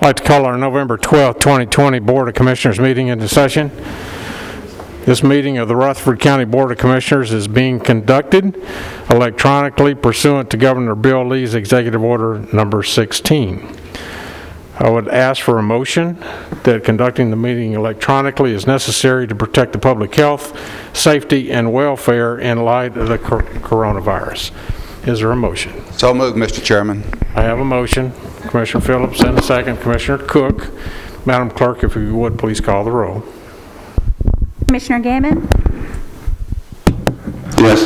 I'd like to call our November 12th, 2020 Board of Commissioners meeting into session. This meeting of the Rutherford County Board of Commissioners is being conducted electronically pursuant to Governor Bill Lee's Executive Order number 16. I would ask for a motion that conducting the meeting electronically is necessary to protect the public health, safety, and welfare in light of the coronavirus. Is there a motion? So moved, Mr. Chairman. I have a motion. Commissioner Phillips, and a second. Commissioner Cook. Madam Clerk, if you would, please call the roll. Commissioner Gammon? Yes.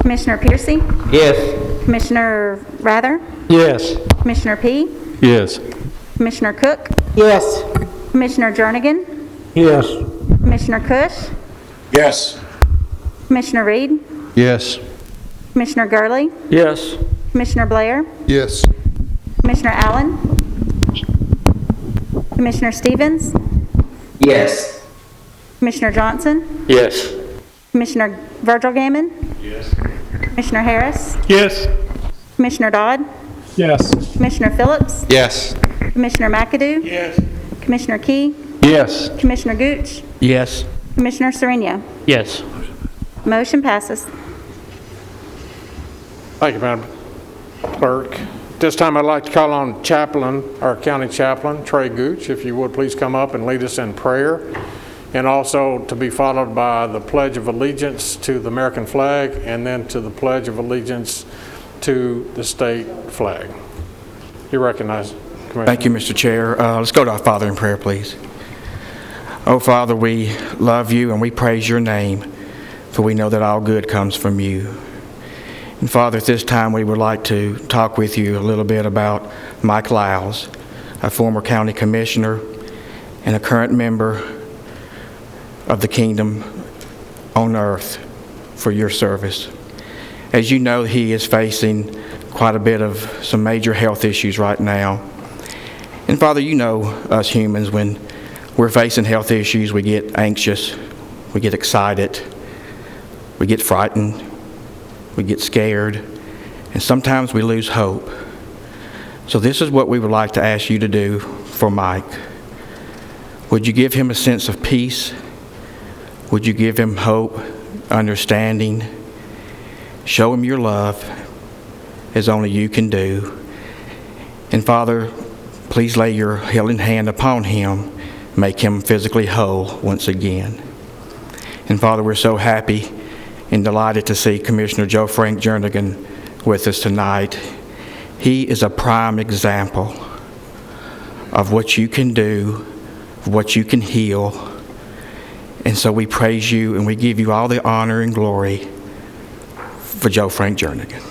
Commissioner Pearcy? Yes. Commissioner Rather? Yes. Commissioner Peay? Yes. Commissioner Cook? Yes. Commissioner Jernigan? Yes. Commissioner Cush? Yes. Commissioner Reed? Yes. Commissioner Gurley? Yes. Commissioner Blair? Yes. Commissioner Allen? Commissioner Stevens? Yes. Commissioner Johnson? Yes. Commissioner Virgil Gammon? Yes. Commissioner Harris? Yes. Commissioner Dodd? Yes. Commissioner Phillips? Yes. Commissioner McAdoo? Yes. Commissioner Peay? Yes. Commissioner Gooch? Yes. Commissioner Serena? Yes. Motion passes. Thank you, Madam Clerk. This time I'd like to call on Chaplain, our County Chaplain, Trey Gooch, if you would please come up and lead us in prayer, and also to be followed by the Pledge of Allegiance to the American flag, and then to the Pledge of Allegiance to the state flag. You recognize, Commissioner. Thank you, Mr. Chair. Let's go to our Father in prayer, please. Oh, Father, we love you and we praise your name, for we know that all good comes from you. And Father, at this time we would like to talk with you a little bit about Mike Lyles, a former county commissioner and a current member of the kingdom on earth for your service. As you know, he is facing quite a bit of some major health issues right now. And Father, you know us humans, when we're facing health issues, we get anxious, we get excited, we get frightened, we get scared, and sometimes we lose hope. So this is what we would like to ask you to do for Mike. Would you give him a sense of peace? Would you give him hope, understanding? Show him your love as only you can do. And Father, please lay your healing hand upon him. Make him physically whole once again. And Father, we're so happy and delighted to see Commissioner Joe Frank Jernigan with us tonight. He is a prime example of what you can do, what you can heal. And so we praise you and we give you all the honor and glory for Joe Frank Jernigan.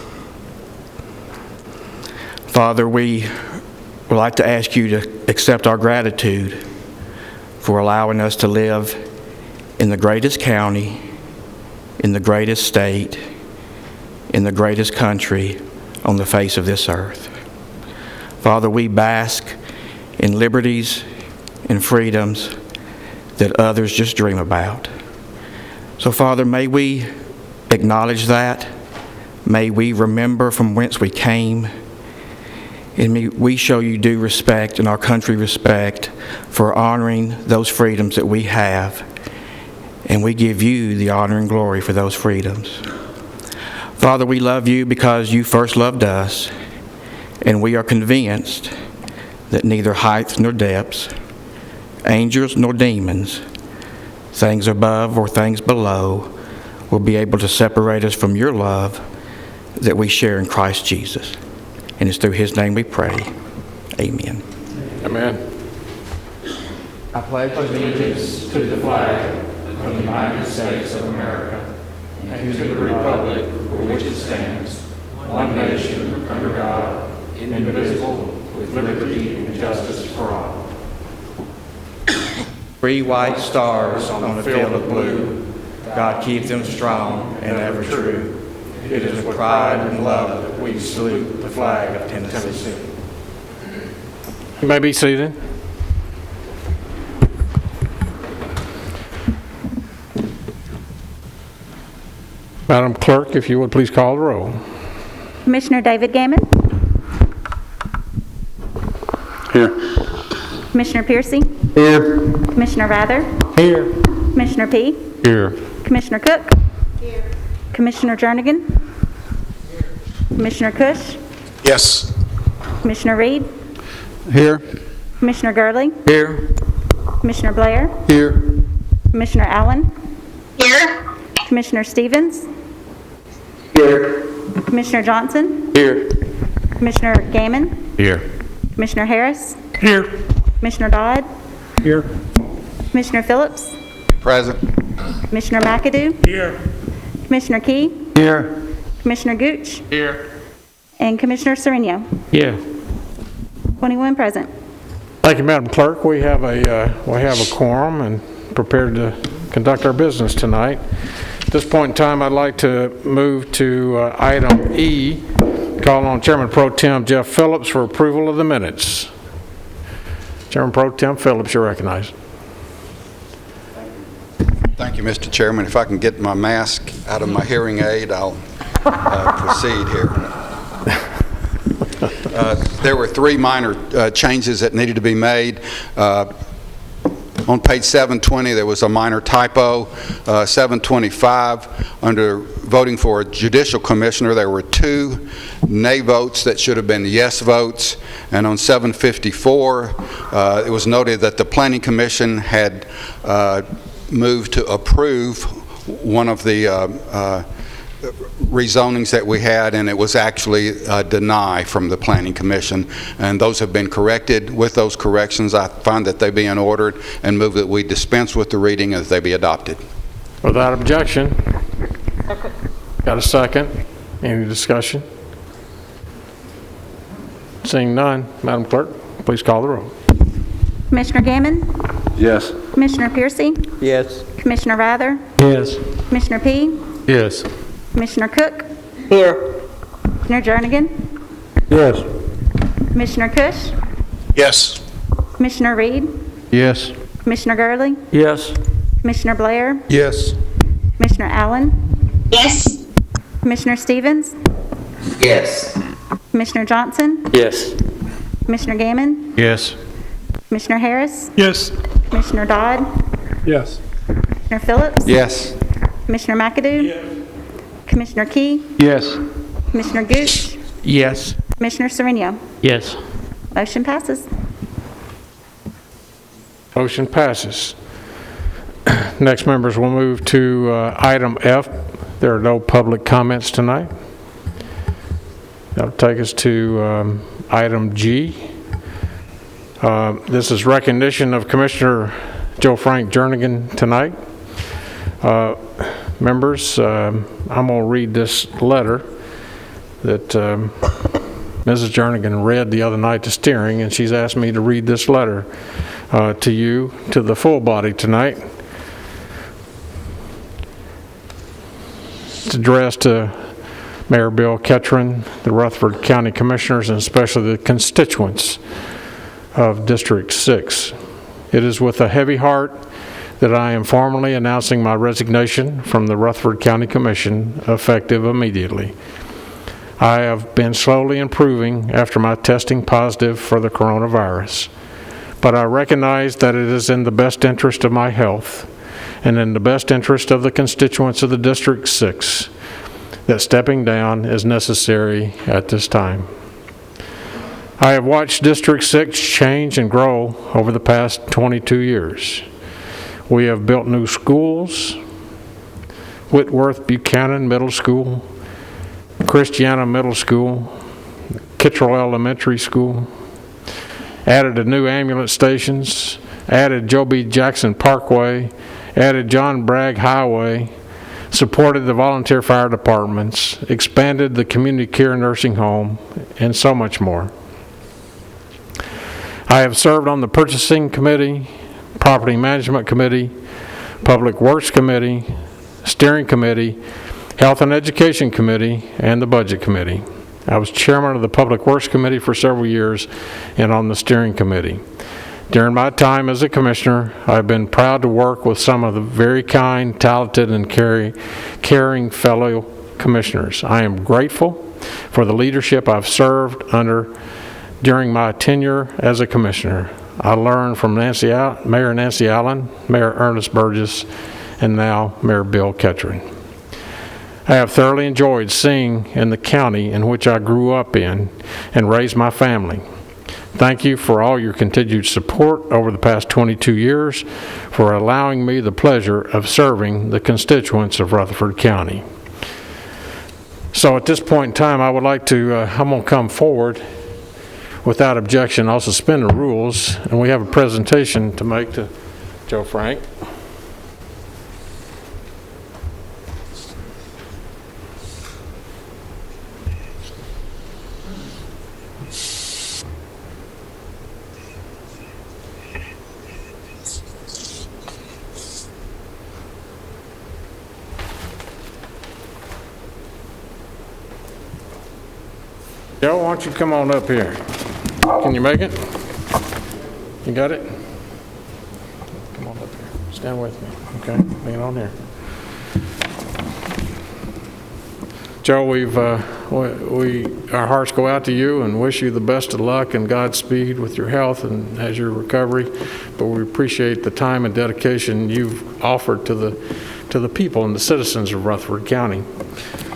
Father, we would like to ask you to accept our gratitude for allowing us to live in the greatest county, in the greatest state, in the greatest country on the face of this earth. Father, we bask in liberties and freedoms that others just dream about. So Father, may we acknowledge that. May we remember from whence we came. And may we show you due respect and our country respect for honoring those freedoms that we have. And we give you the honor and glory for those freedoms. Father, we love you because you first loved us, and we are convinced that neither height nor depths, angels nor demons, things above or things below, will be able to separate us from your love that we share in Christ Jesus. And it's through his name we pray. Amen. Amen. I pledge allegiance to the flag of the United States of America and to the republic for which it stands, one nation under God, indivisible, with liberty and justice for all. 3 white stars on a field of blue, God keep them strong and ever true. It is with pride and love that we salute the flag of Tennessee. You may be seated. Madam Clerk, if you would please call the roll. Commissioner David Gammon? Here. Commissioner Piercy, Here. Commissioner Rather, Here. Commissioner Peay, Here. Commissioner Cook, Commissioner Jernigan, Commissioner Cush, Yes. Commissioner Reed, Here. Commissioner Gurley, Here. Commissioner Blair, Here. Commissioner Allen, Here. Commissioner Stevens, Here. Commissioner Johnson, Here. Commissioner Gammon, Here. Commissioner Harris, Here. Commissioner Dodd, Here. Commissioner Phillips, Present. Commissioner McAdoo, Here. Commissioner Peay, Here. Commissioner Gooch, Here. and Commissioner Sereno. Yeah. 21 present. Thank you, Madam Clerk. We have a quorum and prepared to conduct our business tonight. At this point in time, I'd like to move to item E, call on Chairman Pro Tem Jeff Phillips for approval of the minutes. Chairman Pro Tem Phillips, you're recognized. Thank you, Mr. Chairman. If I can get my mask out of my hearing aid, I'll proceed here. There were three minor changes that needed to be made. On page 720, there was a minor typo. 725, under voting for a judicial commissioner, there were 2 nay votes that should have been yes votes. And on 754, it was noted that the Planning Commission had moved to approve one of the rezonings that we had, and it was actually a deny from the Planning Commission, and those have been corrected. With those corrections, I find that they be in order and move that we dispense with the reading and that they be adopted. Without objection. Got a second? Any discussion? Seeing none, Madam Clerk, please call the roll. Commissioner Gammon, Yes. Commissioner Piercy, Yes. Commissioner Rather, Yes. Commissioner Peay, Yes. Commissioner Cook, Here. Commissioner Jernigan, Yes. Commissioner Cush, Yes. Commissioner Reed, Yes. Commissioner Gurley, Yes. Commissioner Blair, Yes. Commissioner Allen, Yes. Commissioner Stevens, Yes. Commissioner Johnson, Yes. Commissioner Gammon, Yes. Commissioner Harris, Yes. Commissioner Dodd, Yes. Commissioner Phillips, Yes. Commissioner McAdoo, Commissioner Key, Yes. Commissioner Gooch, Yes. Commissioner Sereno. Yes. Motion passes. Motion passes. Next, members, we'll move to item F. There are no public comments tonight. That'll take us to item G. This is recognition of Commissioner Joe Frank Jernigan tonight. Members, I'm going to read this letter that Mrs. Jernigan read the other night to steering, and she's asked me to read this letter to you, to the full body tonight. It's addressed to Mayor Bill Ketron, the Rutherford County Commissioners, and especially the constituents of District 6. It is with a heavy heart that I am formally announcing my resignation from the Rutherford County Commission, effective immediately. I have been slowly improving after my testing positive for the coronavirus, but I recognize that it is in the best interest of my health and in the best interest of the constituents of the District 6 that stepping down is necessary at this time. I have watched District 6 change and grow over the past 22 years. We have built new schools, Whitworth Buchanan Middle School, Christiana Middle School, Kittrell Elementary School, added a new ambulance stations, added Joe B. Jackson Parkway, added John Bragg Highway, supported the volunteer fire departments, expanded the community care nursing home, and so much more. I have served on the Purchasing Committee, Property Management Committee, Public Works Committee, Steering Committee, Health and Education Committee, and the Budget Committee. I was chairman of the Public Works Committee for several years and on the Steering Committee. During my time as a commissioner, I've been proud to work with some of the very kind, talented, and caring fellow commissioners. I am grateful for the leadership I've served under During my tenure as a commissioner, I learned from Mayor Nancy Allen, Mayor Ernest Burgess, and now Mayor Bill Kettering. I have thoroughly enjoyed seeing in the county in which I grew up in and raised my family. Thank you for all your continued support over the past 22 years for allowing me the pleasure of serving the constituents of Rutherford County. So at this point in time, I would like to, I'm going to come forward without objection. I'll suspend the rules, and we have a presentation to make to Joe Frank. Joe, why don't you come on up here? Can you make it? You got it? Come on up here. Stand with me. Okay, hang on here. Joe, our hearts go out to you and wish you the best of luck and Godspeed with your health and as your recovery. But we appreciate the time and dedication you've offered to the people and the citizens of Rutherford County.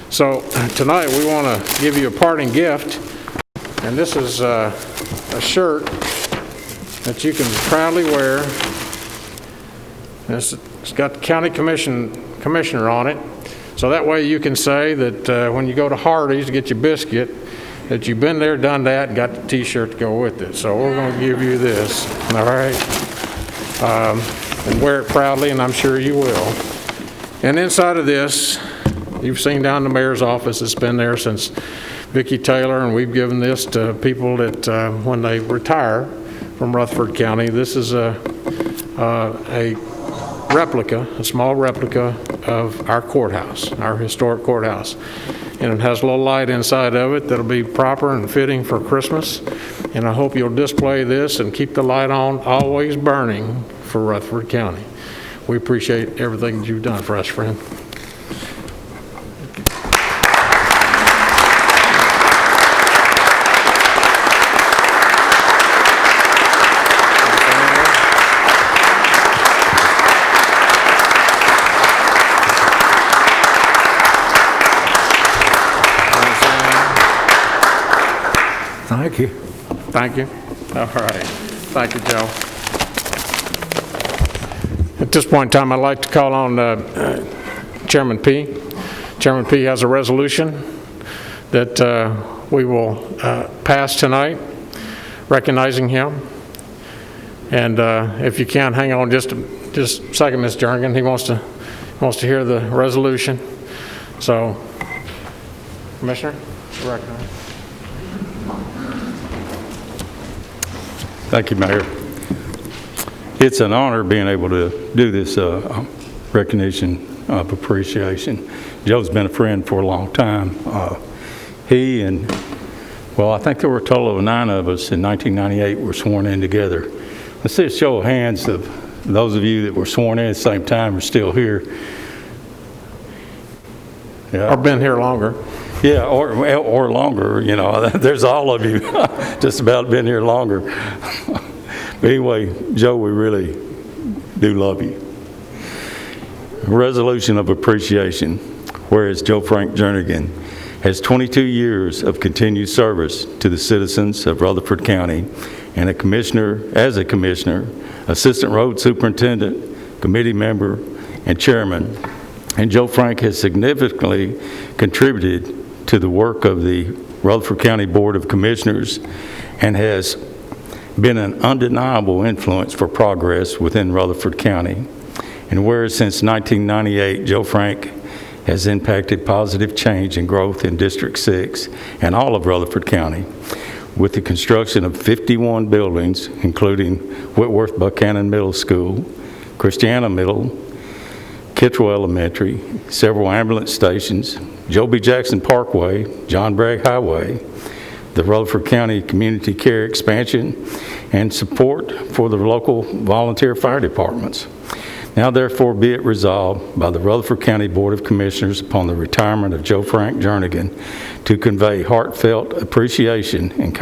So tonight we want to give you a parting gift, and this is a shirt that you can proudly wear. It's got the county commissioner on it, so that way you can say that when you go to Hardee's to get your biscuit, that you've been there, done that, and got the t-shirt to go with it. So we're going to give you this, all right? And wear it proudly, and I'm sure you will. And inside of this, you've seen down the mayor's office, it's been there since Vicki Taylor, and we've given this to people that when they retire from Rutherford County. This is a replica, a small replica of our courthouse, our historic courthouse. And it has a little light inside of it that'll be proper and fitting for Christmas. And I hope you'll display this and keep the light on, always burning for Rutherford County. We appreciate everything that you've done for us, friend. Thank you. Thank you. All right. Thank you, Joe. At this point in time, I'd like to call on Chairman Peay. Chairman Peay has a resolution that we will pass tonight, recognizing him. And if you can, hang on just a second, Ms. Jernigan. He wants to hear the resolution. So, Commissioner, you recognize. Thank you, Mayor. It's an honor being able to do this recognition of appreciation. Joe's been a friend for a long time. He and, well, I think there were a total of 9 of us in 1998 were sworn in together. Let's see a show of hands of those of you that were sworn in at the same time are still here. Yeah. Or been here longer. Yeah, or longer, you know, there's all of you just about been here longer. But anyway, Joe, we really do love you. Resolution of appreciation. Whereas Joe Frank Jernigan has 22 years of continued service to the citizens of Rutherford County and as a commissioner, assistant road superintendent, committee member, and chairman. And Joe Frank has significantly contributed to the work of the Rutherford County Board of Commissioners and has been an undeniable influence for progress within Rutherford County. And whereas since 1998, Joe Frank has impacted positive change and growth in District 6 and all of Rutherford County with the construction of 51 buildings, including Whitworth Buchanan Middle School, Christiana Middle, Kittrell Elementary, several ambulance stations, Joe B. Jackson Parkway, John Bragg Highway, the Rutherford County Community Care expansion, and support for the local volunteer fire departments. Now therefore be it resolved by the Rutherford County Board of Commissioners upon the retirement of Joe Frank Jernigan to convey heartfelt appreciation and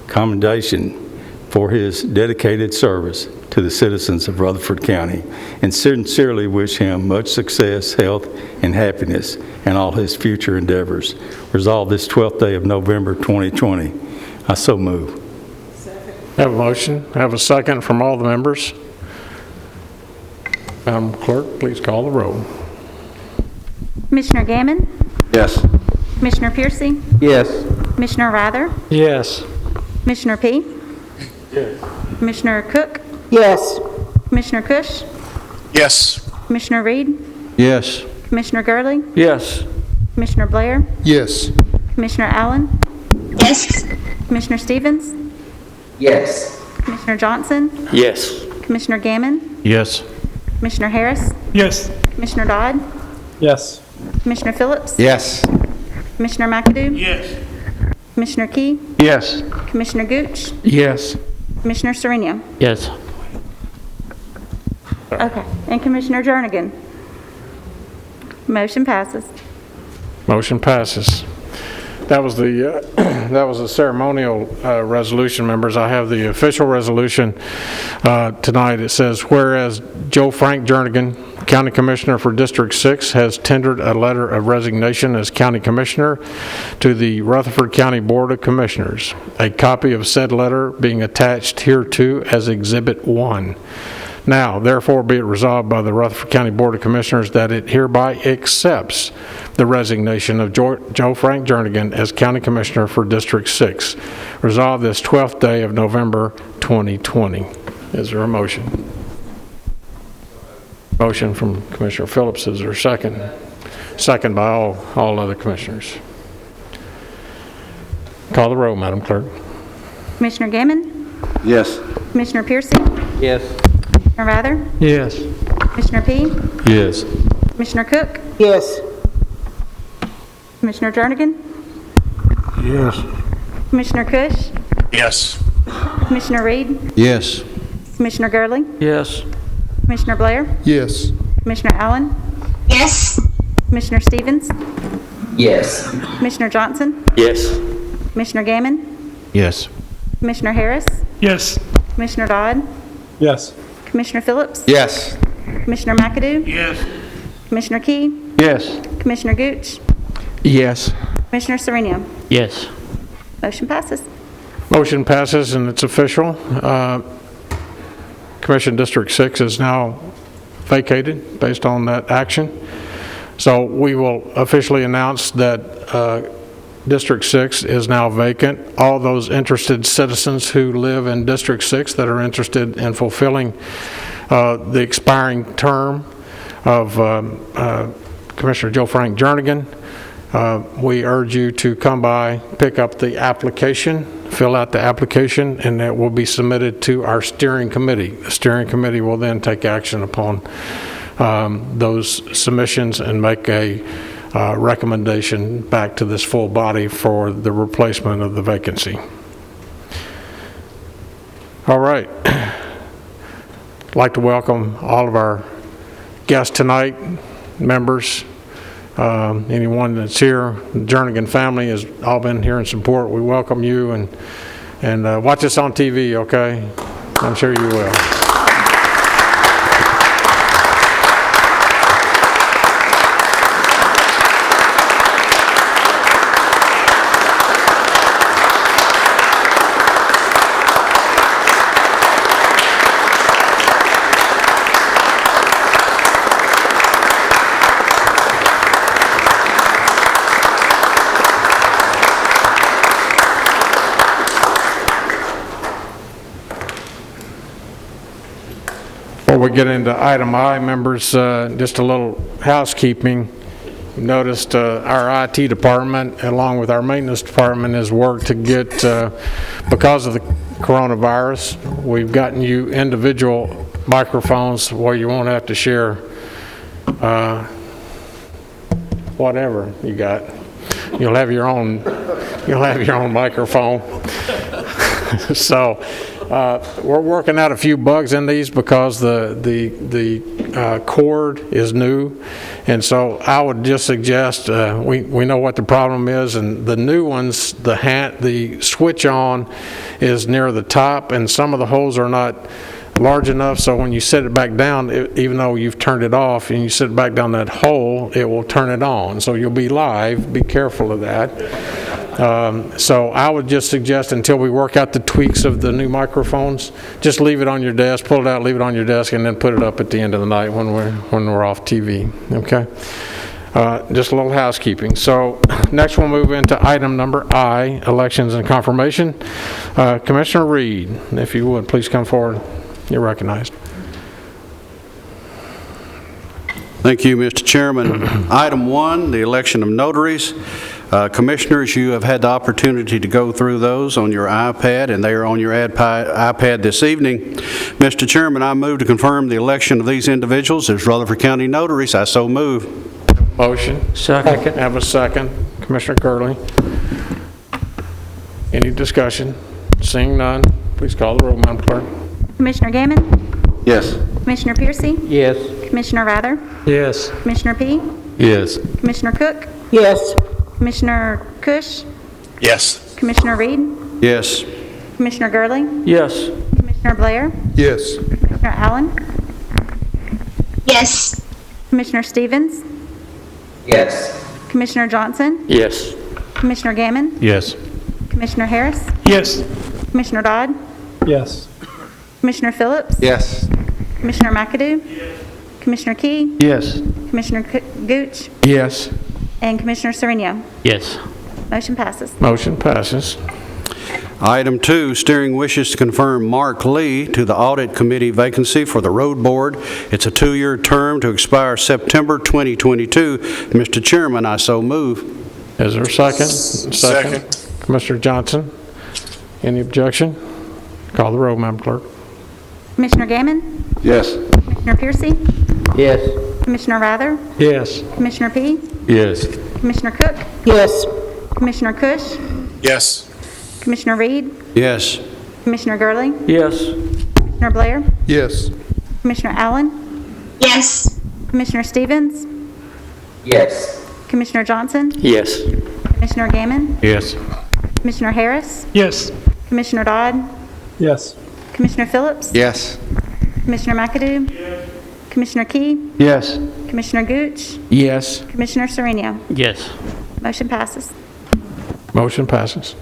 commendation for his dedicated service to the citizens of Rutherford County, and sincerely wish him much success, health, and happiness in all his future endeavors. Resolved this 12th day of November 2020. I so move. Have a motion, have a second from all the members. Madam Clerk, please call the roll. Commissioner Gammon? Yes. Commissioner Piercy? Yes. Commissioner Rather? Yes. Commissioner Peay? Commissioner Cook? Yes. Commissioner Cush? Yes. Commissioner Reed? Yes. Commissioner Gurley? Yes. Commissioner Blair? Yes. Commissioner Allen? Yes. Commissioner Stevens? Yes. Commissioner Johnson? Yes. Commissioner Gammon? Yes. Commissioner Harris? Yes. Commissioner Dodd? Yes. Commissioner Phillips? Yes. Commissioner McAdoo? Yes. Commissioner Peay? Yes. Commissioner Gooch? Yes. Commissioner Sereno? Yes. Okay, and Commissioner Jernigan? Motion passes. Motion passes. That was the that was a ceremonial resolution, members. I have the official resolution tonight. It says, whereas Joe Frank Jernigan, County Commissioner for District 6, has tendered a letter of resignation as County Commissioner to the Rutherford County Board of Commissioners. A copy of said letter being attached hereto as Exhibit 1. Now, therefore, be it resolved by the Rutherford County Board of Commissioners that it hereby accepts the resignation of Joe Frank Jernigan as County Commissioner for District 6. Resolved this 12th day of November 2020. Is there a motion? Motion from Commissioner Phillips. Is there a second? Second by all other commissioners. Call the roll, Madam Clerk. Commissioner Gammon? Yes. Commissioner Piercy? Yes. Commissioner Rather? Yes. Commissioner Peay? Yes. Commissioner Cook? Yes. Commissioner Jernigan? Yes. Commissioner Cush? Yes. Commissioner Reed? Yes. Commissioner Gurley? Yes. Commissioner Blair? Yes. Commissioner Allen? Yes. Commissioner Stevens? Yes. Commissioner Johnson? Yes. Commissioner Gammon? Yes. Commissioner Harris? Yes. Commissioner Dodd? Yes. Commissioner Phillips? Yes. Commissioner McAdoo? Yes. Commissioner Key? Yes. Commissioner Gooch? Yes. Commissioner Sereno? Yes. Motion passes. Motion passes and it's official. Commission District 6 is now vacated based on that action. So we will officially announce that District 6 is now vacant. All those interested citizens who live in District 6 that are interested in fulfilling the expiring term of Commissioner Joe Frank Jernigan, we urge you to come by, pick up the application, fill out the application, and it will be submitted to our steering committee. The steering committee will then take action upon those submissions and make a recommendation back to this full body for the replacement of the vacancy. All right. I'd like to welcome all of our guests tonight, members, anyone that's here. The Jernigan family has all been here in support. We welcome you and watch us on TV, okay? I'm sure you will. Before we get into item I, members, just a little housekeeping. You noticed our IT department, along with our maintenance department, has worked to get, because of the coronavirus, we've gotten you individual microphones where you won't have to share whatever you got. You'll have your own microphone. So We're working out a few bugs in these because the cord is new, and so I would just suggest, we know what the problem is, and the new ones, the switch on is near the top, and some of the holes are not large enough, so when you set it back down, even though you've turned it off, and you set it back down that hole, it will turn it on. So you'll be live. Be careful of that. So I would just suggest, until we work out the tweaks of the new microphones, just leave it on your desk, pull it out, leave it on your desk, and then put it up at the end of the night when we're off TV. Okay? Just a little housekeeping. So next we'll move into item number I, elections and confirmation. Commissioner Reed, if you would, please come forward. You're recognized. Thank you, Mr. Chairman. Item 1, the election of notaries. Commissioners, you have had the opportunity to go through those on your iPad, and they are on your iPad this evening. Mr. Chairman, I move to confirm the election of these individuals as Rutherford County notaries. I so move. Motion. Second. Have a second. Commissioner Gurley. Any discussion? Seeing none, please call the roll, Madam Clerk. Commissioner Gammon? Yes. Commissioner Pearcy? Yes. Commissioner Rather? Yes. Commissioner Peay? Yes. Commissioner Cook? Yes. Commissioner Cush? Yes. Commissioner Reed? Yes. Commissioner Gurley? Yes. Commissioner Blair? Yes. Commissioner Allen? Yes. Commissioner Stevens? Yes. Commissioner Johnson? Yes. Commissioner Gammon? Yes. Commissioner Harris? Yes. Commissioner Dodd? Yes. Commissioner Phillips? Yes. Commissioner McAdoo? Commissioner Key? Yes. Commissioner Gooch? Yes. And Commissioner Sereno? Yes. Motion passes. Motion passes. Item 2, steering wishes to confirm Mark Lee to the Audit Committee vacancy for the Road Board. It's a 2-year term to expire September 2022. Mr. Chairman, I so move. Is there a second? Second. Commissioner Johnson. Any objection? Call the roll, Madam Clerk. Commissioner Gammon? Yes. Commissioner Pearcy? Yes. Commissioner Rather? Yes. Commissioner Peay? Yes. Commissioner Cook? Yes. Commissioner Cush? Yes. Commissioner Reed? Yes. Commissioner Gurley? Yes. Commissioner Blair? Yes. Commissioner Allen? Yes. Commissioner Stevens? Yes. Commissioner Johnson? Yes. Commissioner Gammon? Yes. Commissioner Harris? Yes. Commissioner Dodd? Yes. Commissioner Phillips? Yes. Commissioner McAdoo? Commissioner Key? Yes. Commissioner Gooch? Yes. Commissioner Sereno? Yes. Motion passes. Motion passes.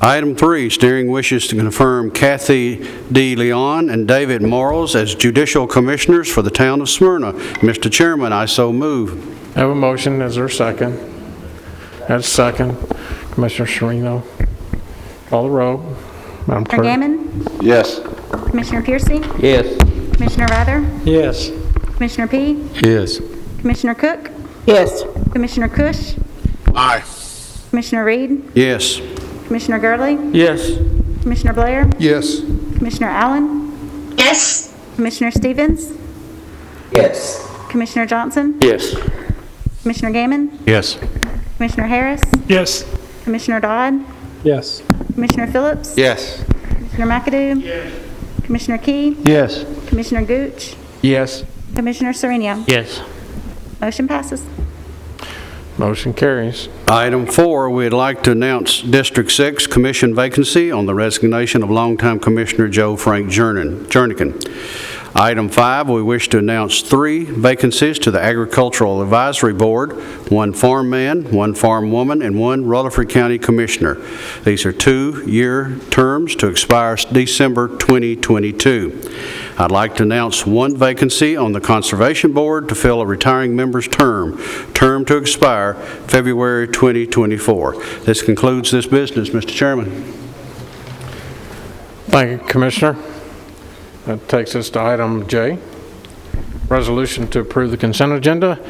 Item 3, steering wishes to confirm Kathy D. Leon and David Morals as judicial commissioners for the town of Smyrna. Mr. Chairman, I so move. Have a motion. Is there a second? That's second. Commissioner Sereno. Call the roll, Madam Commissioner Clerk. Gammon? Yes. Commissioner Pearcy? Yes. Commissioner Rather? Yes. Commissioner Peay? Yes. Commissioner Cook? Yes. Commissioner Cush? Aye. Commissioner Reed? Yes. Commissioner Gurley? Yes. Commissioner Blair? Yes. Commissioner Allen? Yes. Commissioner Stevens? Yes. Commissioner Johnson? Yes. Commissioner Gammon? Yes. Commissioner Harris? Yes. Commissioner Dodd? Yes. Commissioner Phillips? Yes. Commissioner McAdoo? Commissioner Key? Yes. Commissioner Gooch? Yes. Commissioner Sereno? Yes. Motion passes. Motion carries. Item 4, we'd like to announce District 6 commission vacancy on the resignation of longtime Commissioner Joe Frank Jernigan. Item 5, we wish to announce 3 vacancies to the Agricultural Advisory Board, 1 farm man, 1 farm woman, and 1 Rutherford County Commissioner. These are 2-year terms to expire December 2022. I'd like to announce 1 vacancy on the Conservation Board to fill a retiring member's term to expire February 2024. This concludes this business, Mr. Chairman. Thank you, Commissioner. That takes us to item J, resolution to approve the consent agenda.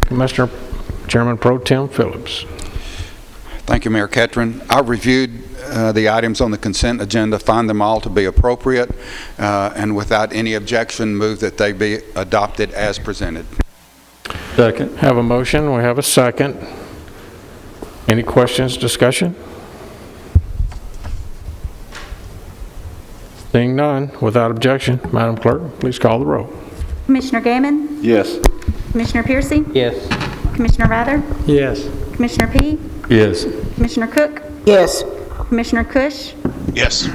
Commissioner Chairman Pro Tem Phillips. Thank you, Mayor Ketron. I reviewed the items on the consent agenda, find them all to be appropriate, and without any objection, move that they be adopted as presented. Second. Have a motion. We have a second. Any questions, discussion? Seeing none, without objection, Madam Clerk, please call the roll. Commissioner Gammon? Yes. Commissioner Piercy? Yes. Commissioner Rather? Yes. Commissioner Peay? Yes. Commissioner Cook? Yes. Commissioner Cush? Yes.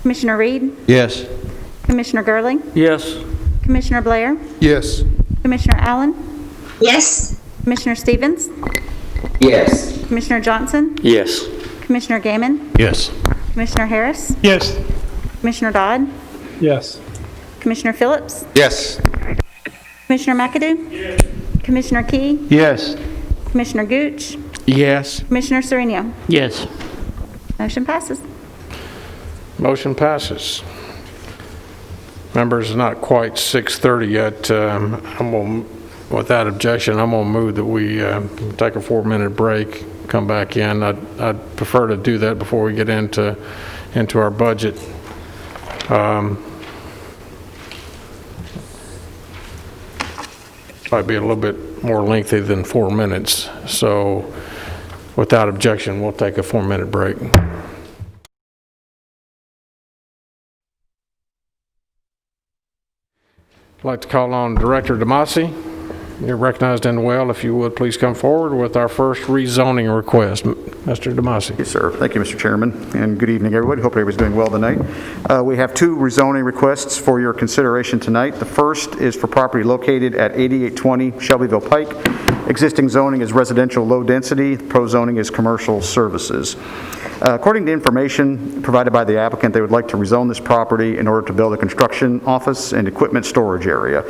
Commissioner Reed? Yes. Commissioner Gurley? Yes. Commissioner Blair? Yes. Commissioner Allen? Yes. Commissioner Stevens? Yes. Commissioner Johnson? Yes. Commissioner Gammon? Yes. Commissioner Harris? Yes. Commissioner Dodd? Yes. Commissioner Phillips? Yes. Commissioner McAdoo? Commissioner Key? Yes. Commissioner Gooch? Yes. Commissioner Sereno? Yes. Motion passes. Motion passes. Members, it's not quite 6:30 yet. Without objection, I'm going to move that we take a 4-minute break, come back in. I'd prefer to do that before we get into our budget. Might be a little bit more lengthy than 4 minutes. So without objection, we'll take a 4-minute break. I'd like to call on Director Demosi. You're recognized and well. If you would, please come forward with our first rezoning request. Mr. Demosi. Yes, sir. Thank you, Mr. Chairman, and good evening, everybody. Hope everybody's doing well tonight. We have 2 rezoning requests for your consideration tonight. The first is for property located at 8820 Shelbyville Pike. Existing zoning is residential low density. Pro zoning is commercial services. According to information provided by the applicant, they would like to rezone this property in order to build a construction office and equipment storage area.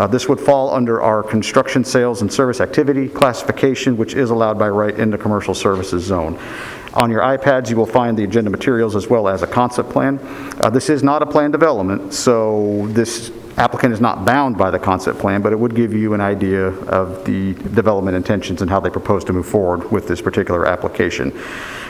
This would fall under our construction, sales, and service activity classification, which is allowed by right in the commercial services zone. On your iPads, you will find the agenda materials as well as a concept plan. This is not a planned development, so this applicant is not bound by the concept plan, but it would give you an idea of the development intentions and how they propose to move forward with this particular application.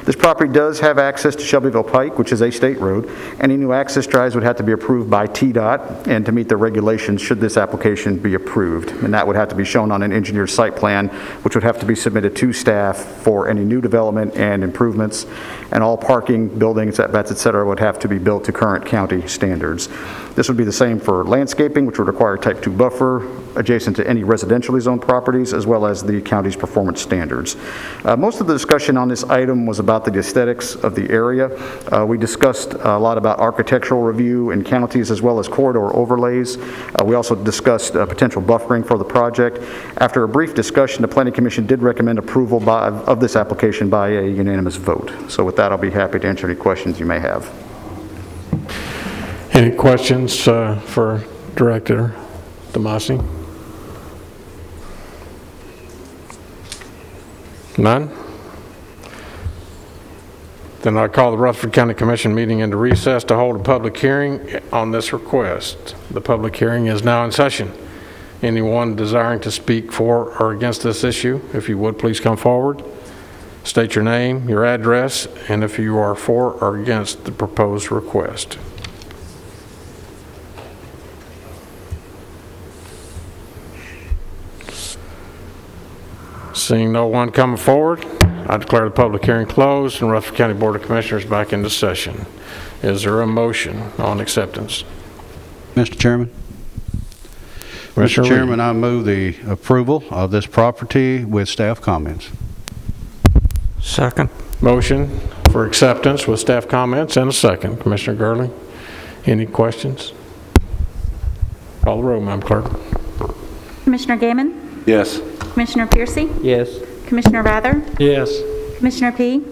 This property does have access to Shelbyville Pike, which is a state road. Any new access drives would have to be approved by TDOT and to meet the regulations should this application be approved. And that would have to be shown on an engineered site plan, which would have to be submitted to staff for any new development and improvements. And all parking, buildings, setbacks, et cetera, would have to be built to current county standards. This would be the same for landscaping, which would require type 2 buffer adjacent to any residentially zoned properties, as well as the county's performance standards. Most of the discussion on this item was about the aesthetics of the area. We discussed a lot about architectural review and counties, as well as corridor overlays. We also discussed potential buffering for the project. After a brief discussion, the Planning Commission did recommend approval of this application by a unanimous vote. So with that, I'll be happy to answer any questions you may have. Any questions for Director Demosi? None? Then I call the Rutherford County Commission meeting into recess to hold a public hearing on this request. The public hearing is now in session. Anyone desiring to speak for or against this issue, if you would, please come forward. State your name, your address, and if you are for or against the proposed request. Seeing no one coming forward, I declare the public hearing closed and Rutherford County Board of Commissioners back into session. Is there a motion on acceptance? Mr. Chairman? Mr. Chairman, I move the approval of this property with staff comments. Second. Motion for acceptance with staff comments and a second. Commissioner Gurley, any questions? Call the roll, Madam Clerk. Commissioner Gammon? Yes. Commissioner Piercy? Yes. Commissioner Rather? Yes. Commissioner Peay?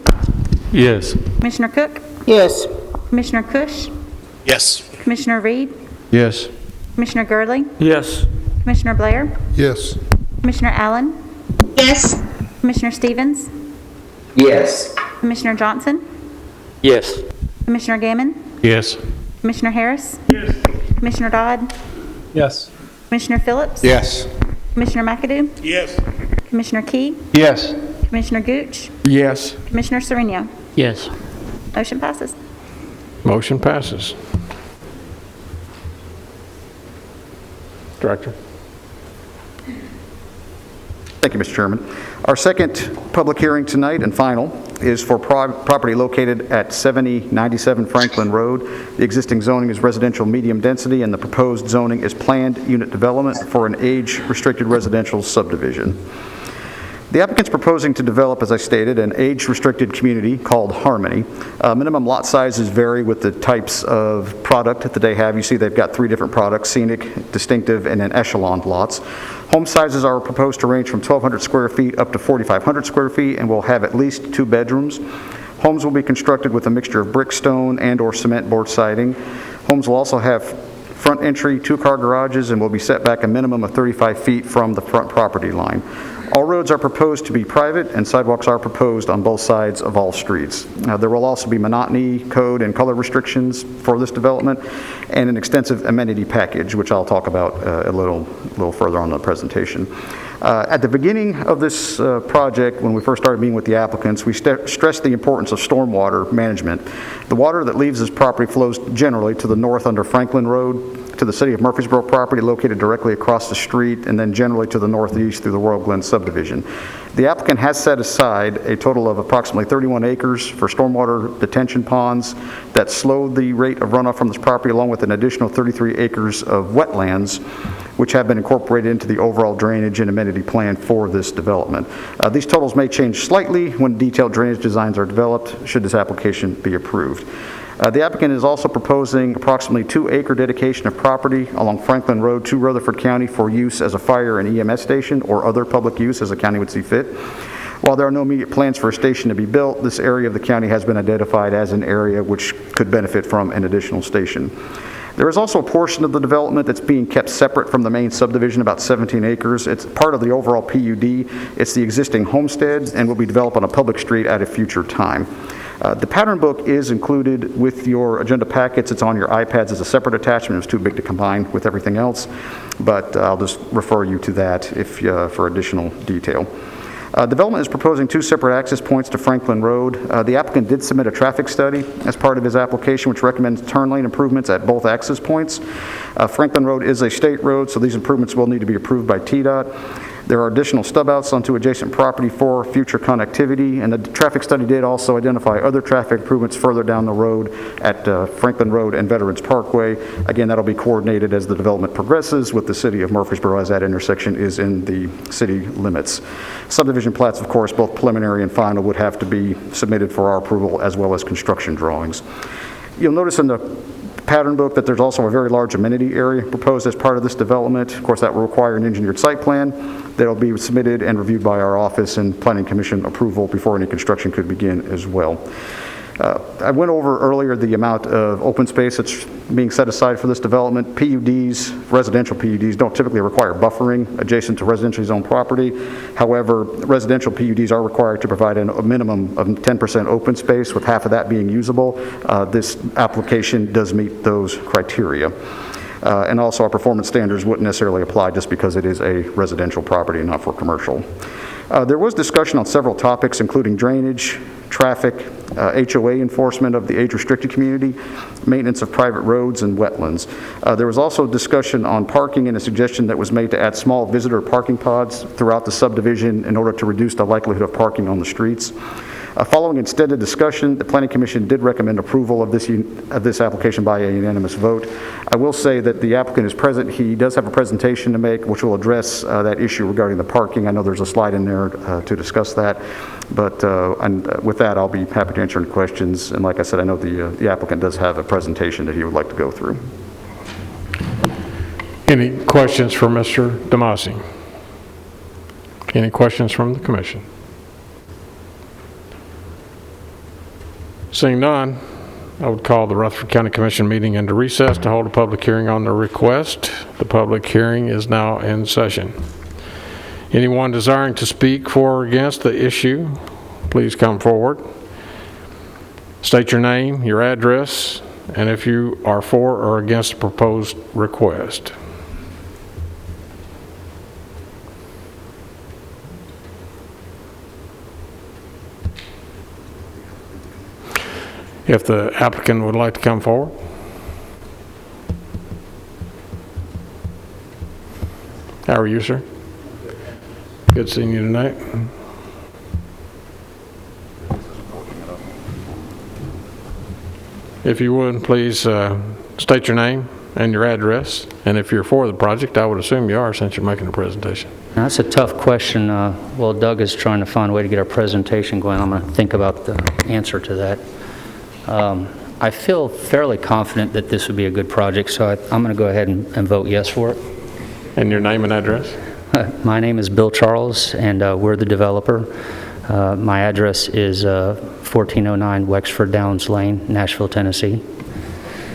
Yes. Commissioner Cook? Yes. Commissioner Cush? Yes. Commissioner Reed? Yes. Commissioner Gurley? Yes. Commissioner Blair? Yes. Commissioner Allen? Yes. Commissioner Stevens? Yes. Commissioner Johnson? Yes. Commissioner Gammon? Yes. Commissioner Harris? Yes. Commissioner Dodd? Yes. Commissioner Phillips? Yes. Commissioner McAdoo? Yes. Commissioner Key? Yes. Commissioner Gooch? Yes. Commissioner Sereno? Yes. Motion passes. Motion passes. Director. Thank you, Mr. Chairman. Our second public hearing tonight and final is for property located at 7097 Franklin Road. The existing zoning is residential medium density, and the proposed zoning is planned unit development for an age-restricted residential subdivision. The applicant's proposing to develop, as I stated, an age-restricted community called Harmony. Minimum lot sizes vary with the types of product that they have. You see they've got 3 different products: scenic, distinctive, and then echelon lots. Home sizes are proposed to range from 1,200 square feet up to 4,500 square feet and will have at least 2 bedrooms. Homes will be constructed with a mixture of brick, stone, and/or cement board siding. Homes will also have front entry, 2-car garages, and will be set back a minimum of 35 feet from the front property line. All roads are proposed to be private, and sidewalks are proposed on both sides of all streets. There will also be monotony, code, and color restrictions for this development, and an extensive amenity package, which I'll talk about a little further on in the presentation. At the beginning of this project, when we first started meeting with the applicants, we stressed the importance of stormwater management. The water that leaves this property flows generally to the north under Franklin Road, to the City of Murfreesboro property located directly across the street, and then generally to the northeast through the Royal Glen subdivision. The applicant has set aside a total of approximately 31 acres for stormwater detention ponds that slow the rate of runoff from this property, along with an additional 33 acres of wetlands, which have been incorporated into the overall drainage and amenity plan for this development. These totals may change slightly when detailed drainage designs are developed, should this application be approved. The applicant is also proposing approximately 2-acre dedication of property along Franklin Road to Rutherford County for use as a fire and EMS station or other public use as the county would see fit. While there are no immediate plans for a station to be built, this area of the county has been identified as an area which could benefit from an additional station. There is also a portion of the development that's being kept separate from the main subdivision, about 17 acres. It's part of the overall PUD. It's the existing homestead and will be developed on a public street at a future time. The pattern book is included with your agenda packets. It's on your iPads as a separate attachment. It was too big to combine with everything else, but I'll just refer you to that if for additional detail. Development is proposing 2 separate access points to Franklin Road. The applicant did submit a traffic study as part of his application, which recommends turn lane improvements at both access points. Franklin Road is a state road, so these improvements will need to be approved by TDOT. There are additional stub outs onto adjacent property for future connectivity, and the traffic study did also identify other traffic improvements further down the road at Franklin Road and Veterans Parkway. Again, that'll be coordinated as the development progresses with the City of Murfreesboro, as that intersection is in the city limits. Subdivision plats, of course, both preliminary and final, would have to be submitted for our approval, as well as construction drawings. You'll notice in the pattern book that there's also a very large amenity area proposed as part of this development. Of course, that will require an engineered site plan that'll be submitted and reviewed by our office and Planning Commission approval before any construction could begin as well. I went over earlier the amount of open space that's being set aside for this development. PUDs, residential PUDs, don't typically require buffering adjacent to residentially zoned property. However, residential PUDs are required to provide a minimum of 10% open space, with half of that being usable. This application does meet those criteria. And also our performance standards wouldn't necessarily apply just because it is a residential property and not for commercial. There was discussion on several topics, including drainage, traffic, HOA enforcement of the age-restricted community, maintenance of private roads, and wetlands. There was also discussion on parking and a suggestion that was made to add small visitor parking pods throughout the subdivision in order to reduce the likelihood of parking on the streets. Following extended discussion, the Planning Commission did recommend approval of this application by a unanimous vote. I will say that the applicant is present. He does have a presentation to make, which will address that issue regarding the parking. I know there's a slide in there to discuss that, but with that, I'll be happy to answer any questions. And like I said, I know the applicant does have a presentation that he would like to go through. Any questions for Mr. Demosi? Any questions from the Commission? Seeing none, I would call the Rutherford County Commission meeting into recess to hold a public hearing on the request. The public hearing is now in session. Anyone desiring to speak for or against the issue, please come forward. State your name, your address, and if you are for or against the proposed request. If the applicant would like to come forward. How are you, sir? Good seeing you tonight. If you would, please state your name and your address. And if you're for the project, I would assume you are since you're making a presentation. That's a tough question. While Doug is trying to find a way to get our presentation going, I'm going to think about the answer to that. I feel fairly confident that this would be a good project, so I'm going to go ahead and vote yes for it. And your name and address? My name is Bill Charles, and we're the developer. My address is 1409 Wexford Downs Lane, Nashville, Tennessee.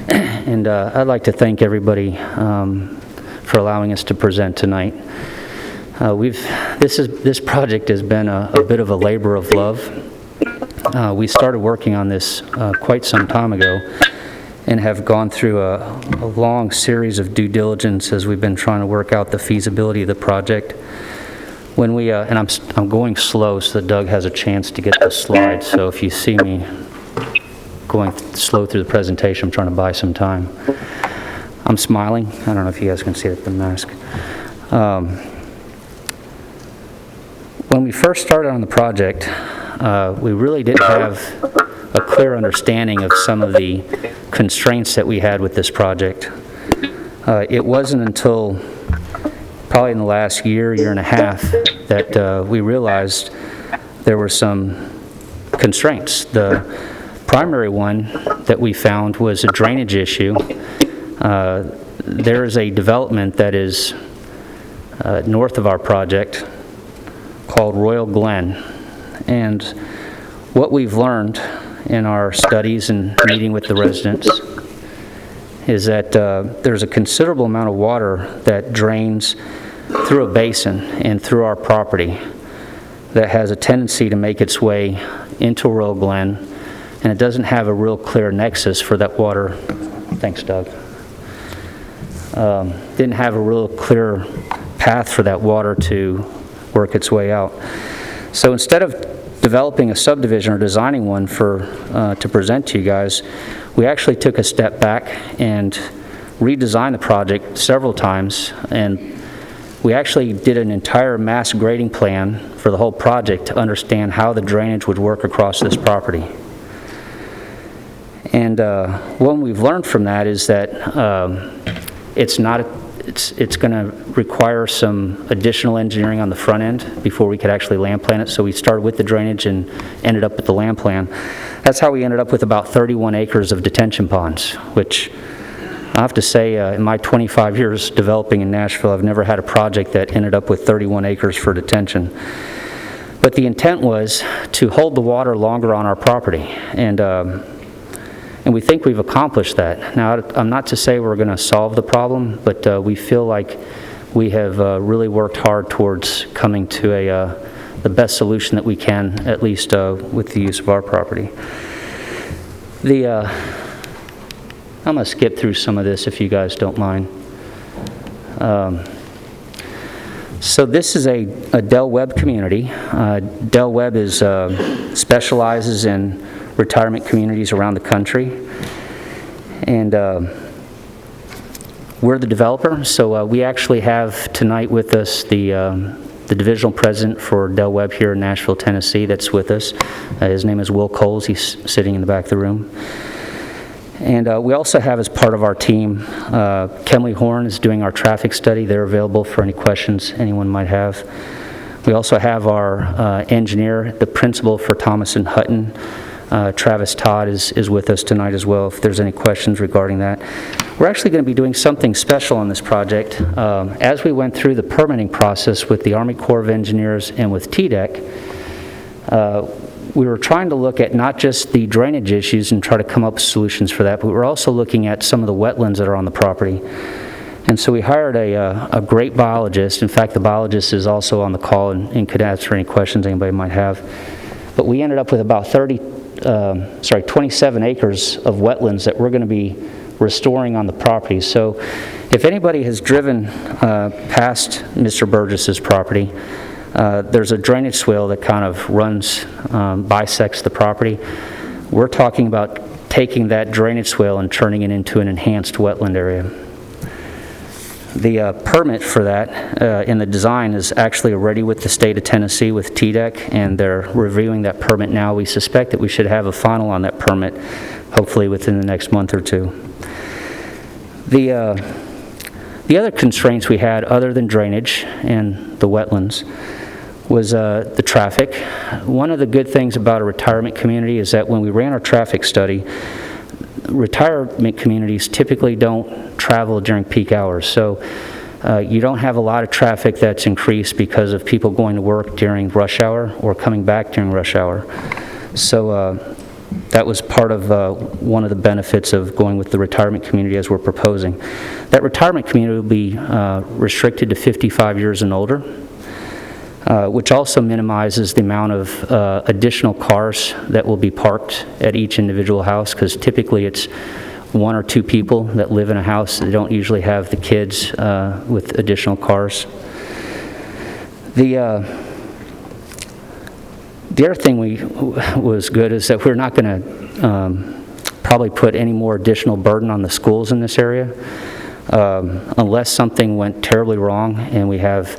And I'd like to thank everybody for allowing us to present tonight. This project has been a bit of a labor of love. We started working on this quite some time ago and have gone through a long series of due diligence as we've been trying to work out the feasibility of the project. When we, and I'm going slow so that Doug has a chance to get the slides, so if you see me going slow through the presentation, I'm trying to buy some time. I'm smiling. I don't know if you guys can see it, the mask. When we first started on the project, we really didn't have a clear understanding of some of the constraints that we had with this project. It wasn't until probably in the last year and a half that we realized there were some constraints. The primary one that we found was a drainage issue. There is a development that is north of our project called Royal Glen, and what we've learned in our studies and meeting with the residents is that there's a considerable amount of water that drains through a basin and through our property that has a tendency to make its way into Royal Glen, and it doesn't have a real clear nexus for that water. Thanks, Doug. Didn't have a real clear path for that water to work its way out. So instead of developing a subdivision or designing one to present to you guys, we actually took a step back and redesigned the project several times, and we actually did an entire mass grading plan for the whole project to understand how the drainage would work across this property. And what we've learned from that is that it's going to require some additional engineering on the front end before we could actually land plan it. So we started with the drainage and ended up with the land plan. That's how we ended up with about 31 acres of detention ponds, which I have to say, in my 25 years developing in Nashville, I've never had a project that ended up with 31 acres for detention. But the intent was to hold the water longer on our property, and we think we've accomplished that. Now, I'm not to say we're going to solve the problem, but we feel like we have really worked hard towards coming to the best solution that we can, at least with the use of our property. I'm going to skip through some of this if you guys don't mind. So this is a Del Webb community. Del Webb specializes in retirement communities around the country, and we're the developer. So we actually have tonight with us the divisional president for Del Webb here in Nashville, Tennessee, that's with us. His name is Will Coles. He's sitting in the back of the room. And we also have, as part of our team, Kemley Horn is doing our traffic study. They're available for any questions anyone might have. We also have our engineer, the principal for Thomas and Hutton, Travis Todd is with us tonight as well, if there's any questions regarding that. We're actually going to be doing something special on this project. As we went through the permitting process with the Army Corps of Engineers and with TDEC, we were trying to look at not just the drainage issues and try to come up with solutions for that, but we're also looking at some of the wetlands that are on the property. And so we hired a great biologist. In fact, the biologist is also on the call and could answer any questions anybody might have. But we ended up with about 27 acres of wetlands that we're going to be restoring on the property. So if anybody has driven past Mr. Burgess's property, there's a drainage swale that kind of runs, bisects the property. We're talking about taking that drainage swale and turning it into an enhanced wetland area. The permit for that in the design is actually already with the state of Tennessee with TDEC, and they're reviewing that permit now. We suspect that we should have a final on that permit hopefully within the next month or two. The other constraints we had, other than drainage and the wetlands, was the traffic. One of the good things about a retirement community is that when we ran our traffic study, retirement communities typically don't travel during peak hours. So you don't have a lot of traffic that's increased because of people going to work during rush hour or coming back during rush hour. So that was part of one of the benefits of going with the retirement community as we're proposing. That retirement community will be restricted to 55 years and older, which also minimizes the amount of additional cars that will be parked at each individual house, because typically it's one or two people that live in a house. They don't usually have the kids with additional cars. The other thing was good is that we're not going to probably put any more additional burden on the schools in this area unless something went terribly wrong and we have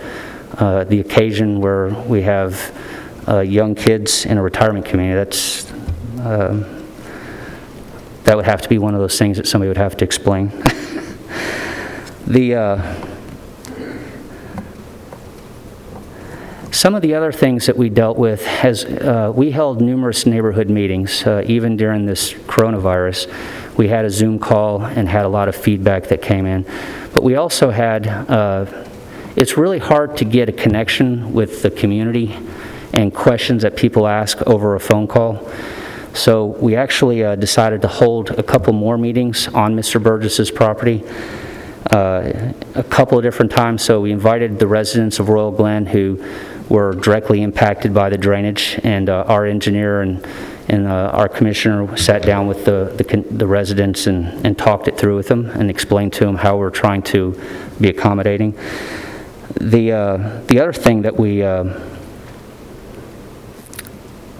the occasion where we have young kids in a retirement community. That would have to be one of those things that somebody would have to explain. Some of the other things that we dealt with, we held numerous neighborhood meetings, even during this coronavirus. We had a Zoom call and had a lot of feedback that came in. But we also had, it's really hard to get a connection with the community and questions that people ask over a phone call. So we actually decided to hold a couple more meetings on Mr. Burgess's property a couple of different times. So we invited the residents of Royal Glen who were directly impacted by the drainage, and our engineer and our commissioner sat down with the residents and talked it through with them and explained to them how we're trying to be accommodating. The other thing that we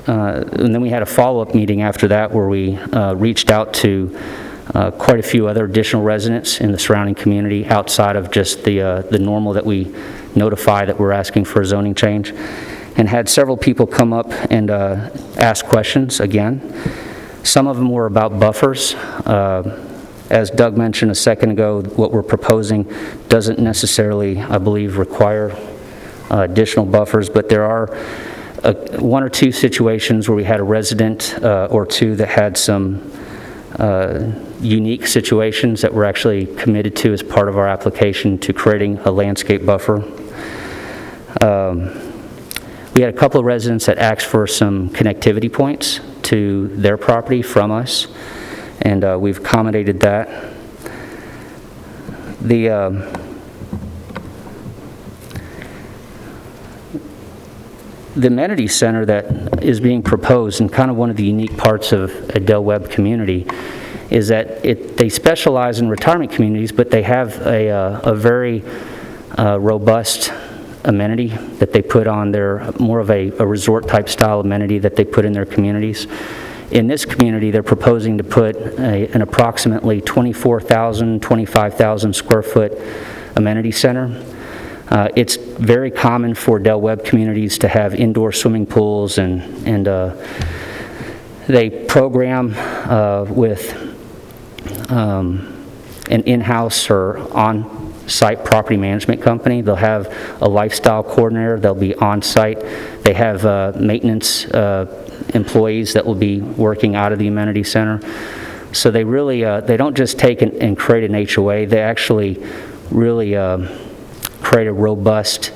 and then we had a follow-up meeting after that where we reached out to quite a few other additional residents in the surrounding community outside of just the normal that we notify that we're asking for a zoning change, and had several people come up and ask questions again. Some of them were about buffers. As Doug mentioned a second ago, what we're proposing doesn't necessarily, I believe, require additional buffers, but there are one or two situations where we had a resident or two that had some unique situations that we're actually committed to as part of our application to creating a landscape buffer. We had a couple of residents that asked for some connectivity points to their property from us, and we've accommodated that. The amenity center that is being proposed, and kind of one of the unique parts of a Del Webb community, is that they specialize in retirement communities, but they have a very robust amenity that they put on their, more of a resort type style amenity that they put in their communities. In this community, they're proposing to put an approximately 24,000, 25,000 square foot amenity center. It's very common for Del Webb communities to have indoor swimming pools, and they program with an in-house or on-site property management company. They'll have a lifestyle coordinator. They'll be on-site. They have maintenance employees that will be working out of the amenity center. So they really, they don't just take and create an HOA. They actually really create a robust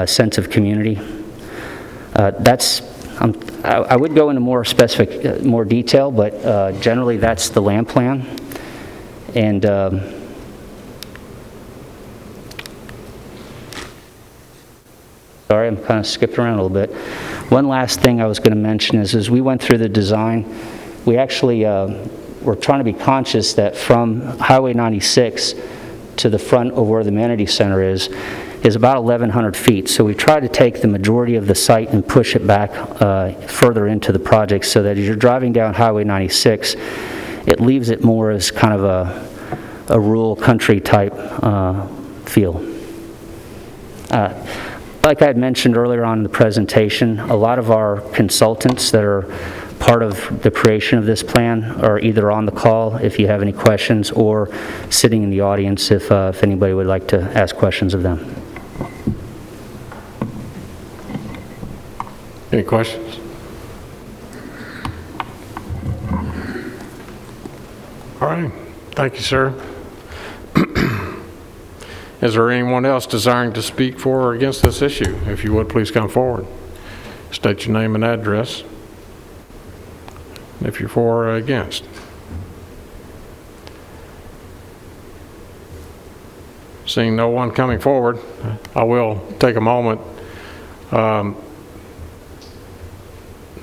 sense of community. I would go into more specific, more detail, but generally that's the land plan. And sorry, I'm kind of skipping around a little bit. One last thing I was going to mention is as we went through the design, we actually were trying to be conscious that from Highway 96 to the front of where the amenity center is about 1,100 feet. So we tried to take the majority of the site and push it back further into the project so that as you're driving down Highway 96, it leaves it more as kind of a rural country type feel. Like I had mentioned earlier on in the presentation, a lot of our consultants that are part of the creation of this plan are either on the call if you have any questions, or sitting in the audience if anybody would like to ask questions of them. Any questions? All right. Thank you, sir. Is there anyone else desiring to speak for or against this issue? If you would, please come forward. State your name and address, if you're for or against. Seeing no one coming forward, I will take a moment,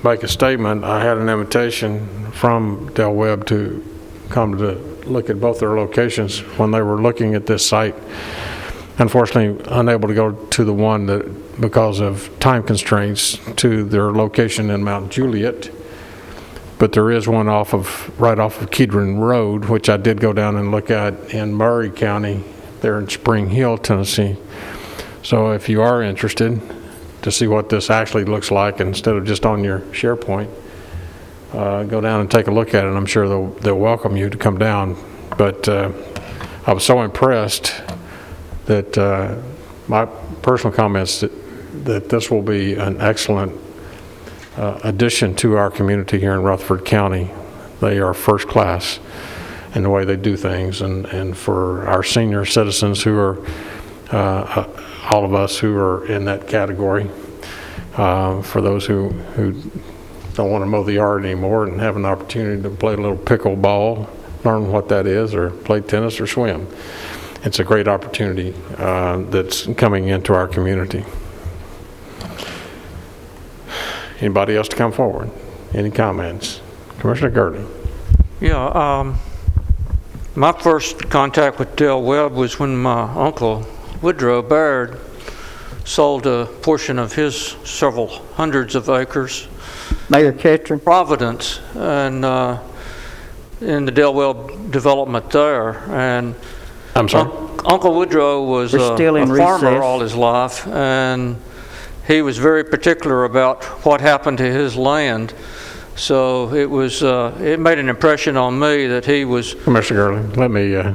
make a statement. I had an invitation from Del Webb to come to look at both their locations when they were looking at this site. Unfortunately, unable to go to the one that, because of time constraints, to their location in Mount Juliet. But there is one right off of Kedron Road, which I did go down and look at in Murray County, there in Spring Hill, Tennessee. So if you are interested to see what this actually looks like instead of just on your SharePoint, go down and take a look at it. I'm sure they'll welcome you to come down. But I was so impressed that my personal comments that this will be an excellent addition to our community here in Rutherford County. They are first class in the way they do things, and for our senior citizens who are, all of us who are in that category, for those who don't want to mow the yard anymore and have an opportunity to play a little pickleball, learn what that is, or play tennis or swim. It's a great opportunity that's coming into our community. Anybody else to come forward? Any comments? Commissioner Gurley. Yeah, my first contact with Del Webb was when my uncle, Woodrow Baird, sold a portion of his several hundreds of acres, Mayor Ketron, Providence, and in the Del Webb development there. And I'm sorry? Uncle Woodrow was a farmer all his life, and he was very particular about what happened to his land. So it was it made an impression on me that he was. Commissioner Gurley,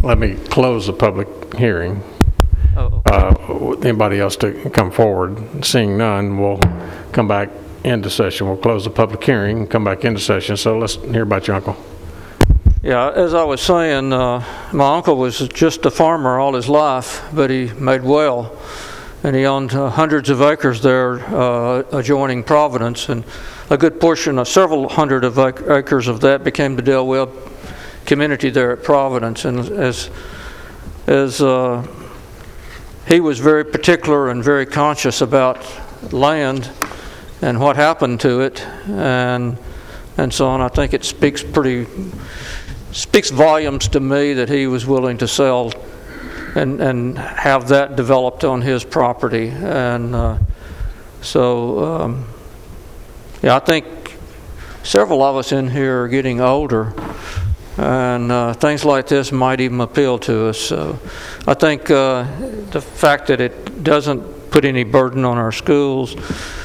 let me close the public hearing. Anybody else to come forward? Seeing none, we'll come back into session. We'll close the public hearing and come back into session. So let's hear about your uncle. Yeah, as I was saying, my uncle was just a farmer all his life, but he made well. And he owned hundreds of acres there adjoining Providence, and a good portion of several hundred of acres of that became the Del Webb community there at Providence. And as he was very particular and very conscious about land and what happened to it, and so on, I think it speaks volumes to me that he was willing to sell and have that developed on his property. And yeah, I think several of us in here are getting older, and things like this might even appeal to us. So I think the fact that it doesn't put any burden on our schools,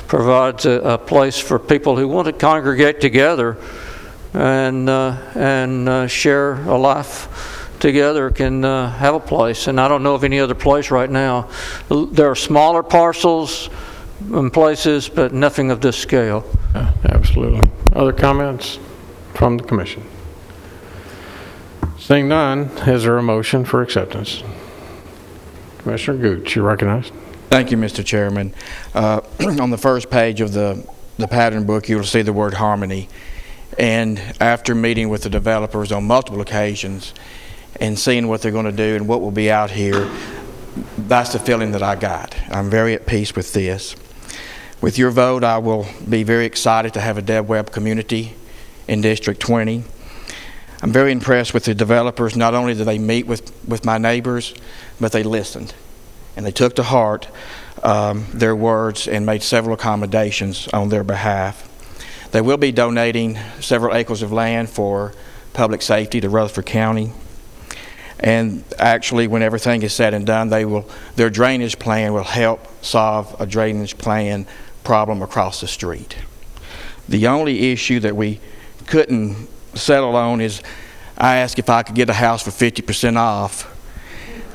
provides a place for people who want to congregate together and share a life together, can have a place. And I don't know of any other place right now. There are smaller parcels and places, but nothing of this scale. Absolutely. Other comments from the commission? Seeing none, is there a motion for acceptance? Commissioner Gooch, you recognized. Thank you, Mr. Chairman. On the first page of the pattern book, you'll see the word harmony. And after meeting with the developers on multiple occasions and seeing what they're going to do and what will be out here, that's the feeling that I got. I'm very at peace with this. With your vote, I will be very excited to have a Del Webb community in District 20. I'm very impressed with the developers. Not only did they meet with my neighbors, but they listened. And they took to heart their words and made several accommodations on their behalf. They will be donating several acres of land for public safety to Rutherford County. And actually, when everything is said and done, their drainage plan will help solve a drainage plan problem across the street. The only issue that we couldn't settle on is I asked if I could get a house for 50% off,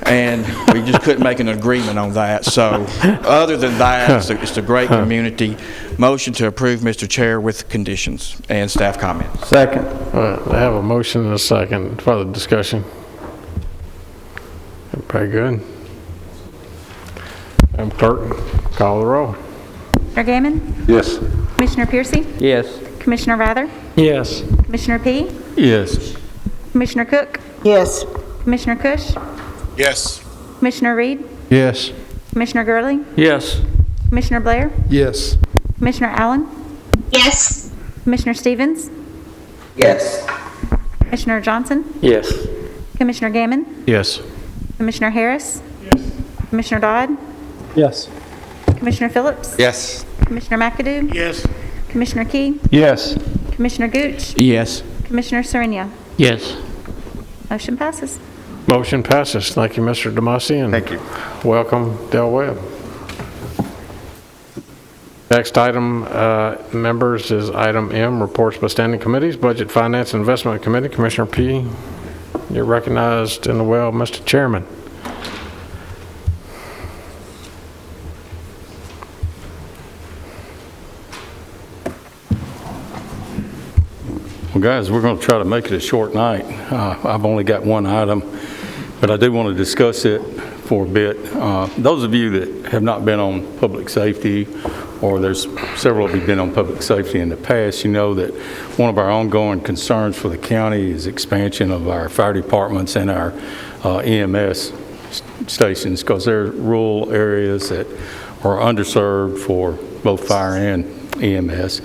and we just couldn't make an agreement on that. So other than that, it's a great community. Motion to approve, Mr. Chair, with conditions and staff comments. Second. I have a motion and a second. Further discussion? Very good. Madam Clerk, call the roll. Commissioner Gammon? Yes. Commissioner Piercy? Yes. Commissioner Rather? Yes. Commissioner Peay? Yes. Commissioner Cook? Yes. Commissioner Cush? Yes. Commissioner Reed? Yes. Commissioner Gurley? Yes. Commissioner Blair? Yes. Commissioner Allen? Yes. Commissioner Stevens? Yes. Commissioner Johnson? Yes. Commissioner Gammon? Yes. Commissioner Harris? Yes. Commissioner Dodd? Yes. Commissioner Phillips? Yes. Commissioner McAdoo? Yes. Commissioner Key? Yes. Commissioner Gooch? Yes. Commissioner Serenia? Yes. Motion passes. Motion passes. Thank you, Mr. Demosi, and Thank you. welcome, Del Webb. Next item, members, is item M, reports by standing committees, Budget, Finance, and Investment Committee. Commissioner Peay, you're recognized in the well, Mr. Chairman. Well, guys, we're going to try to make it a short night. I've only got one item, but I do want to discuss it for a bit. Those of you that have not been on public safety, or there's several of you been on public safety in the past, you know that one of our ongoing concerns for the county is expansion of our fire departments and our EMS stations, because they're rural areas that are underserved for both fire and EMS.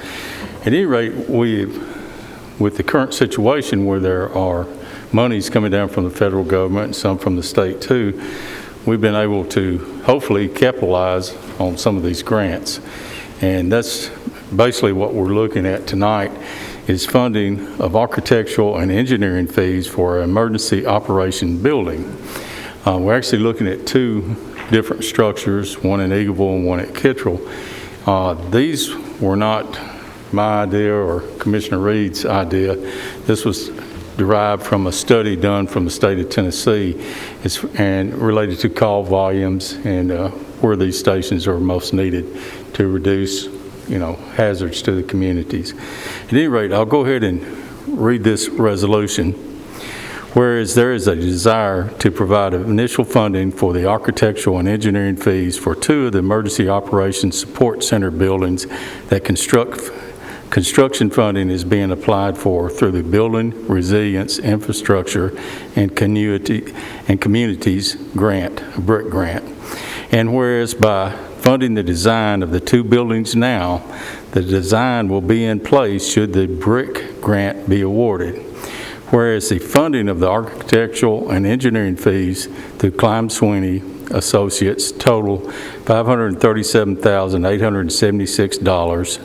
At any rate, with the current situation where there are monies coming down from the federal government and some from the state too, we've been able to hopefully capitalize on some of these grants. And that's basically what we're looking at tonight, is funding of architectural and engineering fees for an emergency operation building. We're actually looking at two different structures, one in Eagleville and one at Kittrell. These were not my idea or Commissioner Reed's idea. This was derived from a study done from the state of Tennessee and related to call volumes and where these stations are most needed to reduce, hazards to the communities. At any rate, I'll go ahead and read this resolution. Whereas there is a desire to provide initial funding for the architectural and engineering fees for two of the Emergency Operations Support Center buildings that construction funding is being applied for through the Building Resilience Infrastructure and Communities Grant, a BRIC grant. And whereas by funding the design of the two buildings now, the design will be in place should the BRIC grant be awarded. Whereas the funding of the architectural and engineering fees through Cline Sweeney Associates total $537,876,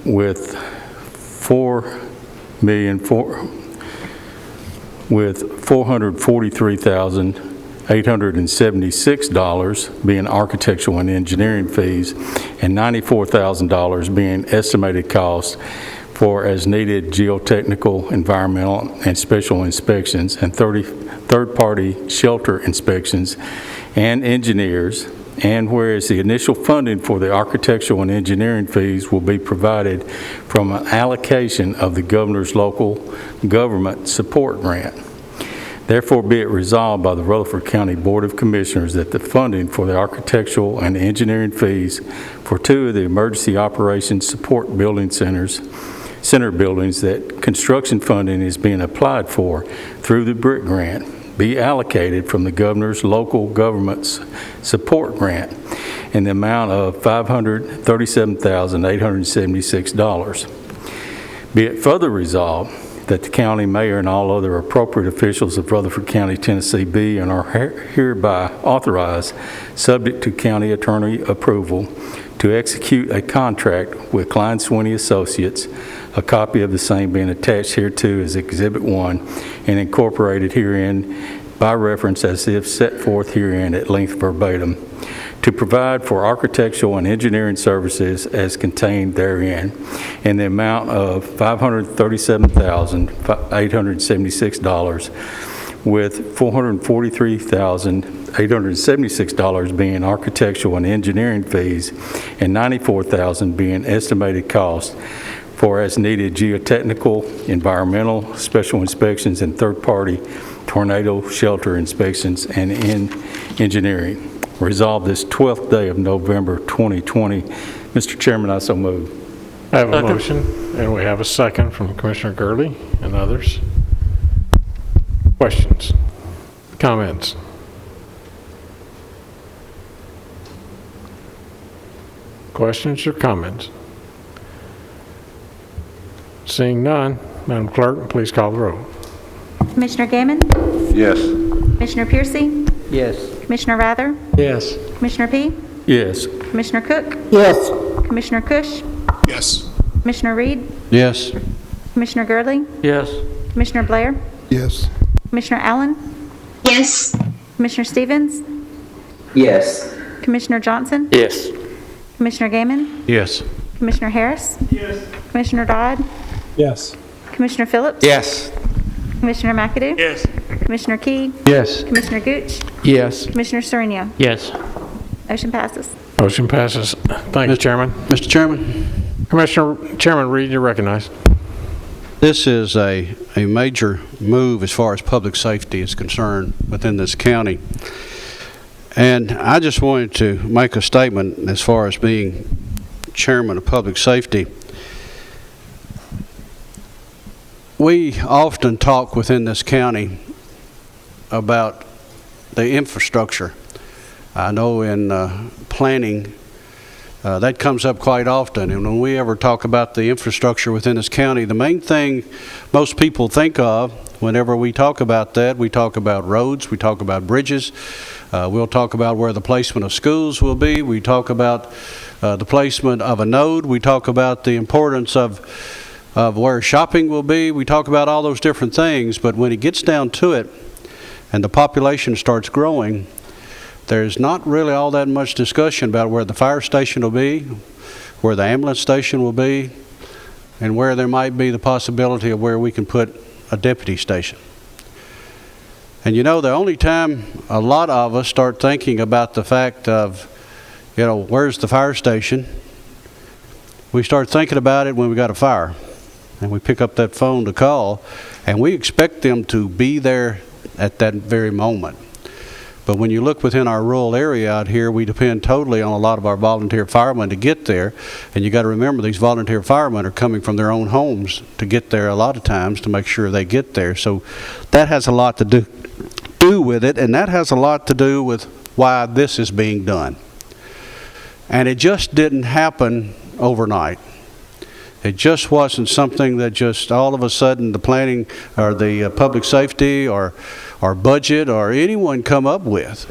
with $443,876 being architectural and engineering fees, and $94,000 being estimated cost for as needed geotechnical, environmental, and special inspections, and third-party shelter inspections and engineers. And whereas the initial funding for the architectural and engineering fees will be provided from an allocation of the governor's local government support grant. Therefore, be it resolved by the Rutherford County Board of Commissioners that the funding for the architectural and engineering fees for two of the emergency operations support building center buildings that construction funding is being applied for through the BRIC grant be allocated from the governor's local government's support grant in the amount of $537,876. Be it further resolved that the county mayor and all other appropriate officials of Rutherford County, Tennessee be and are hereby authorized, subject to county attorney approval, to execute a contract with Klein Swinney Associates, a copy of the same being attached hereto as Exhibit 1 and incorporated herein by reference as if set forth herein at length verbatim, to provide for architectural and engineering services as contained therein in the amount of $537,876, with $443,876 being architectural and engineering fees and $94,000 being estimated cost for as needed geotechnical, environmental, special inspections, and third-party tornado shelter inspections and engineering. Resolved this 12th day of November 2020. Mr. Chairman, I so move. I have a motion, and we have a second from Commissioner Gurley and others. Questions? Comments? Questions or comments? Seeing none, Madam Clerk, please call the roll. Commissioner Gammon? Yes. Commissioner Piercy? Yes. Commissioner Rather? Yes. Commissioner Peay? Yes. Commissioner Cook? Yes. Commissioner Cush? Yes. Commissioner Reed? Yes. Commissioner Gurley? Yes. Commissioner Blair? Yes. Commissioner Allen? yes, Commissioner Stevens? Yes. Commissioner Johnson? Yes. Commissioner Gammon? Yes. Commissioner Harris? Yes. Commissioner Dodd? Yes. Commissioner Phillips? Yes. Commissioner McAdoo? Yes. Commissioner Peay? Yes. Commissioner Gooch? Yes. Commissioner Sereno? Yes. Motion passes. Motion passes. Thank you, Chairman. Mr. Chairman, Chairman Reed, you're recognized. this is a major move as far as public safety is concerned within this county. And I just wanted to make a statement as far as being chairman of public safety. We often talk within this county about the infrastructure. I know in planning, that comes up quite often. And when we ever talk about the infrastructure within this county, the main thing most people think of whenever we talk about that, we talk about roads, we talk about bridges, we'll talk about where the placement of schools will be, we talk about the placement of a node, we talk about the importance of where shopping will be, we talk about all those different things. But when it gets down to it and the population starts growing, there's not really all that much discussion about where the fire station will be, where the ambulance station will be, and where there might be the possibility of where we can put a deputy station. And you know, the only time a lot of us start thinking about the fact of, you know, where's the fire station, we start thinking about it when we got a fire. And we pick up that phone to call, and we expect them to be there at that very moment. But when you look within our rural area out here, we depend totally on a lot of our volunteer firemen to get there. And you got to remember, these volunteer firemen are coming from their own homes to get there a lot of times to make sure they get there. So that has a lot to do with it, and that has a lot to do with why this is being done. And it just didn't happen overnight. It just wasn't something that just all of a sudden the planning or the public safety or budget or anyone come up with.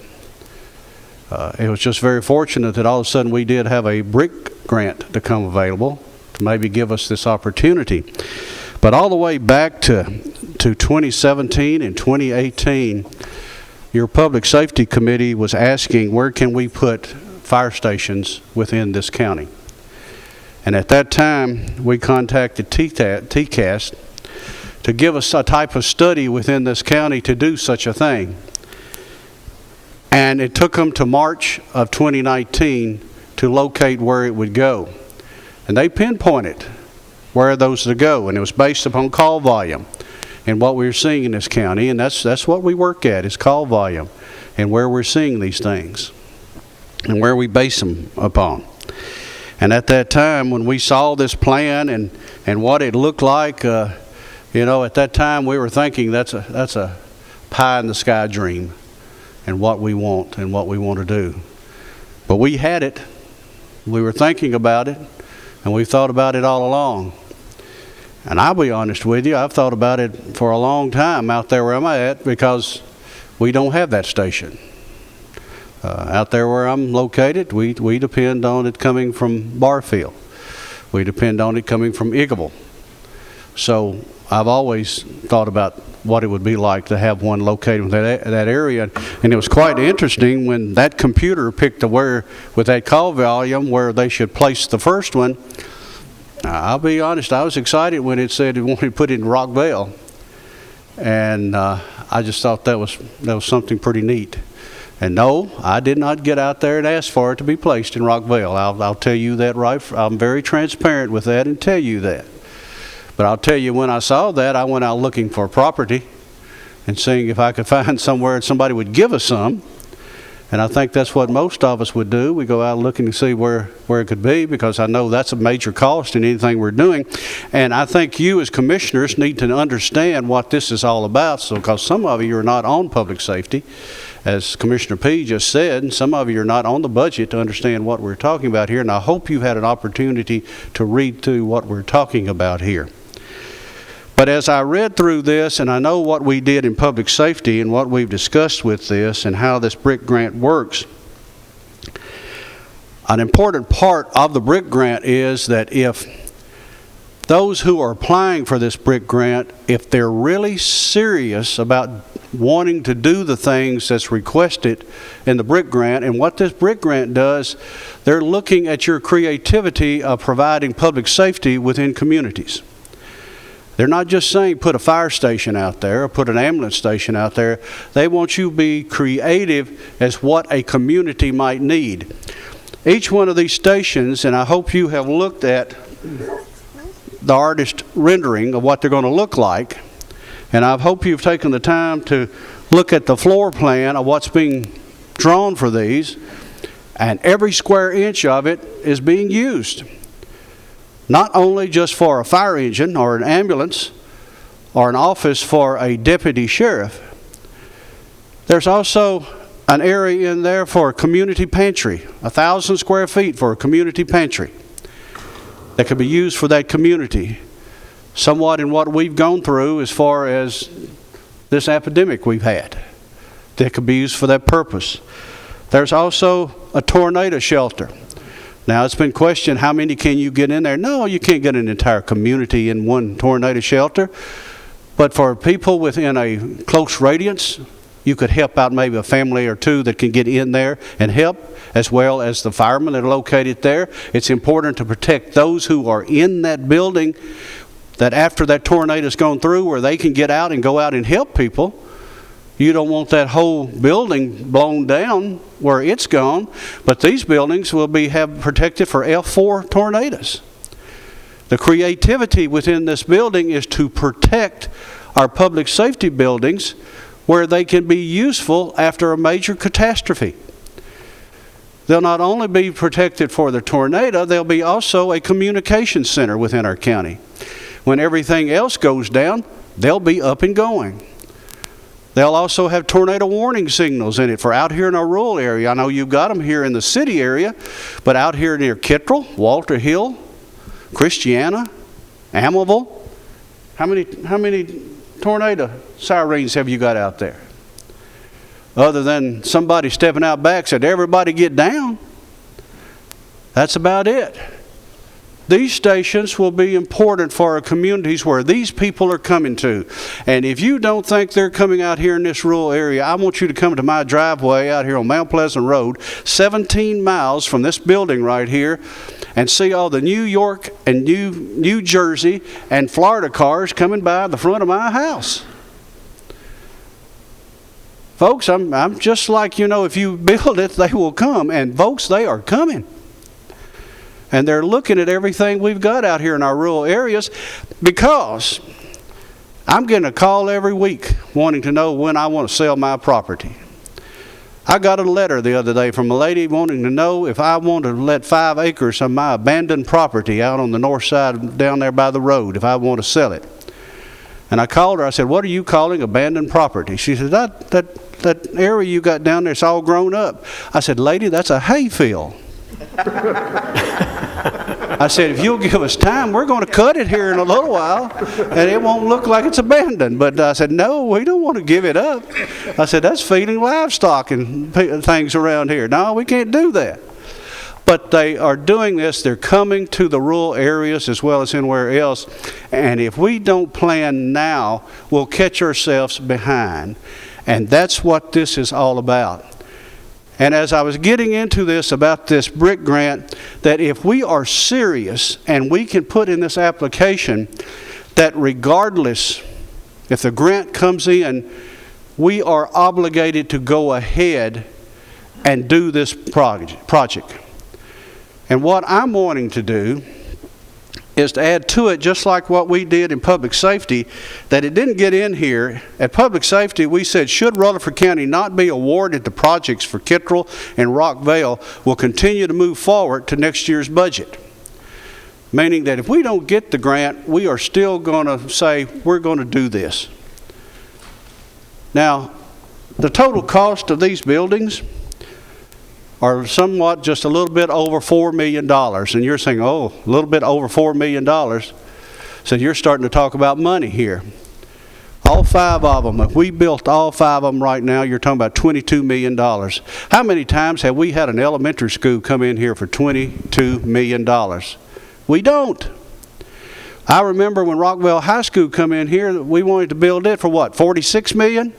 It was just very fortunate that all of a sudden we did have a BRIC grant to come available to maybe give us this opportunity. But all the way back to 2017 and 2018, your Public Safety Committee was asking where can we put fire stations within this county. And at that time, we contacted TCAS to give us a type of study within this county to do such a thing. And it took them to March of 2019 to locate where it would go. And they pinpointed where those to go, and it was based upon call volume and what we were seeing in this county. And that's what we work at, is call volume and where we're seeing these things and where we base them upon. And at that time, when we saw this plan and what it looked like, you know, at that time we were thinking that's a pie in the sky dream and what we want and what we want to do. But we had it. We were thinking about it, and we thought about it all along. And I'll be honest with you, I've thought about it for a long time out there where I'm at, because we don't have that station. Out there where I'm located, we depend on it coming from Barfield. We depend on it coming from Igable. So I've always thought about what it would be like to have one located in that area. And it was quite interesting when that computer picked where, with that call volume, where they should place the first one. I'll be honest, I was excited when it said it wanted to put it in Rockville. And I just thought that was something pretty neat. And no, I did not get out there and ask for it to be placed in Rockville. I'll tell you that right. I'm very transparent with that and tell you that. But I'll tell you, when I saw that, I went out looking for property and seeing if I could find somewhere somebody would give us some. And I think that's what most of us would do. We go out looking to see where it could be, because I know that's a major cost in anything we're doing. And I think you as commissioners need to understand what this is all about, so because some of you are not on public safety, as Commissioner Peay just said, and some of you are not on the budget to understand what we're talking about here. And I hope you've had an opportunity to read through what we're talking about here. But as I read through this, and I know what we did in public safety and what we've discussed with this and how this BRIC grant works, an important part of the BRIC grant is that if those who are applying for this BRIC grant, if they're really serious about wanting to do the things that's requested in the BRIC grant, and what this BRIC grant does, they're looking at your creativity of providing public safety within communities. They're not just saying put a fire station out there or put an ambulance station out there. They want you to be creative as what a community might need. Each one of these stations, and I hope you have looked at the artist rendering of what they're going to look like, and I hope you've taken the time to look at the floor plan of what's being drawn for these, and every square inch of it is being used. Not only just for a fire engine or an ambulance or an office for a deputy sheriff. There's also an area in there for a community pantry, 1,000 square feet for a community pantry that could be used for that community. Somewhat in what we've gone through as far as this epidemic we've had, that could be used for that purpose. There's also a tornado shelter. Now, it's been questioned, how many can you get in there? No, you can't get an entire community in one tornado shelter. But for people within a close radius, you could help out maybe a family or two that can get in there and help, as well as the firemen that are located there. It's important to protect those who are in that building, that after that tornado's gone through, where they can get out and go out and help people. You don't want that whole building blown down where it's gone, but these buildings will be protected for F4 tornadoes. The creativity within this building is to protect our public safety buildings where they can be useful after a major catastrophe. They'll not only be protected for the tornado, they'll be also a communication center within our county. When everything else goes down, they'll be up and going. They'll also have tornado warning signals in it for out here in our rural area. I know you've got them here in the city area, but out here near Kittrell, Walter Hill, Christiana, Amaville, how many tornado sirens have you got out there? Other than somebody stepping out back said, everybody get down. That's about it. These stations will be important for our communities where these people are coming to. And if you don't think they're coming out here in this rural area, I want you to come to my driveway out here on Mount Pleasant Road, 17 miles from this building right here, and see all the New York and New Jersey and Florida cars coming by the front of my house. Folks, I'm just like, if you build it, they will come. And folks, they are coming. And they're looking at everything we've got out here in our rural areas, because I'm getting a call every week wanting to know when I want to sell my property. I got a letter the other day from a lady wanting to know if I want to let 5 acres of my abandoned property out on the north side down there by the road, if I want to sell it. And I called her. I said, what are you calling abandoned property? She said, that area you got down there, it's all grown up. I said, lady, that's a hayfield. I said, if you'll give us time, we're going to cut it here in a little while, and it won't look like it's abandoned. But I said, no, we don't want to give it up. I said, that's feeding livestock and things around here. No, we can't do that. But they are doing this. They're coming to the rural areas as well as anywhere else. And if we don't plan now, we'll catch ourselves behind. And that's what this is all about. And as I was getting into this about this brick grant, that if we are serious and we can put in this application that regardless if the grant comes in, we are obligated to go ahead and do this project. And what I'm wanting to do is to add to it, just like what we did in public safety, that it didn't get in here. At public safety, we said, should Rutherford County not be awarded the projects for Kittrell and Rockvale, will continue to move forward to next year's budget. Meaning that if we don't get the grant, we are still going to say, we're going to do this. Now, the total cost of these buildings are somewhat just a little bit over $4 million. And you're saying, oh, a little bit over $4 million. So you're starting to talk about money here. All 5 of them, if we built all 5 of them right now, you're talking about $22 million. How many times have we had an elementary school come in here for $22 million? We don't. I remember when Rockvale High School come in here, we wanted to build it for what, $46 million?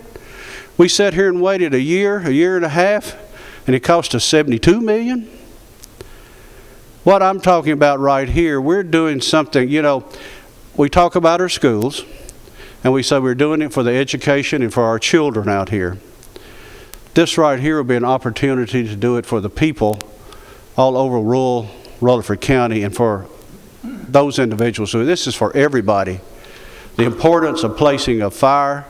We sat here and waited a year and a half, and it cost us $72 million. What I'm talking about right here, we're doing something, you know, we talk about our schools, and we say we're doing it for the education and for our children out here. This right here will be an opportunity to do it for the people all over rural Rutherford County and for those individuals. So this is for everybody. The importance of placing a fire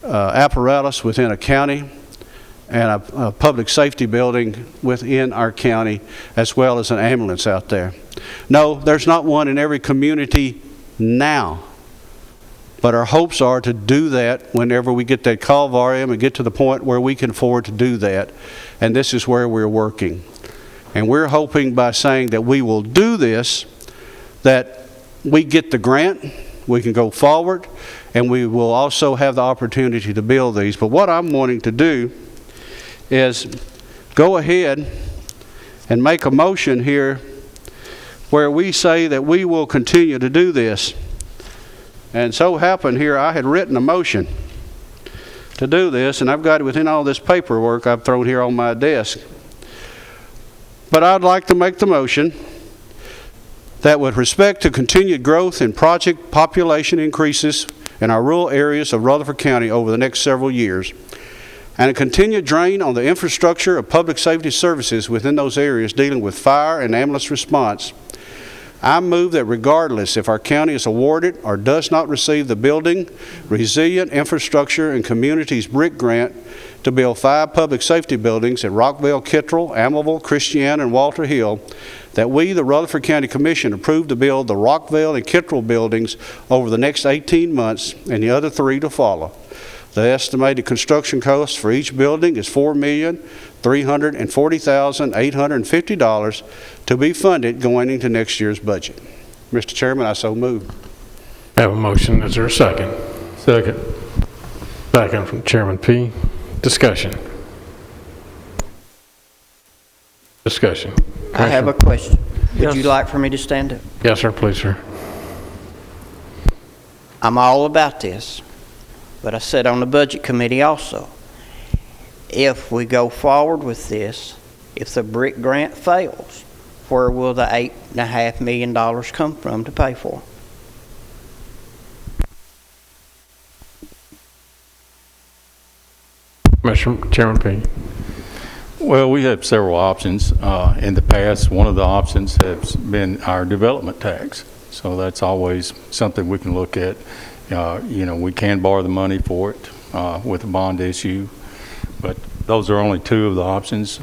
apparatus within a county and a public safety building within our county, as well as an ambulance out there. No, there's not one in every community now, but our hopes are to do that whenever we get that call volume and get to the point where we can afford to do that. And this is where we're working. And we're hoping by saying that we will do this, that we get the grant, we can go forward, and we will also have the opportunity to build these. But what I'm wanting to do is go ahead and make a motion here where we say that we will continue to do this. And so happened here, I had written a motion to do this, and I've got it within all this paperwork I've thrown here on my desk. But I'd like to make the motion that with respect to continued growth in project population increases in our rural areas of Rutherford County over the next several years, and a continued drain on the infrastructure of public safety services within those areas dealing with fire and ambulance response, I move that regardless if our county is awarded or does not receive the Building Resilient Infrastructure and Communities BRIC grant to build 5 public safety buildings at Rockvale, Kittrell, Amaville, Christiana, and Walter Hill, that we, the Rutherford County Commission, approve to build the Rockvale and Kittrell buildings over the next 18 months and the other 3 to follow. The estimated construction cost for each building is $4,340,850 to be funded going into next year's budget. Mr. Chairman, I so move. I have a motion. Is there a second? Second. Second from Chairman Peay. Discussion. Discussion. I have a question. Would Yes. you like for me to stand up? Yes, sir. Please, sir. I'm all about this, but I said on the budget committee also, if we go forward with this, if the BRIC grant fails, where will the $8.5 million come from to pay for? Mr. Chairman Peay. Well, we have several options. In the past, one of the options has been our development tax. So that's always something we can look at. You know, we can borrow the money for it with a bond issue, but those are only 2 of the options.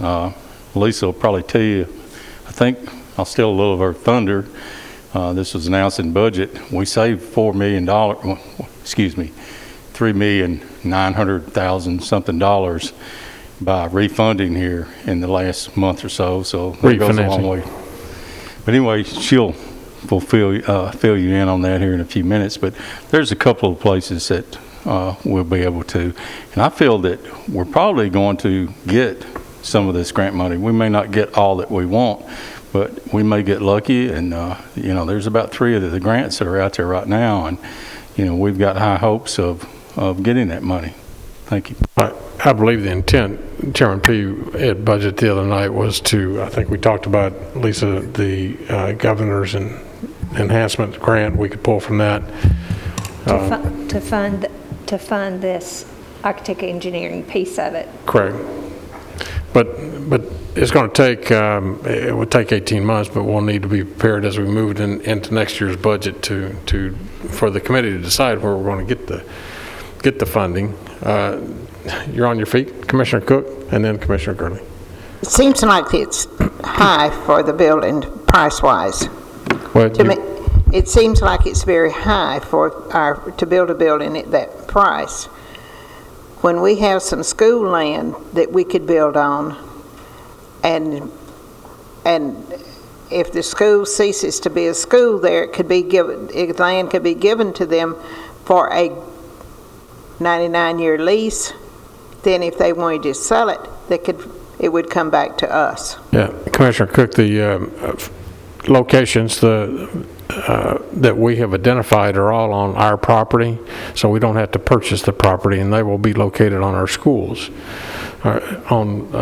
Lisa will probably tell you, I think I'll steal a little of her thunder. This was announced in budget. We saved $4 million, excuse me, $3,900,000 something by refunding here in the last month or so. So that goes a long way. But anyway, she'll fill you in on that here in a few minutes. But there's a couple of places that we'll be able to. And I feel that we're probably going to get some of this grant money. We may not get all that we want, but we may get lucky. And, there's about 3 of the grants that are out there right now. And, we've got high hopes of getting that money. Thank you. I believe the intent, Chairman Peay, at budget the other night was to, I think we talked about, Lisa, the governor's and enhancement grant we could pull from that. To fund this architect engineering piece of it. Correct. But it's going to take, it would take 18 months, but we'll need to be prepared as we move into next year's budget for the committee to decide where we're going to get the funding. You're on your feet, Commissioner Cook, and then Commissioner Gurley. It seems like it's high for the building, price-wise. To me, it seems like it's very high to build a building at that price. When we have some school land that we could build on, and if the school ceases to be a school there, land could be given to them for a 99-year lease. Then if they wanted to sell it, it would come back to us. Yeah, Commissioner Cook, the locations that we have identified are all on our property, so we don't have to purchase the property, and they will be located on our schools, on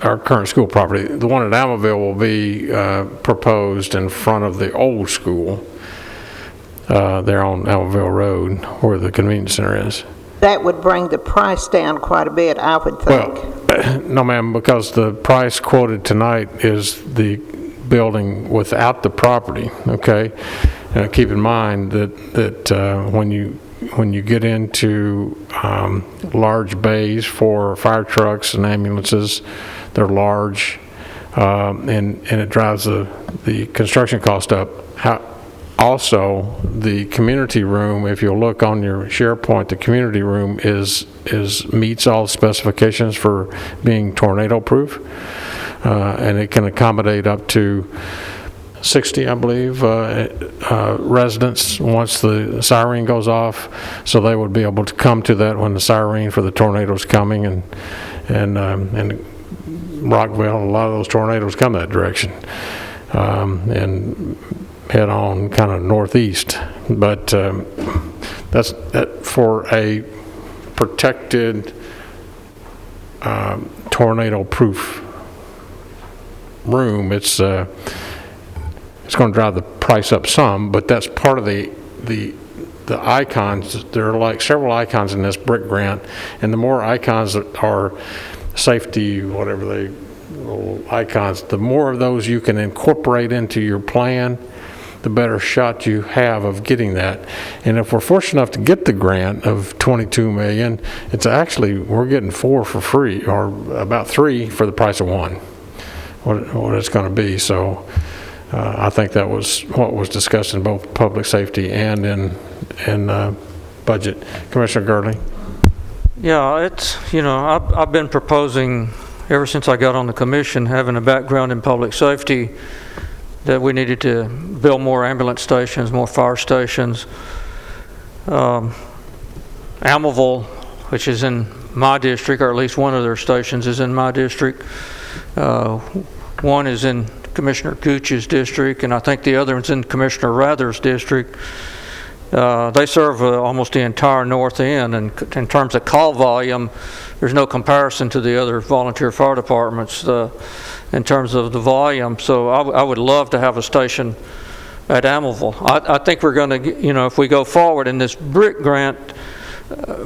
our current school property. The one at Almaville will be proposed in front of the old school there on Almaville Road, where the convenience center is. That would bring the price down quite a bit, I would think. Well, no, ma'am, because the price quoted tonight is the building without the property. Okay, keep in mind that when you get into large bays for fire trucks and ambulances, they're large, and it drives the construction cost up. Also, the community room, if you'll look on your SharePoint, the community room meets all specifications for being tornado proof, and it can accommodate up to 60, I believe, residents once the siren goes off. So they would be able to come to that when the siren for the tornado is coming, and Rockville, a lot of those tornadoes come that direction, and head on kind of northeast. But that's for a protected tornado-proof room. It's going to drive the price up some, but that's part of the icons. There are like several icons in this brick grant, and the more icons that are safety, whatever little icons, the more of those you can incorporate into your plan, the better shot you have of getting that. And if we're fortunate enough to get the grant of $22 million, it's actually, we're getting 4 for free, or about 3 for the price of 1, what it's going to be. So I think that was what was discussed in both public safety and in budget. Commissioner Gurley? Yeah, it's, I've been proposing ever since I got on the commission, having a background in public safety, that we needed to build more ambulance stations, more fire stations. Almaville, which is in my district, or at least one of their stations is in my district. One is in Commissioner Gooch's district, and I think the other one's in Commissioner Rather's district. They serve almost the entire north end, and in terms of call volume, there's no comparison to the other volunteer fire departments in terms of the volume. So I would love to have a station at Almaville. I think we're going to, if we go forward in this brick grant,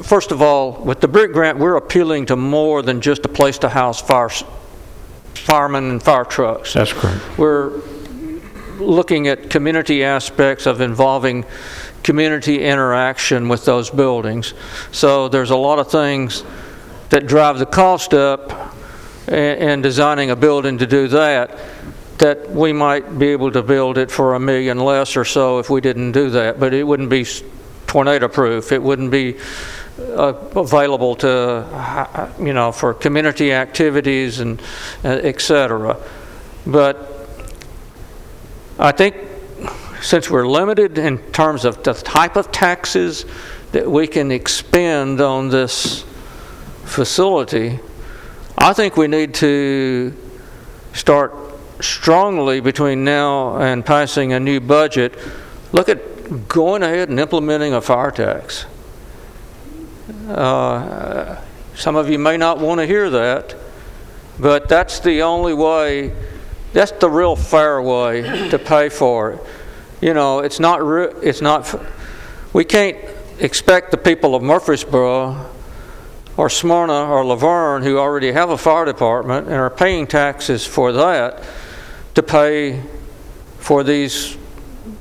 first of all, with the brick grant, we're appealing to more than just a place to house firemen and fire trucks. That's correct. We're looking at community aspects of involving community interaction with those buildings. So there's a lot of things that drive the cost up in designing a building to do that we might be able to build it for $1 million less or so if we didn't do that. But it wouldn't be tornado proof. It wouldn't be available to, for community activities and et cetera. But I think since we're limited in terms of the type of taxes that we can expend on this facility, I think we need to start strongly between now and passing a new budget, look at going ahead and implementing a fire tax. Some of you may not want to hear that, but that's the only way, that's the real fair way to pay for it. You know, we can't expect the people of Murfreesboro or Smyrna or Laverne, who already have a fire department and are paying taxes for that, to pay for these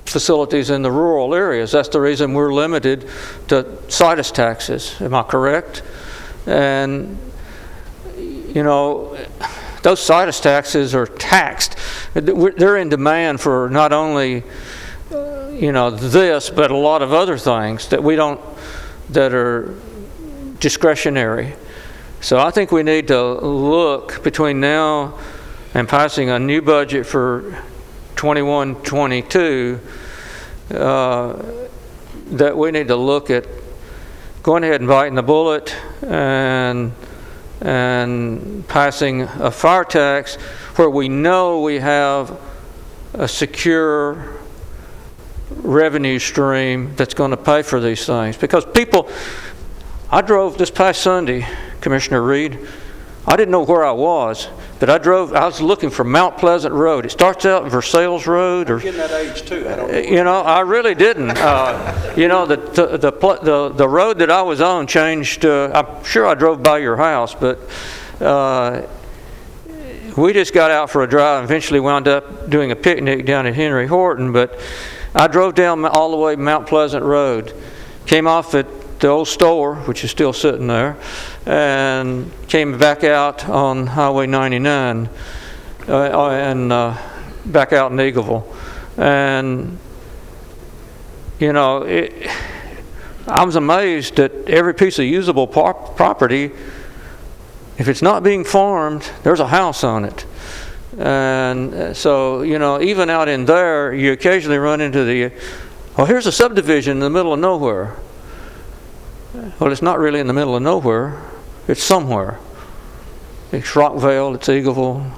facilities in the rural areas. That's the reason we're limited to situs taxes. Am I correct? And, you know, those situs taxes are taxed. They're in demand for not only, you know, this, but a lot of other things that we don't, that are discretionary. So I think we need to look between now and passing a new budget for 21-22, that we need to look at going ahead and biting the bullet and passing a fire tax where we know we have a secure revenue stream that's going to pay for these things. Because people, I drove this past Sunday, Commissioner Reed, I didn't know where I was, but I was looking for Mount Pleasant Road. It starts out in Versailles Road. Or, I'm getting that age too. I don't know. You know, I really didn't. You know, the road that I was on changed. I'm sure I drove by your house, but we just got out for a drive and eventually wound up doing a picnic down at Henry Horton. But I drove down all the way Mount Pleasant Road, came off at the old store, which is still sitting there, and came back out on Highway 99 and back out in Eagleville. And, you know, I was amazed that every piece of usable property, if it's not being farmed, there's a house on it. And so, you know, even out in there, you occasionally run into here's a subdivision in the middle of nowhere. Well, it's not really in the middle of nowhere. It's somewhere. It's Rockvale, it's Eagleville,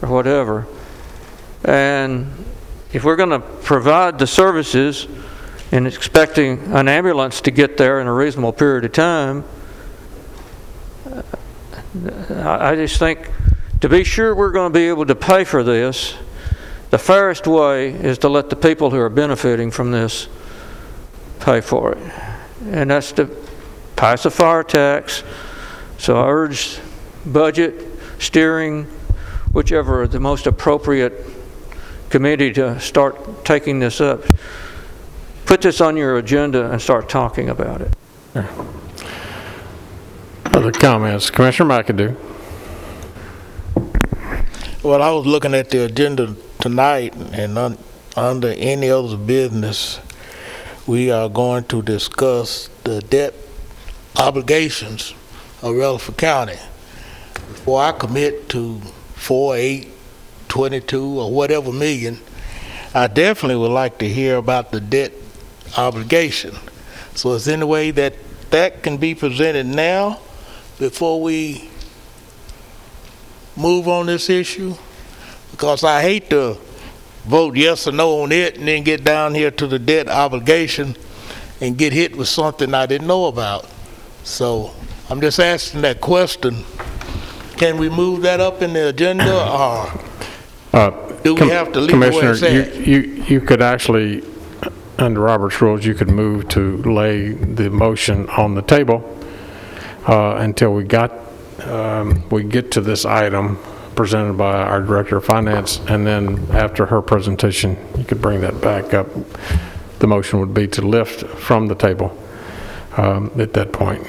or whatever. And if we're going to provide the services and expecting an ambulance to get there in a reasonable period of time, I just think to be sure we're going to be able to pay for this, the fairest way is to let the people who are benefiting from this pay for it. And that's to pass a fire tax. So I urge budget, steering, whichever the most appropriate committee to start taking this up. Put this on your agenda and start talking about it. Other comments? Commissioner McAdoo. Well, I was looking at the agenda tonight, and under any other business, we are going to discuss the debt obligations of Rutherford County. Before I commit to 4, 8, 22, or whatever million, I definitely would like to hear about the debt obligation. So is there any way that can be presented now before we move on this issue? Because I hate to vote yes or no on it and then get down here to the debt obligation and get hit with something I didn't know about. So I'm just asking that question. Can we move that up in the agenda, or do we have to leave it where it's at? You could actually, under Robert's rules, you could move to lay the motion on the table until we get to this item presented by our Director of Finance, and then after her presentation, you could bring that back up. The motion would be to lift from the table at that point.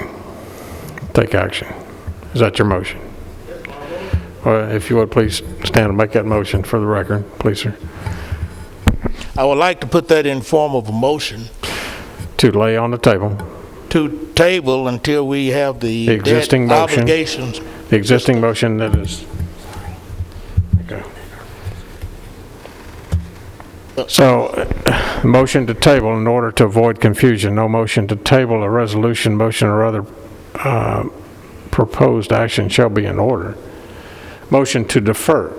Take action. Is that your motion? If you would, please stand and make that motion for the record, please, sir. I would like to put that in form of a motion. To lay on the table. To table until we have the existing debt motion. Obligations. The existing motion that is. Okay. So, motion to table in order to avoid confusion. No motion to table a resolution, motion, or other proposed action shall be in order. Motion to defer.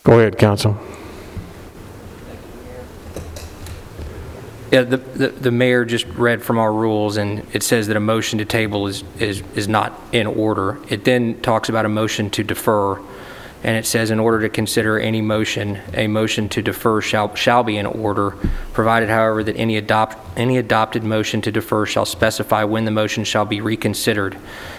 Go ahead, Council. Yeah, the mayor just read from our rules, and it says that a motion to table is not in order. It then talks about a motion to defer, and it says in order to consider any motion, a motion to defer shall be in order, provided, however, that any adopted motion to defer shall specify when the motion shall be reconsidered,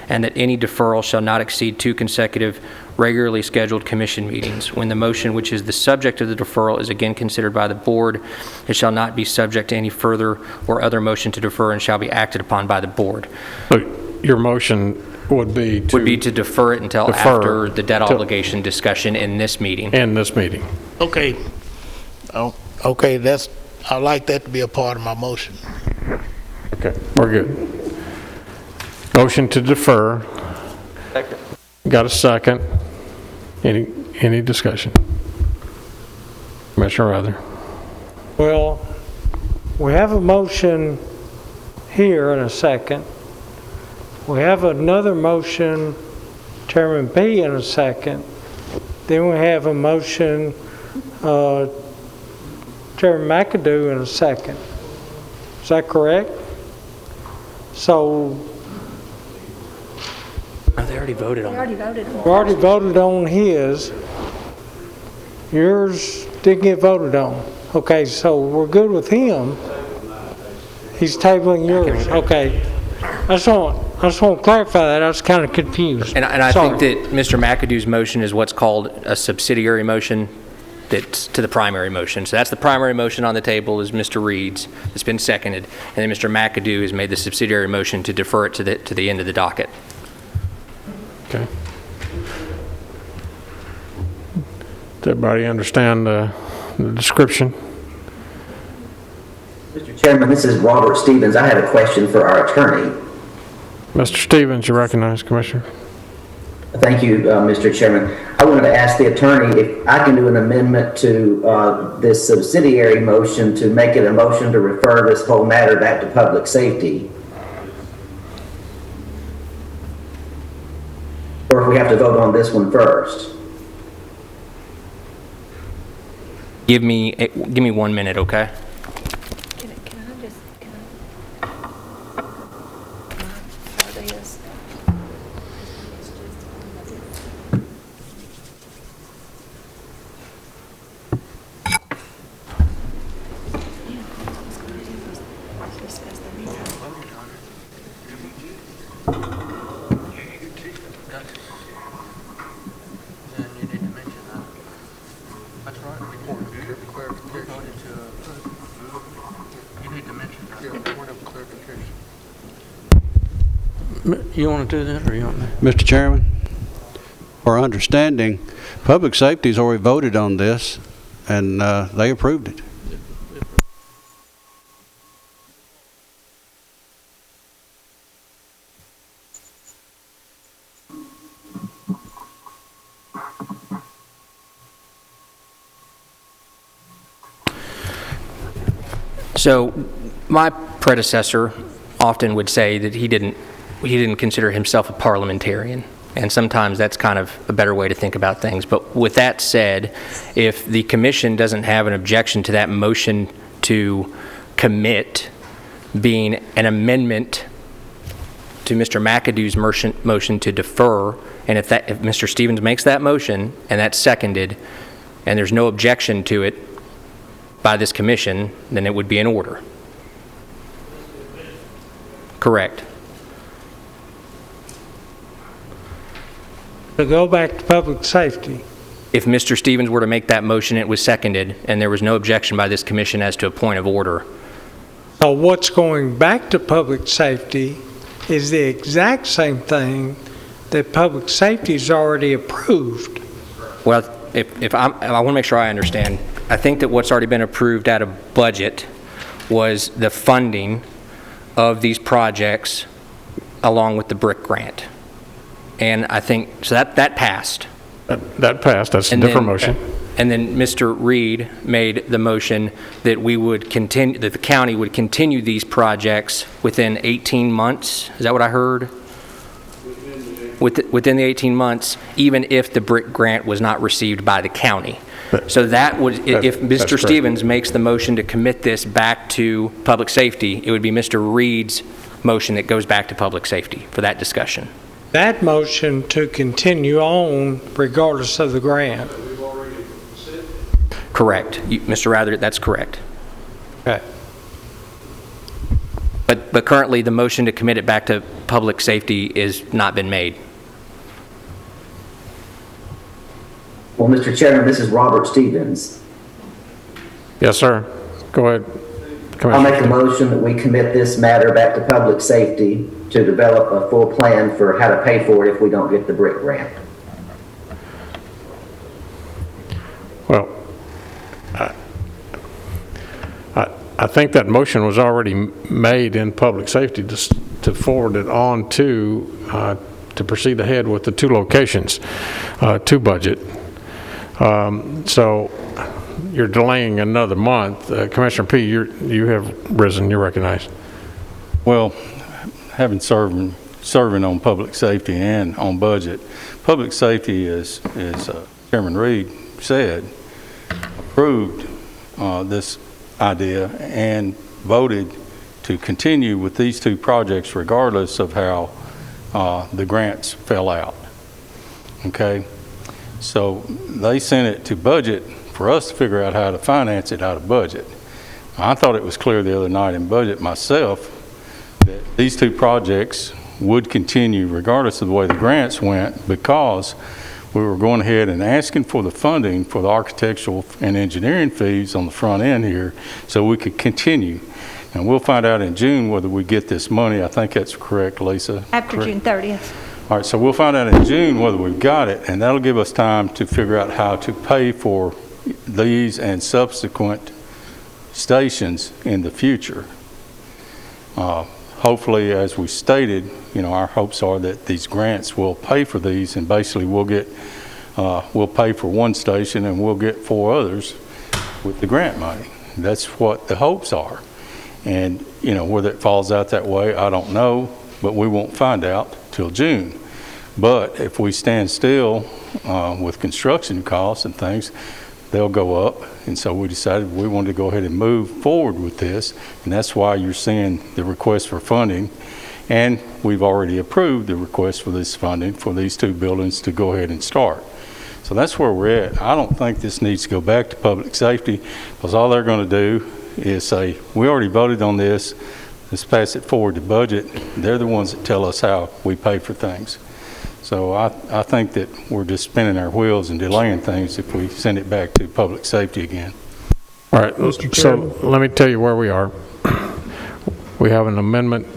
and that any deferral shall not exceed 2 consecutive regularly scheduled commission meetings. When the motion which is the subject of the deferral is again considered by the board, it shall not be subject to any further or other motion to defer and shall be acted upon by the board. So your motion would be to defer it until after the debt obligation discussion in this meeting. Okay. Oh, okay, I like that to be a part of my motion. Okay, we're good. Motion to defer. Second. Got a second. Any discussion? Commissioner Rather. Well, we have a motion here in a second. We have another motion, Chairman Peay, in a second. Then we have a motion, Chairman McAdoo, in a second. Is that correct? So They already voted on it. we already voted on his. Yours didn't get voted on. Okay, so we're good with him. He's tabling yours. Okay. I just want to clarify that. I was kind of confused. And I think that Mr. McAdoo's motion is what's called a subsidiary motion that's to the primary motion. So that's the primary motion on the table is Mr. Reed's. It's been seconded. And then Mr. McAdoo has made the subsidiary motion to defer it to the end of the docket. Okay. Does everybody understand the description? Mr. Chairman, this is Robert Stevens. I had a question for our attorney. Mr. Stevens, you recognize, Commissioner. Thank you, Mr. Chairman. I wanted to ask the attorney if I can do an amendment to this subsidiary motion to make it a motion to refer this whole matter back to public safety. Or if we have to vote on this one first. Give me 1 minute, okay? You want to do that, or you want me? Mr. Chairman, for understanding, Public Safety's already voted on this, and they approved it. So my predecessor often would say that he didn't consider himself a parliamentarian, and sometimes that's kind of a better way to think about things. But with that said, if the commission doesn't have an objection to that motion to commit being an amendment to Mr. McAdoo's motion to defer, and if Mr. Stevens makes that motion and that's seconded, and there's no objection to it by this commission, then it would be in order. Correct. To go back to public safety. If Mr. Stevens were to make that motion, it was seconded, and there was no objection by this commission as to a point of order. So what's going back to public safety is the exact same thing that public safety's already approved. Well, I want to make sure I understand. I think that what's already been approved out of budget was the funding of these projects along with the brick grant. And I think, so that passed. That passed, that's a different motion. And then Mr. Reed made the motion that we would continue, that the county would continue these projects within 18 months. Is that what I heard? Within the 18 months, even if the brick grant was not received by the county. So that would, if Mr. Stevens makes the motion to commit this back to public safety, it would be Mr. Reed's motion that goes back to public safety for that discussion. That motion to continue on regardless of the grant. Correct. Mr. Rather, that's correct. Okay. But currently, the motion to commit it back to public safety is not been made. Well, Mr. Chairman, this is Robert Stevens. Yes, sir. Go ahead, Commissioner. I'll make a motion that we commit this matter back to public safety to develop a full plan for how to pay for it if we don't get the brick grant. Well, I think that motion was already made in public safety to forward it on to proceed ahead with the two locations, to budget. So you're delaying another month. Commissioner Peay, you have risen. You're recognized. Well, having serving on public safety and on budget, public safety, as Chairman Reed said, approved this idea and voted to continue with these two projects regardless of how the grants fell out. Okay? So they sent it to budget for us to figure out how to finance it out of budget. I thought it was clear the other night in budget myself that these two projects would continue regardless of the way the grants went, because we were going ahead and asking for the funding for the architectural and engineering fees on the front end here so we could continue. And we'll find out in June whether we get this money. I think that's correct, Lisa? After Correct. June 30th. All right, so we'll find out in June whether we've got it, and that'll give us time to figure out how to pay for these and subsequent stations in the future. Hopefully, as we stated, our hopes are that these grants will pay for these, and basically we'll pay for one station and we'll get 4 others with the grant money. That's what the hopes are. And, whether it falls out that way, I don't know, but we won't find out till June. But if we stand still with construction costs and things, they'll go up. And so we decided we wanted to go ahead and move forward with this. And that's why you're seeing the request for funding. And we've already approved the request for this funding for these two buildings to go ahead and start. So that's where we're at. I don't think this needs to go back to public safety, because all they're going to do is say, we already voted on this, let's pass it forward to budget. They're the ones that tell us how we pay for things. So I think that we're just spinning our wheels and delaying things if we send it back to public safety again. All right, so let me tell you where we are. We have an amendment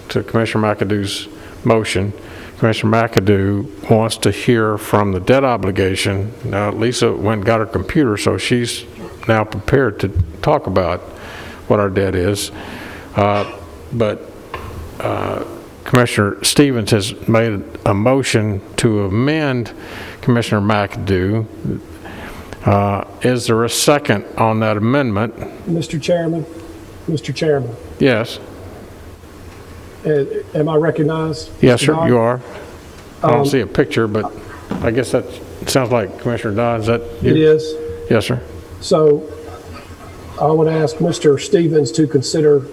to Commissioner McAdoo's motion. Commissioner McAdoo wants to hear from the debt obligation. Now, Lisa went and got her computer, so she's now prepared to talk about what our debt is. But Commissioner Stevens has made a motion to amend Commissioner McAdoo. Is there a second on that amendment? Mr. Chairman? Mr. Chairman? Yes. Am I recognized? Yes, sir, you are. I don't see a picture, but I guess that sounds like Commissioner Dodd. Is that you? It is. Yes, sir. So I would ask Mr. Stevens to consider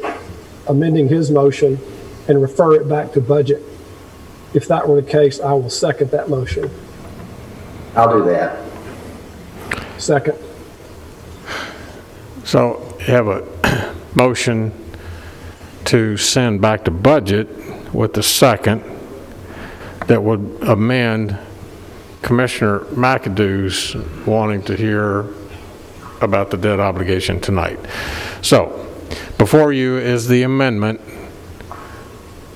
amending his motion and refer it back to budget. If that were the case, I will second that motion. I'll do that. Second. So you have a motion to send back to budget with the second that would amend Commissioner McAdoo's wanting to hear about the debt obligation tonight. So before you is the amendment.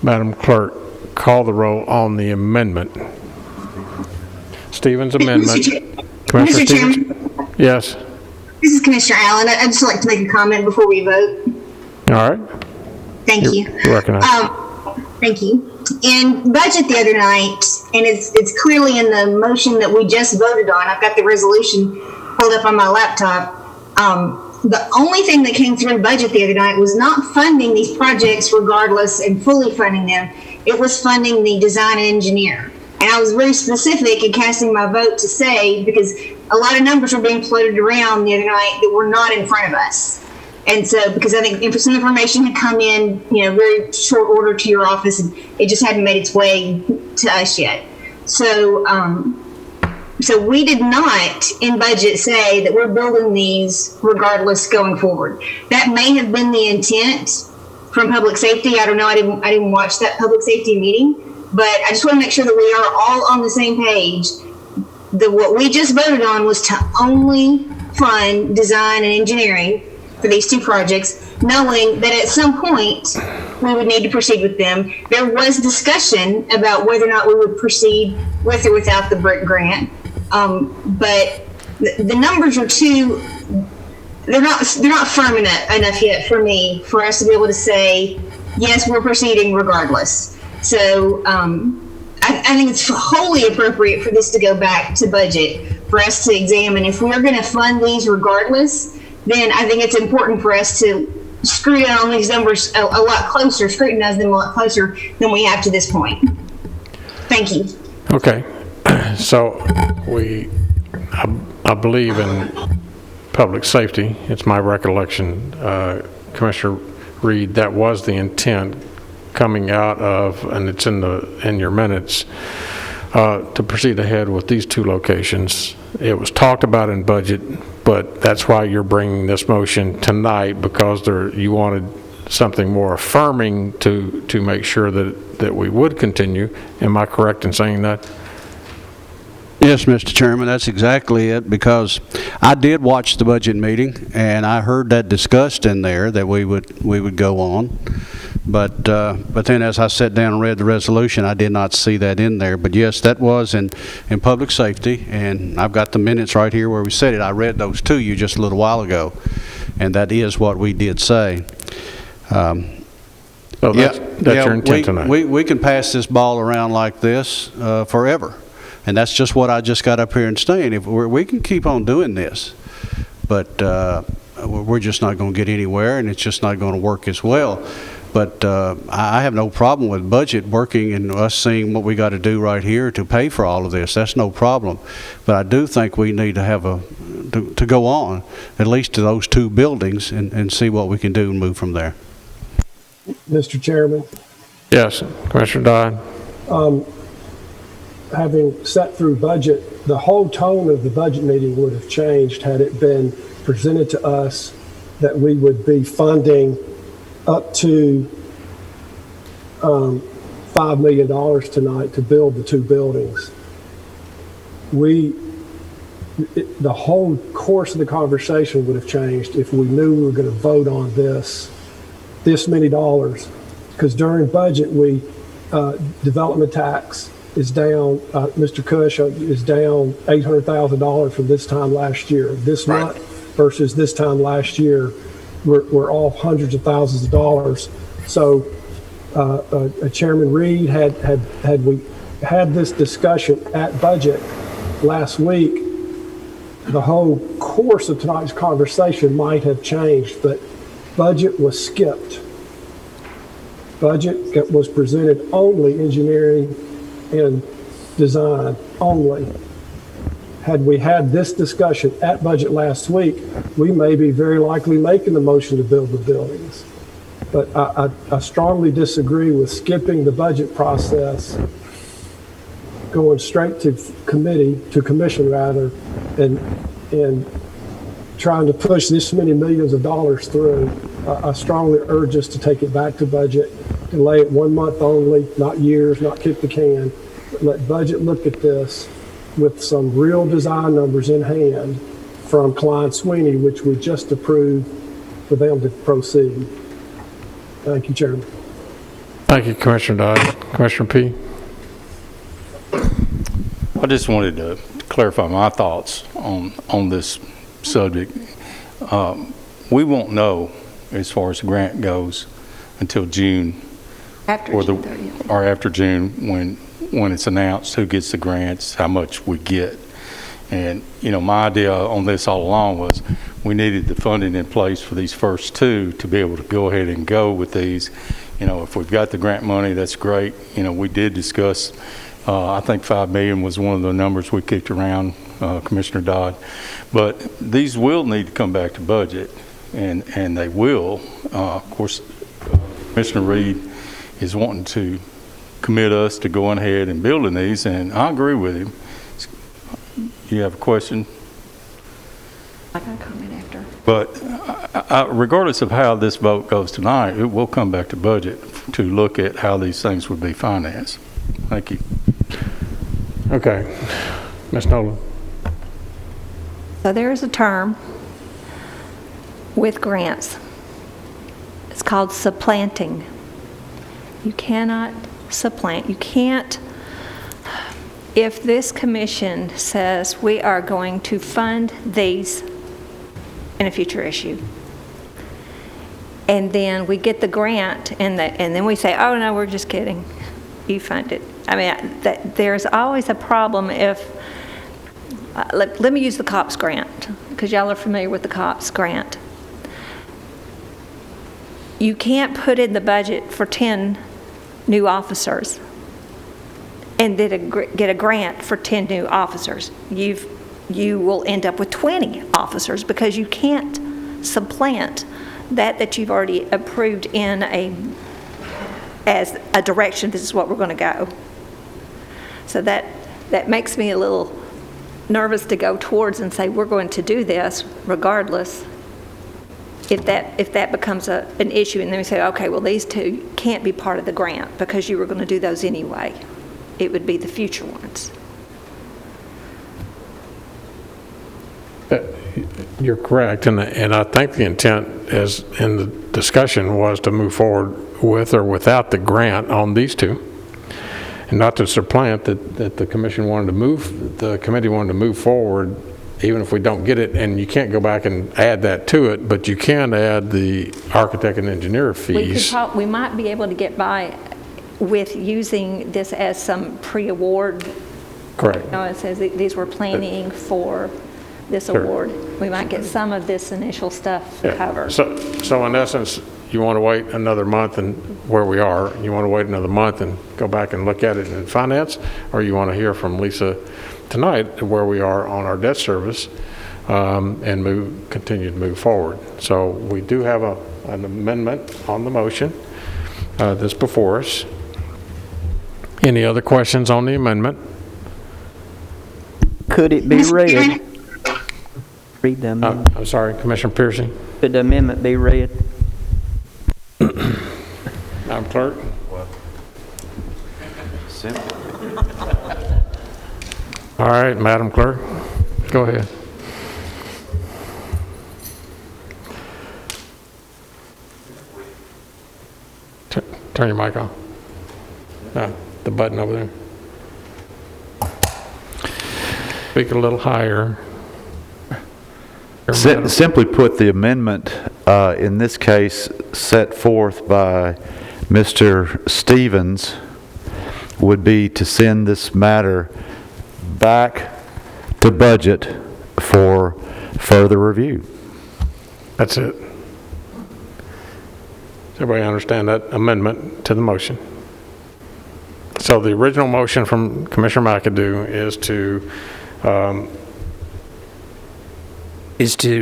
Madam Clerk, call the roll on the amendment. Stevens' amendment. Commissioner Stevens? Yes. This is Commissioner Allen. I'd just like to make a comment before we vote. All right. Thank you. You're recognized. Thank you. In budget the other night, and it's clearly in the motion that we just voted on. I've got the resolution pulled up on my laptop. The only thing that came through budget the other night was not funding these projects regardless and fully funding them. It was funding the design and engineer. And I was very specific in casting my vote to say, because a lot of numbers were being floated around the other night that were not in front of us. And so, because I think some information had come in, very short order to your office, and it just hadn't made its way to us yet. So, so we did not in budget say that we're building these regardless going forward. That may have been the intent from public safety. I don't know. I didn't watch that public safety meeting, but I just want to make sure that we are all on the same page. What we just voted on was to only fund design and engineering for these two projects, knowing that at some point we would need to proceed with them. There was discussion about whether or not we would proceed with or without the BRIC grant, but the numbers are they're not firm enough yet for me for us to be able to say yes, we're proceeding regardless. So I think it's wholly appropriate for this to go back to budget for us to examine. If we're going to fund these regardless, then I think it's important for us to scrutinize on these numbers a lot closer, scrutinize them a lot closer than we have to this point. Thank you. Okay. So I believe in public safety. It's my recollection, Commissioner Reed, that was the intent coming out of, and it's in your minutes, to proceed ahead with these two locations. It was talked about in budget, but that's why you're bringing this motion tonight, because you wanted something more affirming to make sure that we would continue. Am I correct in saying that? Yes, Mr. Chairman, that's exactly it, because I did watch the budget meeting, and I heard that discussed in there that we would go on. But then as I sat down and read the resolution, I did not see that in there. But yes, that was in public safety, and I've got the minutes right here where we said it. I read those to you just a little while ago, and that is what we did say. So that's your intent tonight. We can pass this ball around like this forever. And that's just what I just got up here and saying. If we can keep on doing this, but we're just not going to get anywhere, and it's just not going to work as well. But I have no problem with budget working and us seeing what we got to do right here to pay for all of this. That's no problem. But I do think we need to have to go on, at least to those two buildings, and see what we can do and move from there. Mr. Chairman? Yes, Commissioner Dodd. Having sat through budget, the whole tone of the budget meeting would have changed had it been presented to us that we would be funding up to $5 million tonight to build the two buildings. The whole course of the conversation would have changed if we knew we were going to vote on this many dollars. Because during budget, development tax is down, Mr. Cush is down $800,000 from this time last year. This month versus this time last year, we're off hundreds of thousands of dollars. So Chairman Reed, had we had this discussion at budget last week, the whole course of tonight's conversation might have changed, but budget was skipped. Budget was presented only engineering and design only. Had we had this discussion at budget last week, we may be very likely making the motion to build the buildings. But I strongly disagree with skipping the budget process, going straight to commission rather, and trying to push this many millions of dollars through. I strongly urge us to take it back to budget, delay it 1 month only, not years, not kick the can. Let budget look at this with some real design numbers in hand from Klein Sweeney, which we just approved for them to proceed. Thank you, Chairman. Thank you, Commissioner Dodd. Commissioner Peay. I just wanted to clarify my thoughts on this subject. we won't know as far as the grant goes until June. After June 30th. Or after June, when it's announced who gets the grants, how much we get. And, my idea on this all along was we needed the funding in place for these first two to be able to go ahead and go with these. If we've got the grant money, that's great. We did discuss, I think $5 million was one of the numbers we kicked around, Commissioner Dodd. But these will need to come back to budget, and they will. Of course, Commissioner Reed is wanting to commit us to going ahead and building these, and I agree with him. You have a question? I can comment after. But regardless of how this vote goes tonight, it will come back to budget to look at how these things would be financed. Thank you. Okay. Ms. Nolan. So there is a term with grants. It's called supplanting. You cannot supplant. You can't. If this commission says we are going to fund these in a future issue, and then we get the grant, and then we say, oh, no, we're just kidding. You fund it. I mean, there's always a problem if, let me use the COPS grant, because y'all are familiar with the COPS grant. You can't put in the budget for 10 new officers and then get a grant for 10 new officers. You will end up with 20 officers because you can't supplant that you've already approved as a direction. This is what we're going to go. So that makes me a little nervous to go towards and say we're going to do this regardless. If that becomes an issue, and then we say, okay, well, these two can't be part of the grant because you were going to do those anyway. It would be the future ones. You're correct, and I think the intent is in the discussion was to move forward with or without the grant on these two, and not to supplant that the commission wanted to move, the committee wanted to move forward even if we don't get it, and you can't go back and add that to it, but you can add the architect and engineer fees. We might be able to get by with using this as some pre-award. Correct. It says these were planning for this award. We might get some of this initial stuff covered. So in essence, you want to wait another month and where we are, you want to wait another month and go back and look at it in finance, or you want to hear from Lisa tonight where we are on our debt service and continue to move forward. So we do have an amendment on the motion that's before us. Any other questions on the amendment? Could it be read? Read the amendment. I'm sorry, Commissioner Piercy. Could the amendment be read? Madam Clerk. Simple. All right, Madam Clerk, go ahead. Turn your mic on. The button over there. Speak a little higher. Simply put, the amendment in this case set forth by Mr. Stevens would be to send this matter back to budget for further review. That's it. Does everybody understand that amendment to the motion? So the original motion from Commissioner McAdoo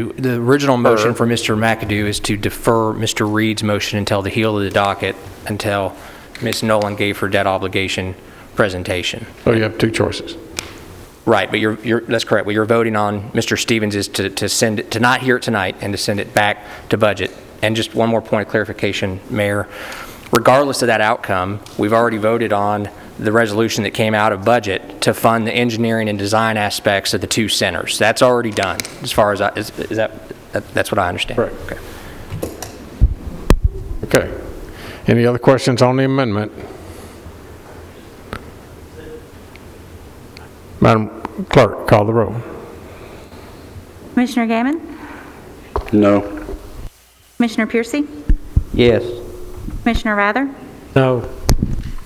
the original motion for Mr. McAdoo is to defer Mr. Reed's motion until the heel of the docket, until Ms. Nolan gave her debt obligation presentation. So you have two choices. Right, but that's correct. What you're voting on, Mr. Stevens, is to send it, to not hear it tonight and to send it back to budget. And just one more point of clarification, Mayor. Regardless of that outcome, we've already voted on the resolution that came out of budget to fund the engineering and design aspects of the two centers. That's already done, as far as that's what I understand. Correct. Okay. Okay. Any other questions on the amendment? Madam Clerk, call the roll. Commissioner Gammon? No. Commissioner Pearcy? Yes. Commissioner Rather? No.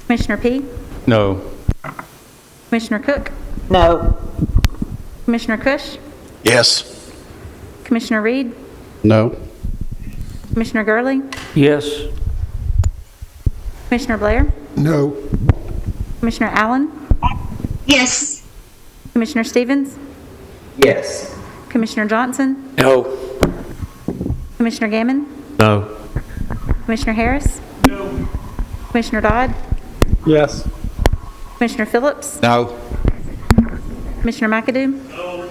Commissioner Peay? No. Commissioner Cook? No. Commissioner Cush? Yes. Commissioner Reed? No. Commissioner Gurley? Yes. Commissioner Blair? No. Commissioner Allen? Yes. Commissioner Stevens? Yes. Commissioner Johnson? No. Commissioner Gammon? No. Commissioner Harris? No. Commissioner Dodd? Yes. Commissioner Phillips? No. Commissioner McAdoo? No.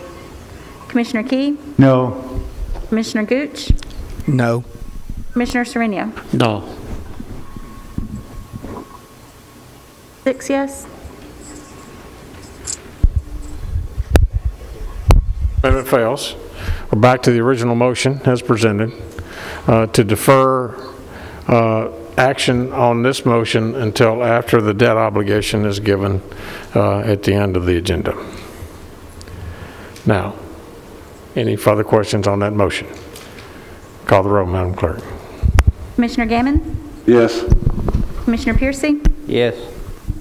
Commissioner Key? No. Commissioner Gooch? No. Commissioner Sereno? No. 6 yes. Amendment fails. We're back to the original motion as presented to defer action on this motion until after the debt obligation is given at the end of the agenda. Now, any further questions on that motion? Call the roll, Madam Clerk. Commissioner Gammon? Yes. Commissioner Pearcy? Yes.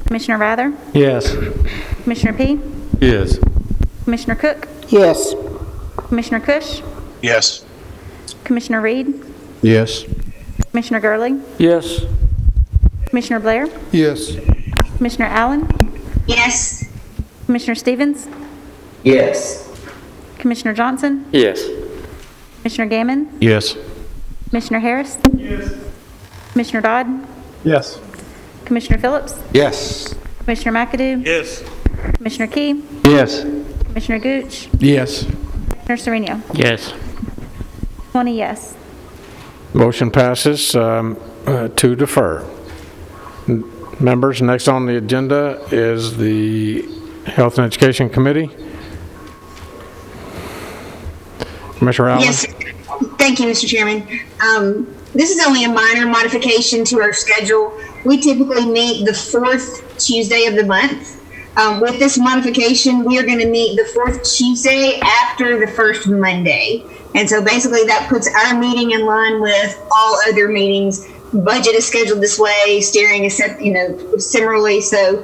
Commissioner Rather? Yes. Commissioner Peay? Yes. Commissioner Cook? Yes. Commissioner Cush? Yes. Commissioner Reed? Yes. Commissioner Gurley? Yes. Commissioner Blair? Yes. Commissioner Allen? Yes. Commissioner Stevens? Yes. Commissioner Johnson? Yes. Commissioner Gammon? Yes. Commissioner Harris? Yes. Commissioner Dodd? Yes. Commissioner Phillips? Yes. Commissioner McAdoo? Yes. Commissioner Key? Yes. Commissioner Gooch? Yes. Commissioner Sereno? Yes. 20 yes. Motion passes to defer. Members, next on the agenda is the Health and Education Committee. Commissioner Allen? Yes. Thank you, Mr. Chairman. This is only a minor modification to our schedule. We typically meet the fourth Tuesday of the month. With this modification, we are going to meet the fourth Tuesday after the first Monday. And so basically that puts our meeting in line with all other meetings. Budget is scheduled this way, steering is set, similarly. So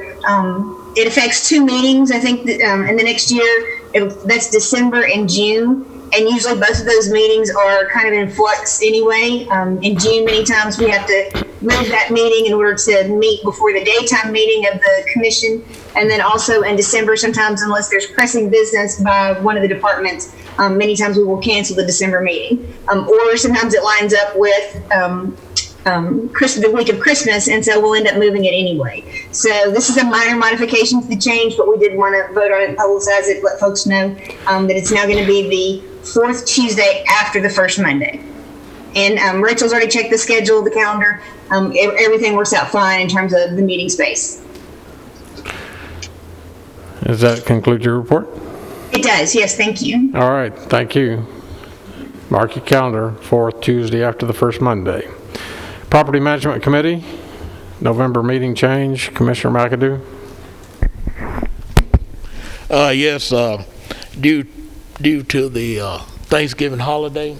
it affects 2 meetings, I think, in the next year. That's December and June. And usually both of those meetings are kind of in flux anyway. In June, many times we have to move that meeting in order to meet before the daytime meeting of the commission. And then also in December, sometimes unless there's pressing business by one of the departments, many times we will cancel the December meeting. Or sometimes it lines up with the week of Christmas, and so we'll end up moving it anyway. So this is a minor modification to the change, but we did want to vote on it, publicize it, let folks know that it's now going to be the fourth Tuesday after the first Monday. And Rachel's already checked the schedule, the calendar. Everything works out fine in terms of the meeting space. Does that conclude your report? It does, yes, thank you. All right, thank you. Mark your calendar, fourth Tuesday after the first Monday. Property Management Committee, November meeting change, Commissioner McAdoo. Yes, due to the Thanksgiving holiday,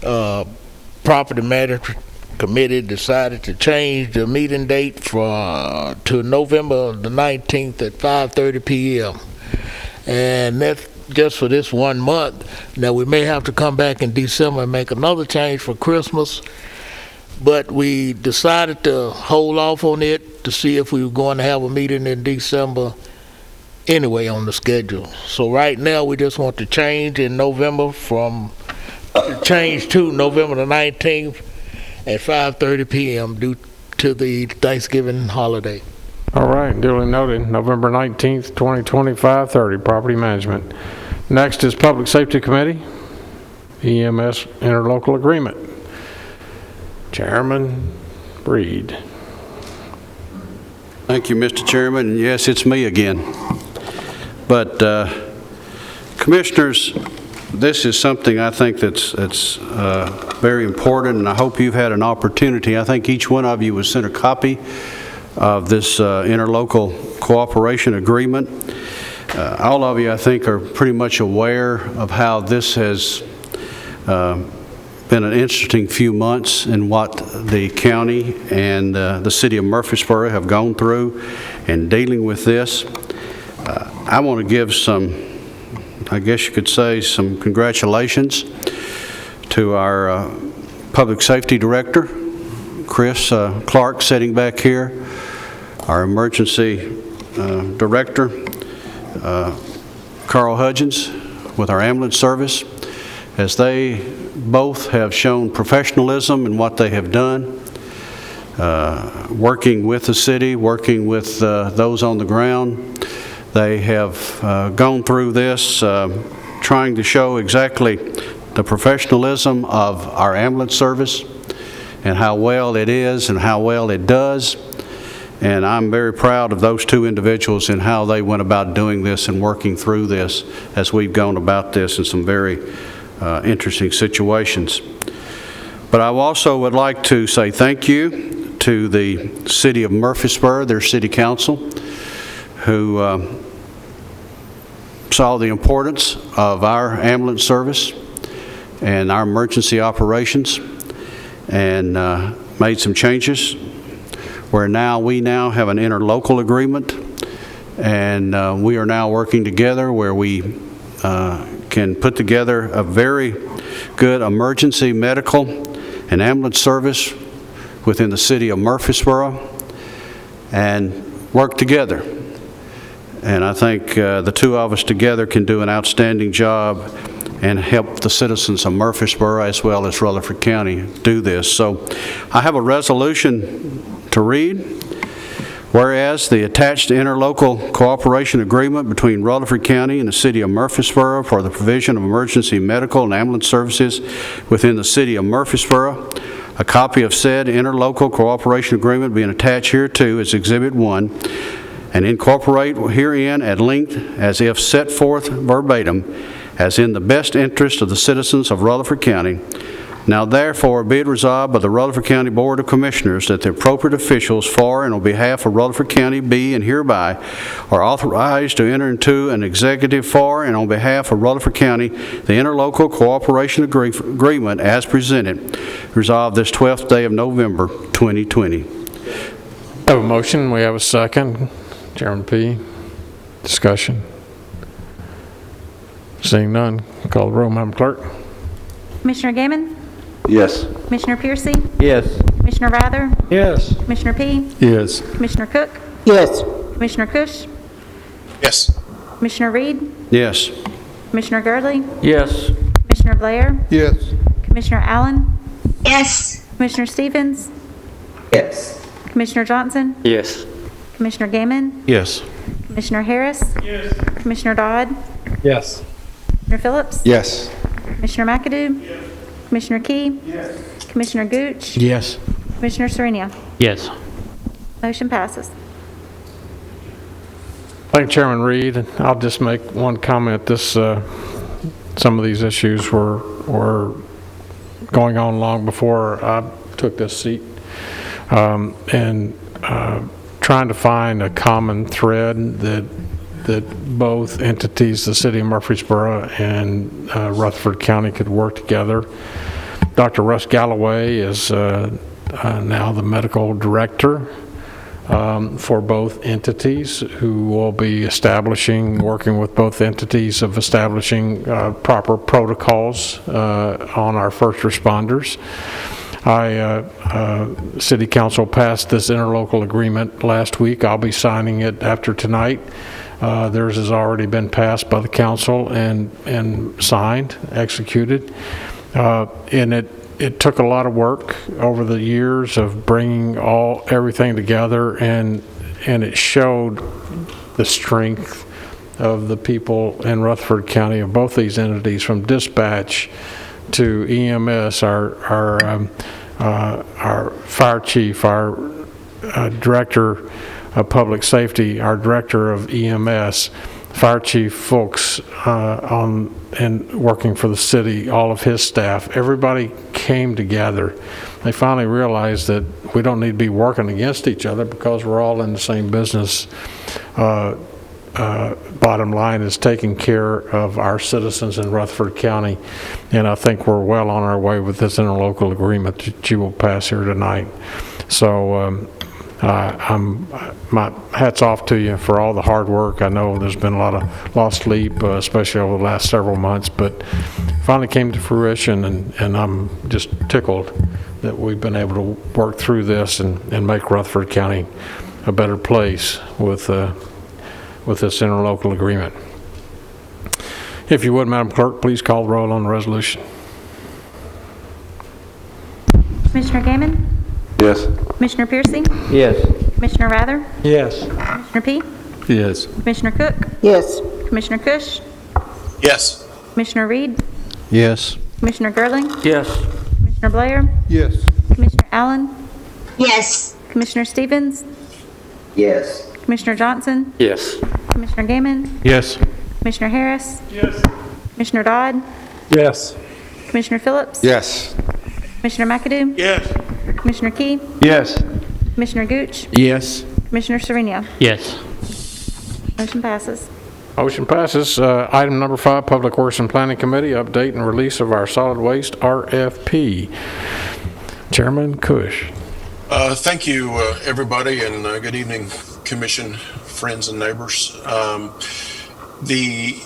Property Management Committee decided to change the meeting date to November the 19th at 5:30 p.m. And that's just for this 1 month. Now, we may have to come back in December and make another change for Christmas, but we decided to hold off on it to see if we were going to have a meeting in December anyway on the schedule. So right now, we just want to change in November change to November the 19th at 5:30 p.m. due to the Thanksgiving holiday. All right, duly noted. November 19th, 2020, 5:30, Property Management. Next is Public Safety Committee, EMS Interlocal Agreement. Chairman Reed. Thank you, Mr. Chairman. Yes, it's me again. But Commissioners, this is something I think that's very important, and I hope you've had an opportunity. I think each one of you was sent a copy of this interlocal cooperation agreement. All of you, I think, are pretty much aware of how this has been an interesting few months in what the county and the city of Murfreesboro have gone through in dealing with this. I want to give some, I guess you could say, some congratulations to our Public Safety Director, Chris Clark, sitting back here, our Emergency Director, Carl Hudgens, with our ambulance service, as they both have shown professionalism in what they have done, working with the city, working with those on the ground. They have gone through this, trying to show exactly the professionalism of our ambulance service and how well it is and how well it does. And I'm very proud of those two individuals and how they went about doing this and working through this as we've gone about this in some very interesting situations. But I also would like to say thank you to the city of Murfreesboro, their city council, who saw the importance of our ambulance service and our emergency operations and made some changes where we now have an interlocal agreement, and we are now working together where we can put together a very good emergency medical and ambulance service within the city of Murfreesboro and work together. And I think the two of us together can do an outstanding job and help the citizens of Murfreesboro as well as Rutherford County do this. So I have a resolution to read. Whereas the attached interlocal cooperation agreement between Rutherford County and the city of Murfreesboro for the provision of emergency medical and ambulance services within the city of Murfreesboro, a copy of said interlocal cooperation agreement being attached hereto is Exhibit 1, and incorporate herein at length as if set forth verbatim as in the best interest of the citizens of Rutherford County. Now therefore be it resolved by the Rutherford County Board of Commissioners that the appropriate officials for and on behalf of Rutherford County be and hereby are authorized to enter into an executive for and on behalf of Rutherford County the interlocal cooperation agreement as presented. Resolved this 12th day of November 2020. I have a motion. We have a second. Chairman Peay. Discussion. Seeing none, call the roll, Madam Clerk. Commissioner Gammon? Yes. Commissioner Piercy? Yes. Commissioner Rather? Yes. Commissioner Peay? Yes. Commissioner Cook? Yes. Commissioner Cush? Yes. Commissioner Reed? Yes. Commissioner Girdley? Yes. Commissioner Blair? Yes. Commissioner Allen? Yes. Commissioner Stevens? Yes. Commissioner Johnson? Yes. Commissioner Gammon? Yes. Commissioner Harris? Yes. Commissioner Dodd? Yes. Commissioner Phillips? Yes. Commissioner McAdoo? Yes. Commissioner Key? Yes. Commissioner Gooch? Yes. Commissioner Serenia? Yes. Motion passes. Thank you, Chairman Reed. I'll just make one comment. Some of these issues were going on long before I took this seat, and trying to find a common thread that both entities, the city of Murfreesboro and Rutherford County, could work together. Dr. Russ Galloway is now the medical director for both entities, who will be working with both entities of establishing proper protocols on our first responders. City Council passed this interlocal agreement last week. I'll be signing it after tonight. Theirs has already been passed by the council and signed, executed. And it took a lot of work over the years of bringing everything together, and it showed the strength of the people in Rutherford County of both these entities, from dispatch to EMS, our fire chief, our director of public safety, our director of EMS, fire chief folks and working for the city, all of his staff. Everybody came together. They finally realized that we don't need to be working against each other because we're all in the same business. bottom line is taking care of our citizens in Rutherford County, and I think we're well on our way with this interlocal agreement that you will pass here tonight. So my hat's off to you for all the hard work. I know there's been a lot of lost sleep, especially over the last several months, but finally came to fruition, and I'm just tickled that we've been able to work through this and make Rutherford County a better place with this interlocal agreement. If you would, Madam Clerk, please call the roll on the resolution. Commissioner Gammon? Yes. Commissioner Piercy? Yes. Commissioner Rather? Yes. Commissioner Peay? Yes. Commissioner Cook? Yes. Commissioner Cush? Yes. Commissioner Reed? Yes. Commissioner Gerling? Yes. Commissioner Blair? Yes. Commissioner Allen? Yes. Commissioner Stevens? Yes. Commissioner Johnson? Yes. Commissioner Gammon? Yes. Commissioner Harris? Yes. Commissioner Dodd? Yes. Commissioner Phillips? Yes. Commissioner McAdoo? Yes. Commissioner Key? Yes. Commissioner Gooch? Yes. Commissioner Sereno? Yes. Motion passes. Motion passes. Item number 5, Public Works and Planning Committee, update and release of our solid waste RFP. Chairman Cush. Thank you, everybody, and good evening, Commission, friends, and neighbors. The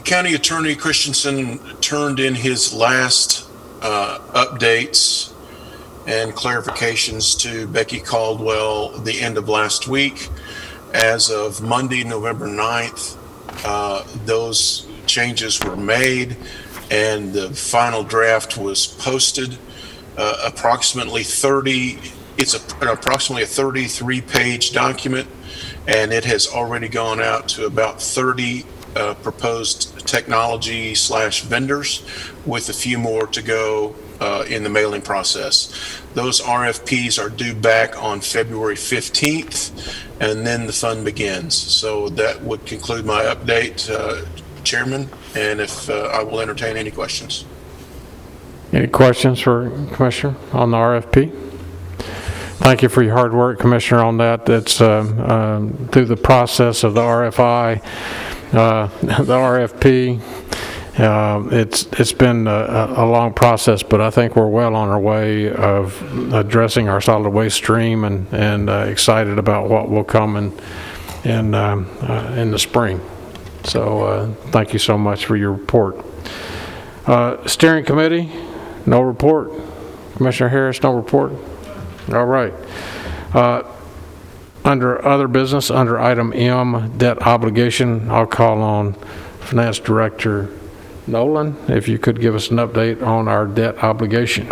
County Attorney Christensen turned in his last updates and clarifications to Becky Caldwell the end of last week. As of Monday, November 9th, those changes were made and the final draft was posted. Approximately 30, it's approximately a 33-page document, and it has already gone out to about 30 proposed technology / vendors, with a few more to go in the mailing process. Those RFPs are due back on February 15th, and then the fun begins. So that would conclude my update, Chairman, and if I will entertain any questions. Any questions for Commissioner on the RFP? Thank you for your hard work, Commissioner, on that. That's through the process of the RFI, the RFP. It's been a long process, but I think we're well on our way of addressing our solid waste stream, and excited about what will come in the spring. So thank you so much for your report. Steering Committee, no report. Commissioner Harris, no report. All right. Under other business, under item M, debt obligation, I'll call on Finance Director Nolan, if you could give us an update on our debt obligation.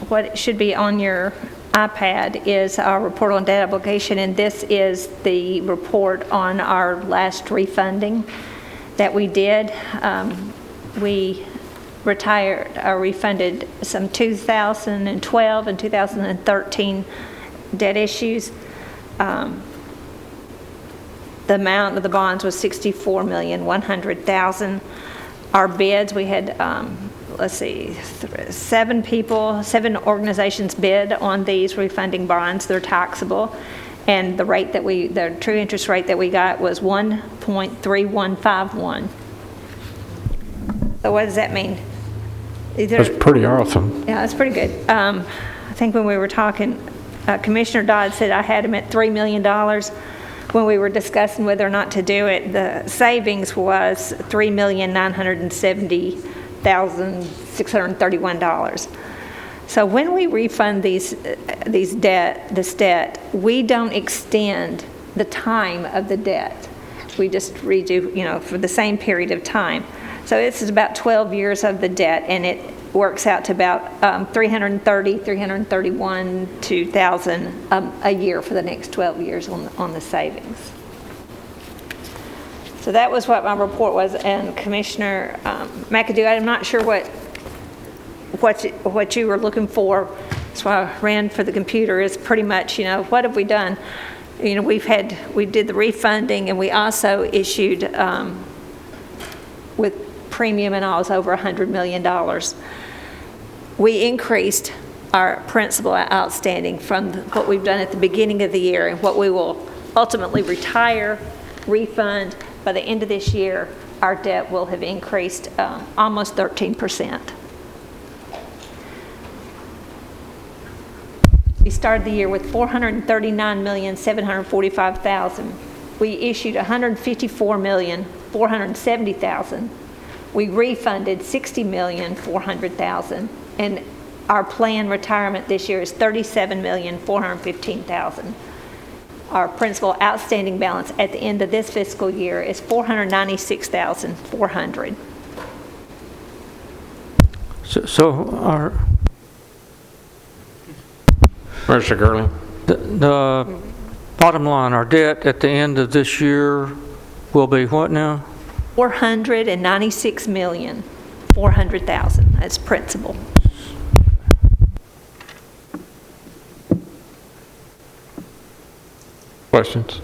What should be on your iPad is our report on debt obligation, and this is the report on our last refunding that we did. We refunded some 2012 and 2013 debt issues. The amount of the bonds was $64,100,000. Our bids, we had, seven organizations bid on these refunding bonds. They're taxable, and the true interest rate that we got was 1.3151. So what does that mean? That's pretty awesome. Yeah, that's pretty good. I think when we were talking, Commissioner Dodd said I had him at $3 million. When we were discussing whether or not to do it, the savings was $3,970,631. So when we refund this debt, we don't extend the time of the debt. We just redo, for the same period of time. So this is about 12 years of the debt, and it works out to about $331,000 a year for the next 12 years on the savings. So that was what my report was. And Commissioner McAdoo, I'm not sure what you were looking for. That's why I ran for the computer. Is pretty much, what have we done? We did the refunding, and we also issued with premium and all, is over $100 million. We increased our principal outstanding from what we've done at the beginning of the year and what we will ultimately retire, refund, by the end of this year, our debt will have increased almost 13%. We started the year with $439,745,000. We issued $154,470,000. We refunded $60,400,000, and our planned retirement this year is $37,415,000. Our principal outstanding balance at the end of this fiscal year is $496,400. So our Mr. Gurley. The bottom line, our debt at the end of this year will be what now? $496,400,000 as principal. Questions?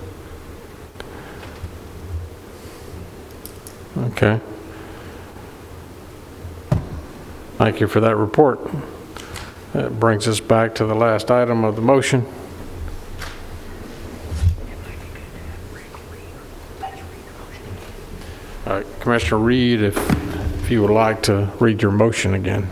Okay. Thank you for that report. That brings us back to the last item of the motion. Commissioner Reed, if you would like to read your motion again.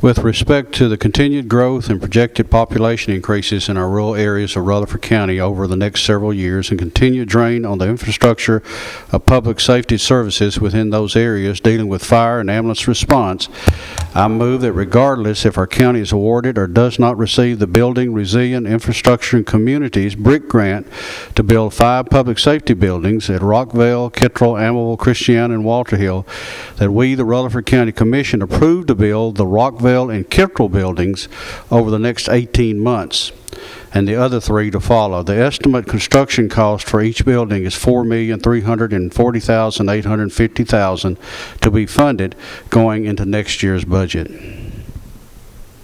With respect to the continued growth and projected population increases in our rural areas of Rutherford County over the next several years and continued drain on the infrastructure of public safety services within those areas dealing with fire and ambulance response, I move that regardless if our county is awarded or does not receive the Building Resilient Infrastructure and Communities BRIC grant to build 5 public safety buildings at Rockville, Kittrell, Amable, Christiana, and Walter Hill, that we, the Rutherford County Commission, approve to build the Rockville and Kittrell buildings over the next 18 months, and the other 3 to follow. The estimate construction cost for each building is $4,340,850,000 to be funded going into next year's budget.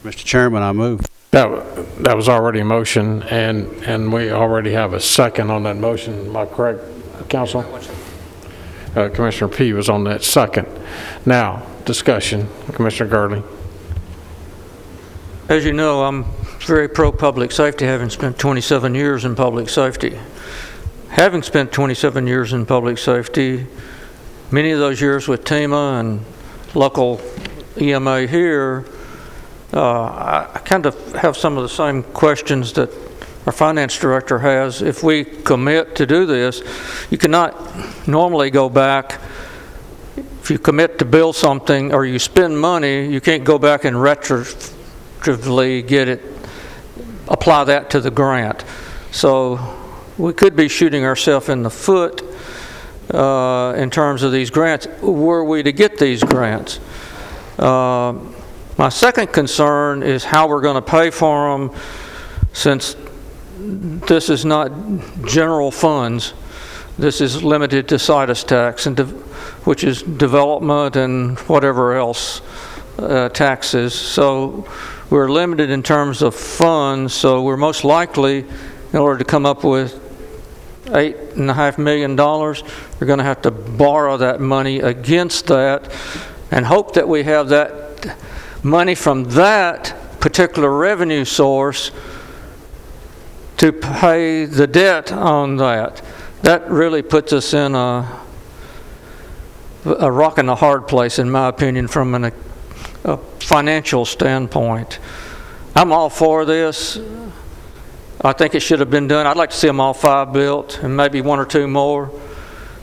Mr. Chairman, I move. That was already a motion, and we already have a second on that motion. Am I correct, Council? Commissioner Peay was on that second. Now, discussion. Commissioner Gurley. As you know, I'm very pro-public safety, having spent 27 years in public safety. Having spent 27 years in public safety, many of those years with TEMA and local EMA here, I kind of have some of the same questions that our finance director has. If we commit to do this, you cannot normally go back. If you commit to build something or you spend money, you can't go back and retroactively apply that to the grant. So we could be shooting ourselves in the foot in terms of these grants, were we to get these grants. My second concern is how we're going to pay for them, since this is not general funds. This is limited to situs tax, and which is development and whatever else taxes. So we're limited in terms of funds, so we're most likely, in order to come up with $8.5 million, we're going to have to borrow that money against that and hope that we have that money from that particular revenue source to pay the debt on that. That really puts us in a rock and a hard place, in my opinion, from a financial standpoint. I'm all for this. I think it should have been done. I'd like to see them all 5 built and maybe 1 or 2 more,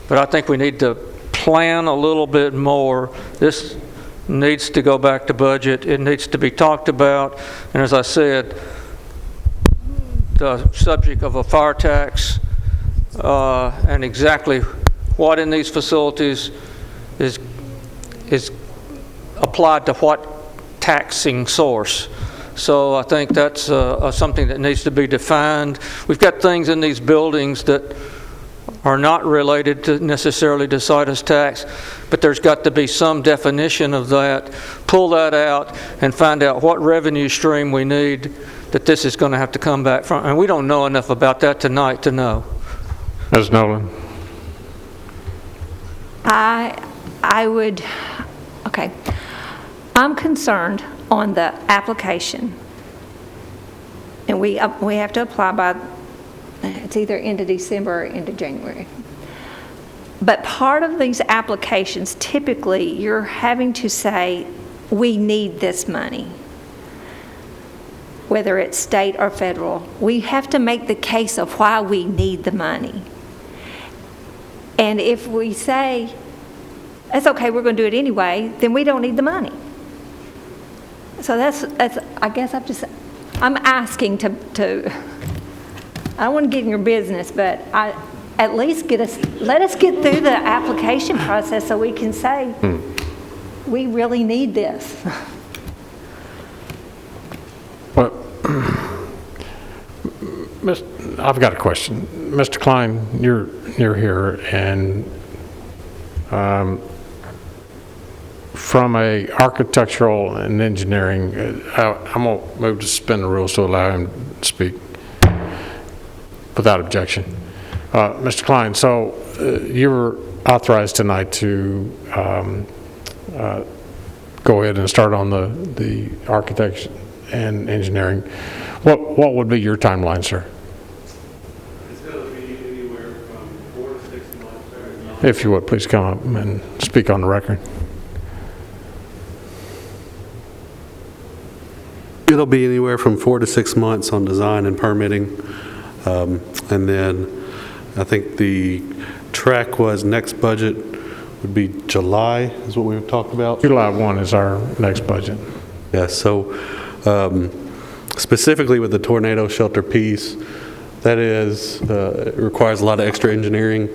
but I think we need to plan a little bit more. This needs to go back to budget. It needs to be talked about, and as I said, the subject of a fire tax and exactly what in these facilities is applied to what taxing source. So I think that's something that needs to be defined. We've got things in these buildings that are not related to necessarily to situs tax, but there's got to be some definition of that. Pull that out and find out what revenue stream we need that this is going to have to come back from. And we don't know enough about that tonight to know. Ms. Nolan. I okay. I'm concerned on the application. And we have to apply by, it's either end of December or end of January. But part of these applications, typically, you're having to say, we need this money. Whether it's state or federal, we have to make the case of why we need the money. And if we say, that's okay, we're going to do it anyway, then we don't need the money. So that's I guess I'm asking to I don't want to get in your business, but at least let us get through the application process so we can say, we really need this. Well, I've got a question. Mr. Klein, you're here, and from a architectural and engineering, I'm going to move to suspend the rules to allow him to speak without objection. Mr. Klein, so you were authorized tonight to go ahead and start on the architecture and engineering. What would be your timeline, sir? It's going to be anywhere from 4 to 6 months. If you would, please come up and speak on the record. It'll be anywhere from 4 to 6 months on design and permitting. And then I think the track was next budget would be July, is what we've talked about. July 1 is our next budget. Yeah, so specifically with the tornado shelter piece, that is, it requires a lot of extra engineering.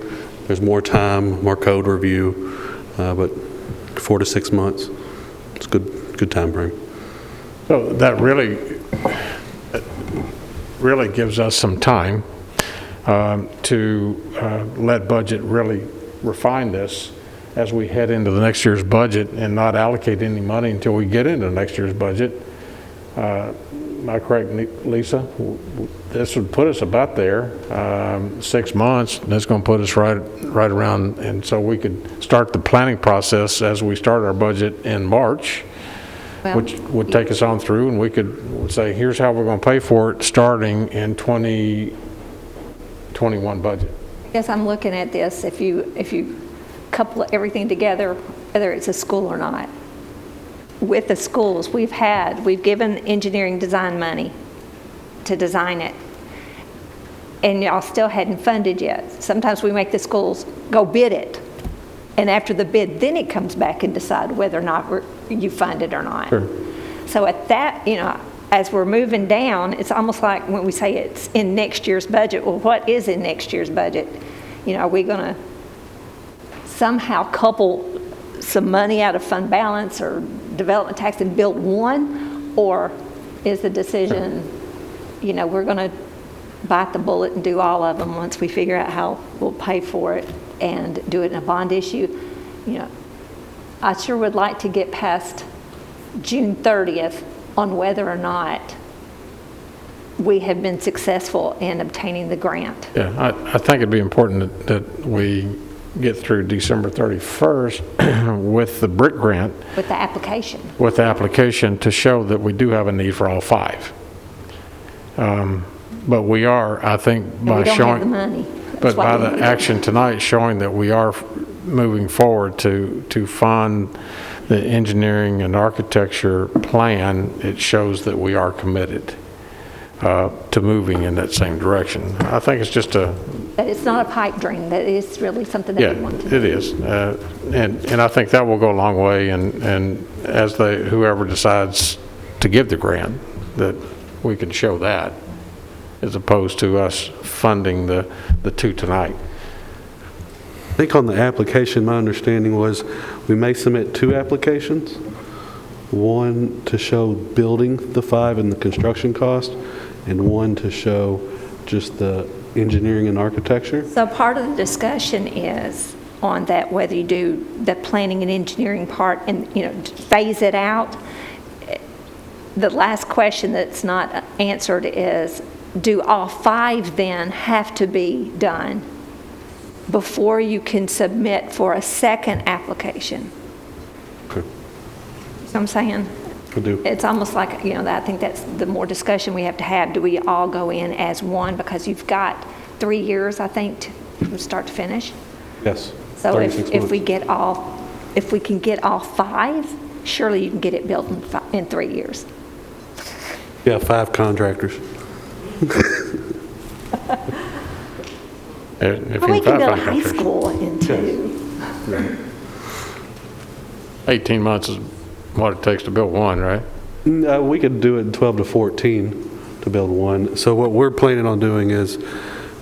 There's more time, more code review, but 4 to 6 months, it's a good time frame. So that really gives us some time to let budget really refine this as we head into the next year's budget and not allocate any money until we get into next year's budget. Am I correct, Lisa? This would put us about there, 6 months, and that's going to put us right around, and so we could start the planning process as we start our budget in March, which would take us on through, and we could say, here's how we're going to pay for it starting in 2021 budget. I guess I'm looking at this, if you couple everything together, whether it's a school or not. With the schools, we've given engineering design money to design it, and y'all still hadn't funded yet. Sometimes we make the schools go bid it, and after the bid, then it comes back and decide whether or not you fund it or not. Sure. So at that, as we're moving down, it's almost like when we say it's in next year's budget. Well, what is in next year's budget? Are we going to somehow couple some money out of fund balance or development tax and build one, or is the decision, we're going to bite the bullet and do all of them once we figure out how we'll pay for it and do it in a bond issue? I sure would like to get past June 30th on whether or not we have been successful in obtaining the grant. Yeah, I think it'd be important that we get through December 31st with the BRIC grant. With the application. With the application to show that we do have a need for all 5. But we are, I think, by showing the money. But by the action tonight showing that we are moving forward to fund the engineering and architecture plan, it shows that we are committed to moving in that same direction. I think it's just that it's not a pipe dream, that it's really something that we want to do. It is. And I think that will go a long way, and as whoever decides to give the grant, that we can show that, as opposed to us funding the 2 tonight. I think on the application, my understanding was we may submit 2 applications. One to show building the 5 and the construction cost, and one to show just the engineering and architecture. So part of the discussion is on that, whether you do the planning and engineering part and, phase it out. The last question that's not answered is, do all 5 then have to be done before you can submit for a second application. Okay. You know what I'm saying? I do. It's almost like, I think that's the more discussion we have to have. Do we all go in as one? Because you've got 3 years, I think, from start to finish. Yes. So 36 if we months. if we can get all 5, surely you can get it built in 3 years. Yeah, 5 contractors. Well, we can build high school in 2. 18 months is what it takes to build one, right? We could do it in 12 to 14 to build one. So what we're planning on doing is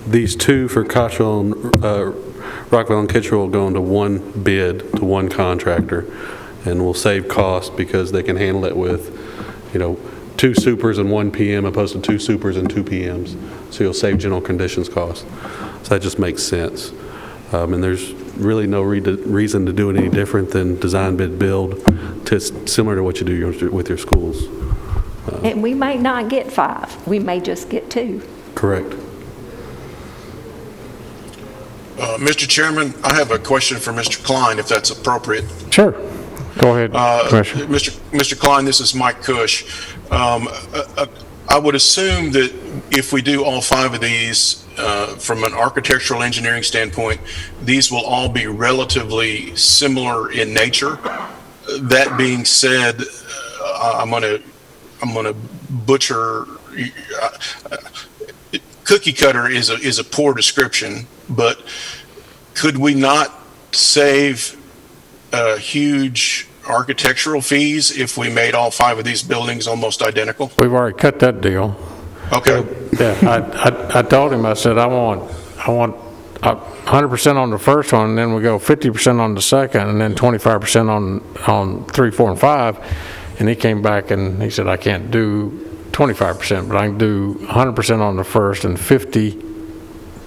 these 2 for Cottrell and Rockville and Kitchener will go into one bid to one contractor, and we'll save costs because they can handle it with, 2 supers and 1 PM opposed to 2 supers and 2 PMs. So you'll save general conditions costs. So that just makes sense. And there's really no reason to do it any different than design, bid, build, similar to what you do with your schools. And we may not get 5. We may just get 2. Correct. Mr. Chairman, I have a question for Mr. Klein, if that's appropriate. Sure. Go ahead, Commissioner. Mr. Klein, this is Mike Cush. I would assume that if we do all 5 of these, from an architectural engineering standpoint, these will all be relatively similar in nature. That being said, I'm gonna butcher. Cookie cutter is a poor description, but could we not save huge architectural fees if we made all 5 of these buildings almost identical? We've already cut that deal. Okay. Yeah, I told him, I said, I want 100% on the first one, and then we go 50% on the second, and then 25% on 3, 4, and 5. And he came back and he said, I can't do 25%, but I can do 100% on the first and 50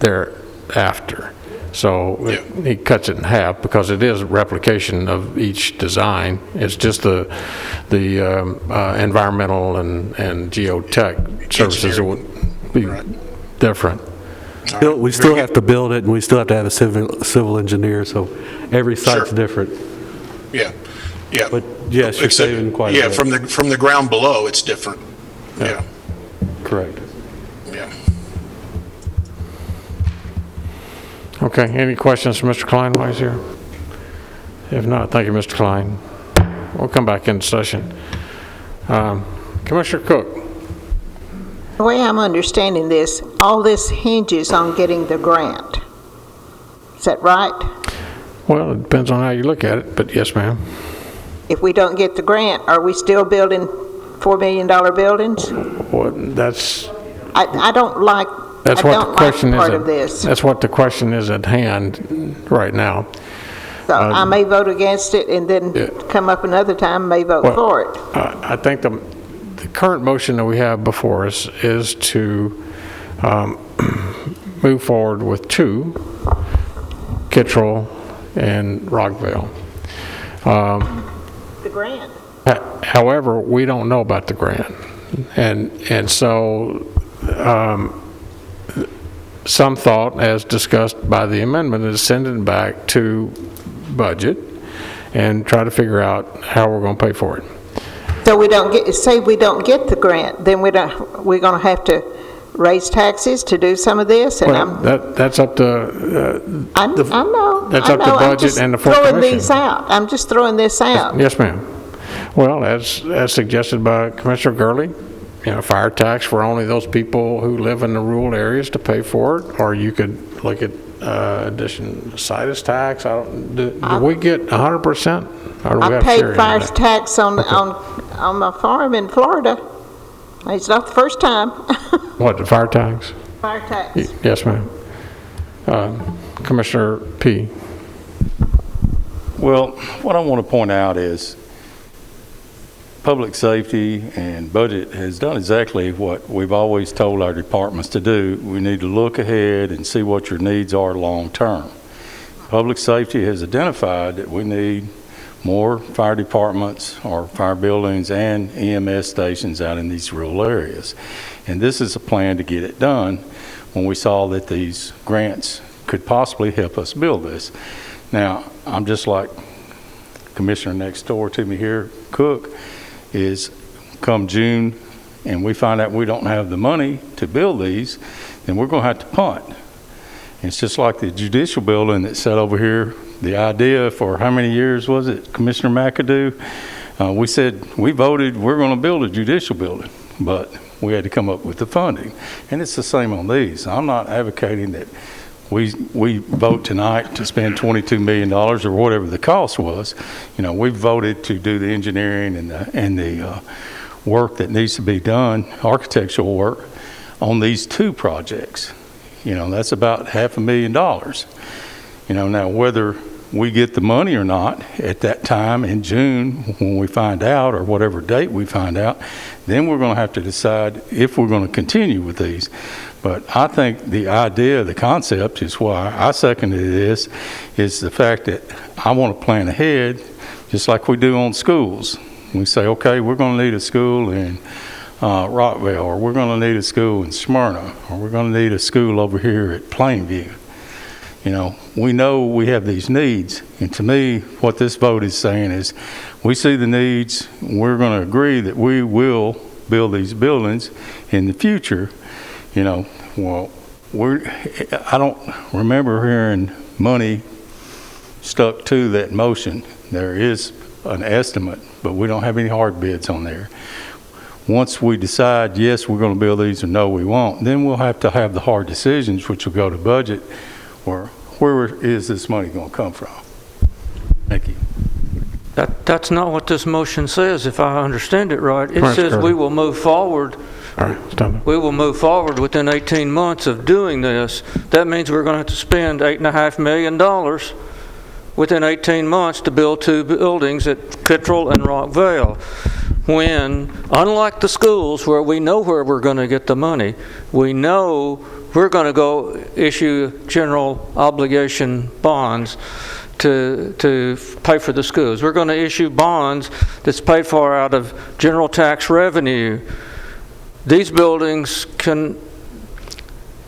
thereafter. So he cuts it in half because it is a replication of each design. It's just the environmental and geotech services would be different. We still have to build it, and we still have to have a civil engineer, so every site's different. Yeah. But yes, you're saving quite a bit. Yeah, from the ground below, it's different. Yeah. Correct. Yeah. Okay, any questions for Mr. Klein while he's here? If not, thank you, Mr. Klein. We'll come back into session. Commissioner Cook. The way I'm understanding this, all this hinges on getting the grant. Is that right? Well, it depends on how you look at it, but yes, ma'am. If we don't get the grant, are we still building $4 million buildings? Well, that's... I don't like... That's what the question is. Part of this. That's what the question is at hand right now. So I may vote against it and then come up another time, may vote for it. I think the current motion that we have before us is to move forward with 2, Kittrell and Rockville. The grant. However, we don't know about the grant. And so some thought, as discussed by the amendment, is send it back to budget and try to figure out how we're going to pay for it. So we don't get, say we don't get the grant, then we're going to have to raise taxes to do some of this? And well, that's up to... I know. That's up to budget and the full commission. commission. These out. I'm just throwing this out. Yes, ma'am. Well, as suggested by Commissioner Gurley, fire tax for only those people who live in the rural areas to pay for it, or you could look at addition situs tax. Do we get 100%? I paid fire tax on my farm in Florida. It's not the first time. What, the fire tax? Fire tax. Yes, ma'am. Commissioner Peay. Well, what I want to point out is public safety and budget has done exactly what we've always told our departments to do. We need to look ahead and see what your needs are long term. Public safety has identified that we need more fire departments or fire buildings and EMS stations out in these rural areas. And this is a plan to get it done when we saw that these grants could possibly help us build this. Now, I'm just like Commissioner next door to me here, Cook, is come June and we find out we don't have the money to build these, then we're going to have to punt. And it's just like the judicial building that sat over here. The idea for how many years was it, Commissioner McAdoo? We said, we voted, we're going to build a judicial building, but we had to come up with the funding. And it's the same on these. I'm not advocating that we vote tonight to spend $22 million or whatever the cost was. You know, we voted to do the engineering and the work that needs to be done, architectural work, on these two projects. You know, that's about $500,000. You know, now whether we get the money or not at that time in June when we find out, or whatever date we find out, then we're going to have to decide if we're going to continue with these. But I think the idea, the concept is why I seconded this, is the fact that I want to plan ahead, just like we do on schools. We say, okay, we're going to need a school in Rockville, or we're going to need a school in Smyrna, or we're going to need a school over here at Plainview. You know we have these needs, and to me, what this vote is saying is, we see the needs, we're going to agree that we will build these buildings in the future. You know, well, I don't remember hearing money stuck to that motion. There is an estimate, but we don't have any hard bids on there. Once we decide, yes, we're going to build these, or no, we won't, then we'll have to have the hard decisions, which will go to budget, or where is this money going to come from? Thank you. That's not what this motion says, if I understand it right. It Right, says Carter. we will move forward. All right, stop. We will move forward within 18 months of doing this. That means we're going to have to spend $8.5 million within 18 months to build two buildings at Kittrell and Rockville. When, unlike the schools where we know where we're going to get the money, we know we're going to go issue general obligation bonds to pay for the schools. We're going to issue bonds that's paid for out of general tax revenue. These buildings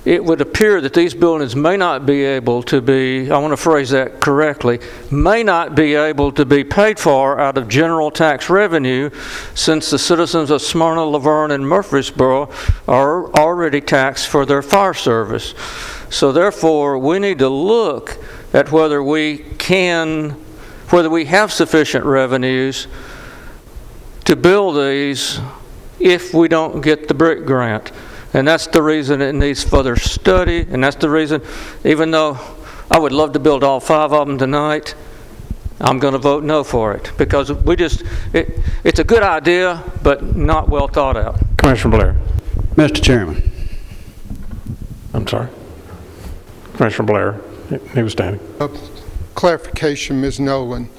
it would appear that these buildings may not be able to be, I want to phrase that correctly, may not be able to be paid for out of general tax revenue, since the citizens of Smyrna, Laverne, and Murfreesboro are already taxed for their fire service. So therefore, we need to look at whether we have sufficient revenues to build these if we don't get the BRIC grant. And that's the reason it needs further study, and that's the reason, even though I would love to build all 5 of them tonight, I'm going to vote no for it, because it's a good idea, but not well thought out. Commissioner Blair. Mr. Chairman. I'm sorry. Commissioner Blair, he was standing. Clarification, Ms. Nolan,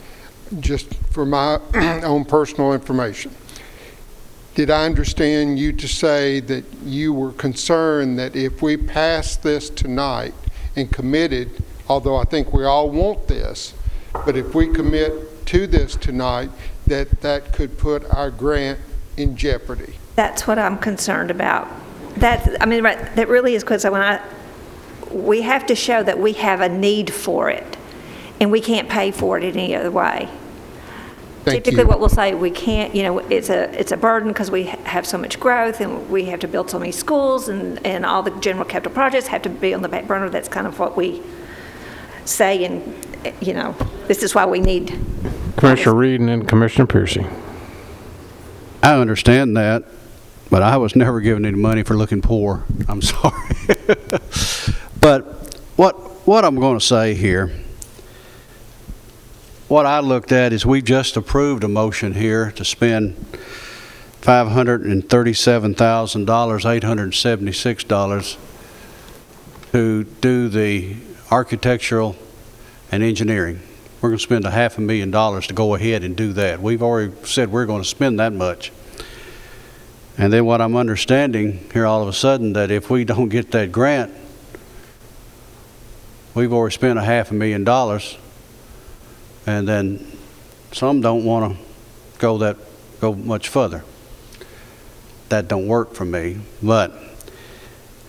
just for my own personal information. Did I understand you to say that you were concerned that if we passed this tonight and committed, although I think we all want this, but if we commit to this tonight, that could put our grant in jeopardy? That's what I'm concerned about. That really is, because we have to show that we have a need for it, and we can't pay for it in any other way. Typically, what we'll say, we can't, it's a burden because we have so much growth and we have to build so many schools, and all the general capital projects have to be on the back burner. That's kind of what we say, and, this is why we need. Commissioner Reed and then Commissioner Piercy. I understand that, but I was never given any money for looking poor. I'm sorry. But what I'm going to say here, what I looked at is we just approved a motion here to spend $537,876 to do the architectural and engineering. We're going to spend $500,000 to go ahead and do that. We've already said we're going to spend that much. And then what I'm understanding here all of a sudden, that if we don't get that grant, we've already spent $500,000. And then some don't want to go much further. That don't work for me. But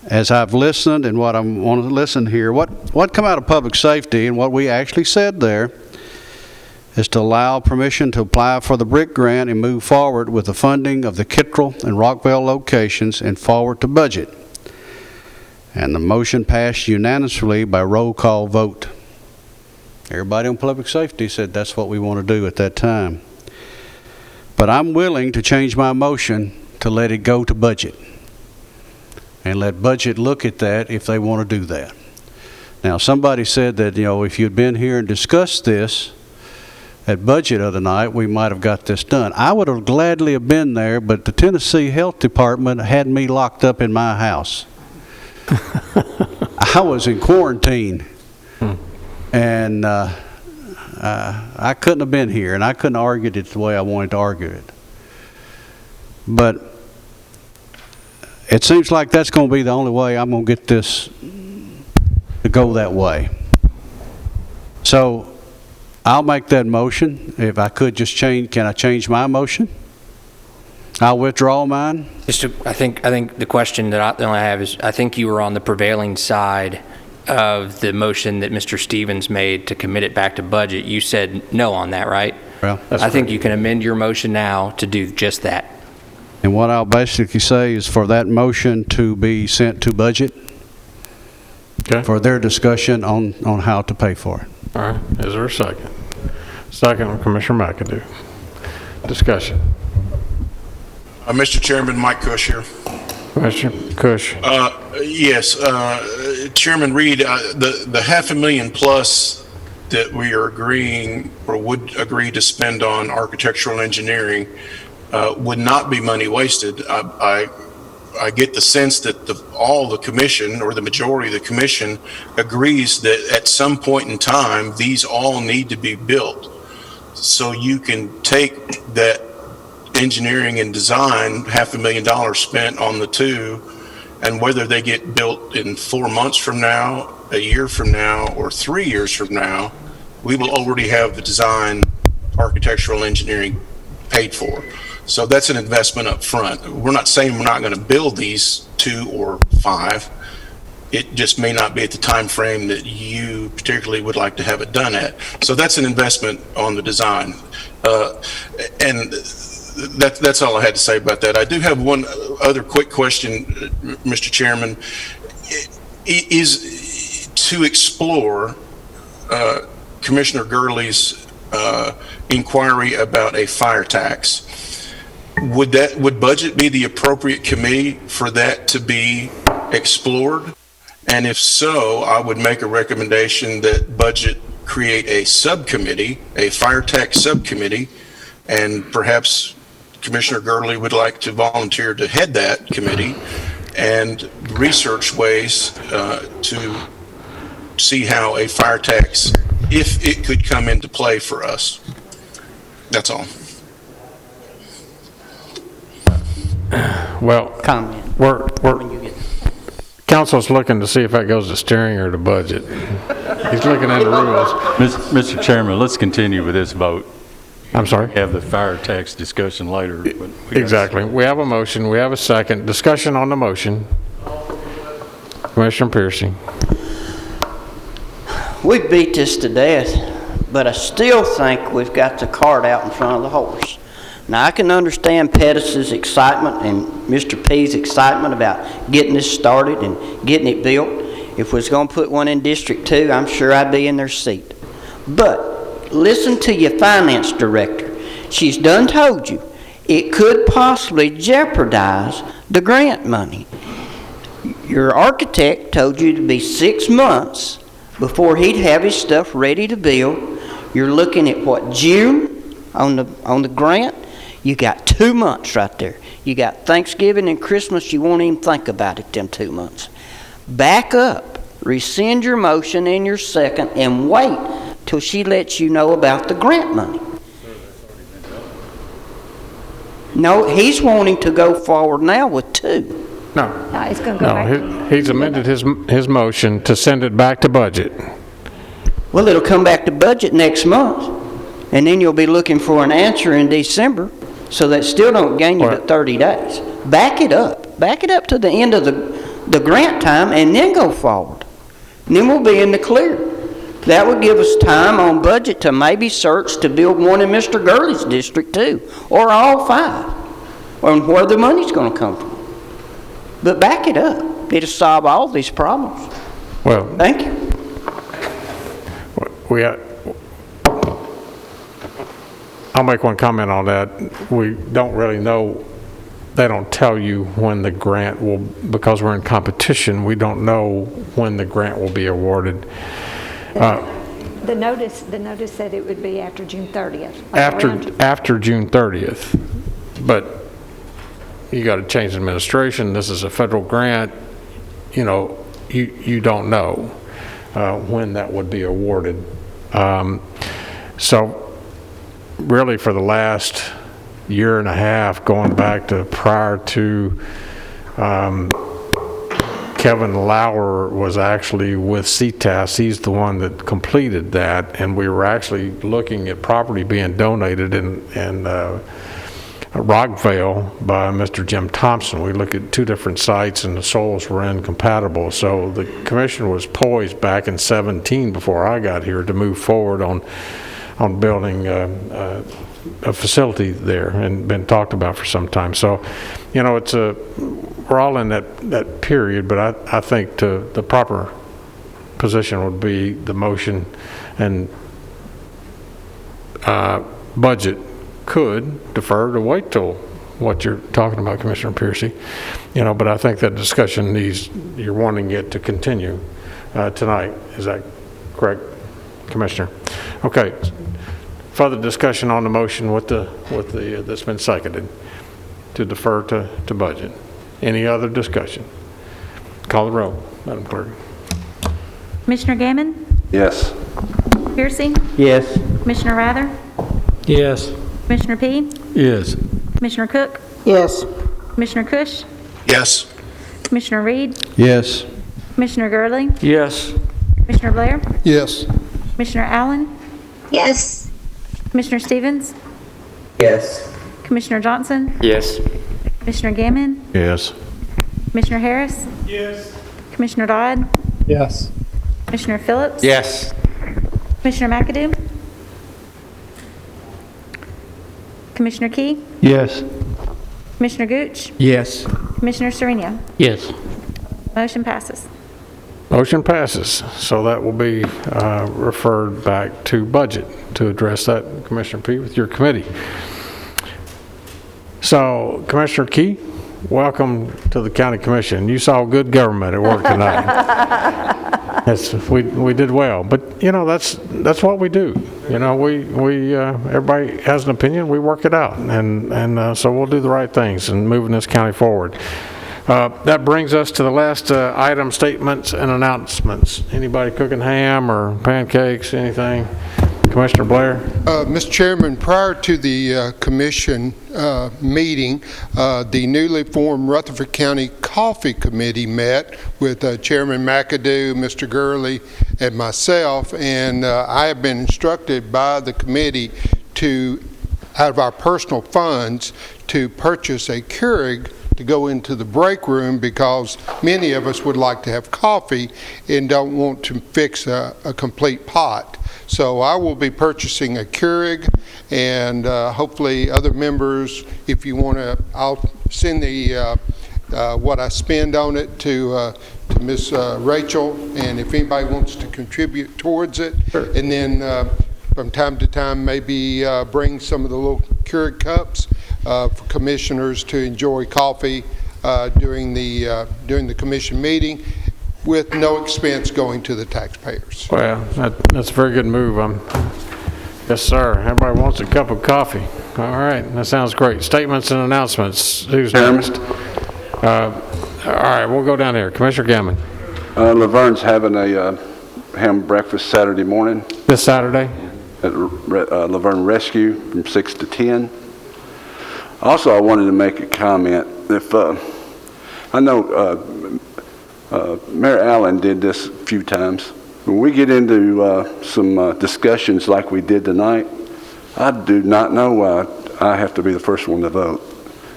as I've listened and what I want to listen here, what come out of public safety and what we actually said there is to allow permission to apply for the brick grant and move forward with the funding of the Kittrell and Rockville locations and forward to budget. And the motion passed unanimously by roll call vote. Everybody on public safety said that's what we want to do at that time. But I'm willing to change my motion to let it go to budget and let budget look at that if they want to do that. Now, somebody said that, if you'd been here and discussed this at budget other night, we might have got this done. I would have gladly have been there, but the Tennessee Health Department had me locked up in my house. I was in quarantine, and I couldn't have been here, and I couldn't have argued it the way I wanted to argue it. But it seems like that's going to be the only way I'm going to get this to go that way. So I'll make that motion. If I could just change, can I change my motion? I'll withdraw mine. I think the question that I have is, I think you were on the prevailing side of the motion that Mr. Stevens made to commit it back to budget. You said no on that, right? Well, I think you can amend your motion now to do just that. And what I'll basically say is for that motion to be sent to budget for their discussion on how to pay for it. All right. Is there a second? Second, Commissioner McAdoo. Discussion. Mr. Chairman, Mike Cush here. Commissioner Cush. Yes, Chairman Reed, the $500,000 plus that we are agreeing or would agree to spend on architectural engineering would not be money wasted. I get the sense that all the commission, or the majority of the commission, agrees that at some point in time these all need to be built. So you can take that engineering and design, $500,000 spent on the two, and whether they get built in 4 months from now, a year from now, or 3 years from now, we will already have the design, architectural engineering paid for. So that's an investment up front. We're not saying we're not going to build these 2 or 5. It just may not be at the time frame that you particularly would like to have it done at. So that's an investment on the design. And that's all I had to say about that. I do have one other quick question, Mr. Chairman. Is to explore Commissioner Gurley's inquiry about a fire tax. Would budget be the appropriate committee for that to be explored? And if so, I would make a recommendation that budget create a subcommittee, a fire tax subcommittee, and perhaps Commissioner Gurley would like to volunteer to head that committee and research ways to see how a fire tax, if it could come into play for us. That's all. Well, we're council's looking to see if that goes to steering or to budget. He's looking at the rules. Mr. Chairman, let's continue with this vote. I'm sorry? Have the fire tax discussion later. Exactly. We have a motion. We have a second. Discussion on the motion. Commissioner Piercy. We beat this to death, but I still think we've got the cart out in front of the horse. Now, I can understand Pettus's excitement and Mr. Peay's excitement about getting this started and getting it built. If we was going to put one in District 2, I'm sure I'd be in their seat. But listen to your finance director. She's done told you it could possibly jeopardize the grant money. Your architect told you to be 6 months before he'd have his stuff ready to build. You're looking at what, June on the grant? You got 2 months right there. You got Thanksgiving and Christmas. You won't even think about it them 2 months. Back up, rescind your motion and your second, and wait till she lets you know about the grant money. No, he's wanting to go forward now with 2. No, he's going to go back. He's amended his motion to send it back to budget. Well, it'll come back to budget next month, and then you'll be looking for an answer in December. So that still don't gain you but 30 days. Back it up. Back it up to the end of the grant time and then go forward. And then we'll be in the clear. That would give us time on budget to maybe search to build one in Mr. Gurley's district too, or all 5, on where the money's going to come from. But back it up. It'll solve all these problems. Well, thank you. I'll make one comment on that. We don't really know. They don't tell you when the grant will, because we're in competition, we don't know when the grant will be awarded. The notice said it would be after June 30th. After June 30th. But you got to change administration. This is a federal grant. You know, you don't know when that would be awarded. So really for the last year and a half, going back to prior to Kevin Lauer was actually with CTAS. He's the one that completed that, and we were actually looking at property being donated in Rockvale by Mr. Jim Thompson. We looked at 2 different sites, and the soils were incompatible. So the commission was poised back in 17 before I got here to move forward on building a facility there, and been talked about for some time. So, you know, we're all in that period, but I think the proper position would be the motion, and budget could defer to wait till what you're talking about, Commissioner Pearcy. You know, but I think that discussion you're wanting it to continue tonight. Is that correct, Commissioner? Okay. Further discussion on the motion that's been seconded to defer to budget. Any other discussion? Call the roll, Madam Clerk. Commissioner Gammon? Yes. Pearcy? Yes. Commissioner Rather? Yes. Commissioner Peay? Yes. Commissioner Cook? Yes. Commissioner Cush? Yes. Commissioner Reed? Yes. Commissioner Gurley? Yes. Commissioner Blair? Yes. Commissioner Allen? Yes. Commissioner Stevens? Yes. Commissioner Johnson? Yes. Commissioner Gammon? Yes. Commissioner Harris? Yes. Commissioner Dodd? Yes. Commissioner Phillips? Yes. Commissioner McAdoo? Commissioner Key? Yes. Commissioner Gooch? Yes. Commissioner Serena? Yes. Motion passes. Motion passes. So that will be referred back to budget to address that, Commissioner Peay, with your committee. So, Commissioner Key, welcome to the County Commission. You saw good government at work tonight. We did well, but you know that's what we do. You know, we everybody has an opinion. We work it out, and so we'll do the right things in moving this county forward. That brings us to the last item: statements and announcements. Anybody cooking ham or pancakes? Anything? Commissioner Blair? Mr. Chairman, prior to the commission meeting, the newly formed Rutherford County Coffee Committee met with Chairman McAdoo, Mr. Gurley, and myself, and I have been instructed by the committee to, out of our personal funds, to purchase a Keurig to go into the break room, because many of us would like to have coffee and don't want to fix a complete pot. So I will be purchasing a Keurig, and hopefully other members, if you want to, I'll send the what I spend on it to Miss Rachel, and if anybody wants to contribute towards it. Sure. And then from time to time maybe bring some of the little Keurig cups for commissioners to enjoy coffee during the commission meeting, with no expense going to the taxpayers. Well, that's a very good move. Yes, sir. Everybody wants a cup of coffee. All right, that sounds great. Statements and announcements. Who's next? All right, we'll go down here. Commissioner Gammon. Laverne's having a ham breakfast Saturday morning. This Saturday? At Laverne Rescue from 6 to 10. Also, I wanted to make a comment. If I know Mayor Allen did this a few times. When we get into some discussions like we did tonight, I do not know why I have to be the first one to vote.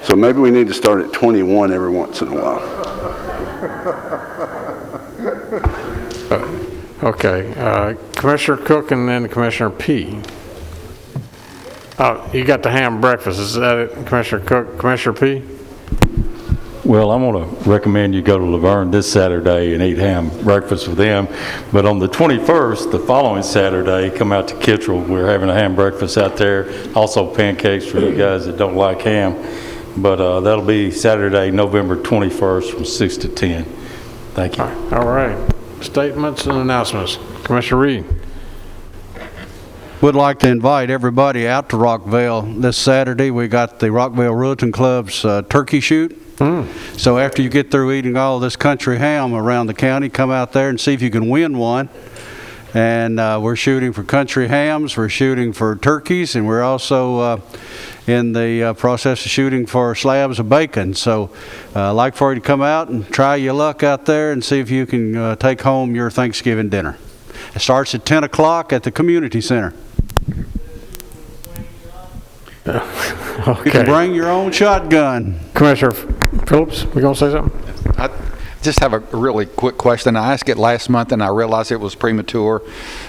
So maybe we need to start at 21 every once in a while. Okay, Commissioner Cook and then Commissioner Peay. Oh, you got the ham breakfast, is that it, Commissioner Cook? Commissioner Peay? Well, I'm going to recommend you go to Laverne this Saturday and eat ham breakfast with them. But on the 21st, the following Saturday, come out to Kittrell. We're having a ham breakfast out there. Also pancakes for you guys that don't like ham. But that'll be Saturday, November 21st from 6 to 10. Thank you. All right. Statements and announcements. Commissioner Reed. Would like to invite everybody out to Rockville this Saturday. We got the Rockville Rulton Club's turkey shoot. So after you get through eating all this country ham around the county, come out there and see if you can win one. And we're shooting for country hams, we're shooting for turkeys, and we're also in the process of shooting for slabs of bacon. So I'd like for you to come out and try your luck out there and see if you can take home your Thanksgiving dinner. It starts at 10 o'clock at the community center. Okay. You can bring your own shotgun. Commissioner Phillips, you going to say something? I just have a really quick question. I asked it last month and I realized it was premature,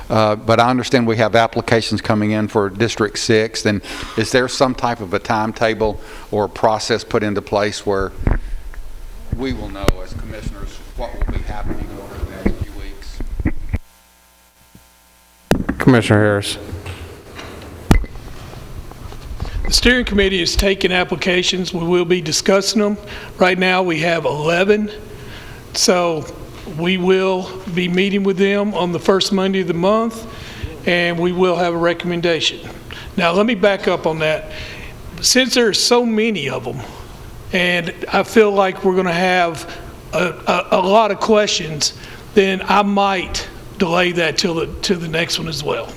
but I understand we have applications coming in for District 6. And is there some type of a timetable or a process put into place where we will know as commissioners what will be happening over the next few weeks? Commissioner Harris. The steering committee is taking applications. We will be discussing them. Right now we have 11. So we will be meeting with them on the first Monday of the month, and we will have a recommendation. Now let me back up on that. Since there's so many of them, and I feel like we're going to have a lot of questions, then I might delay that till the next one as well.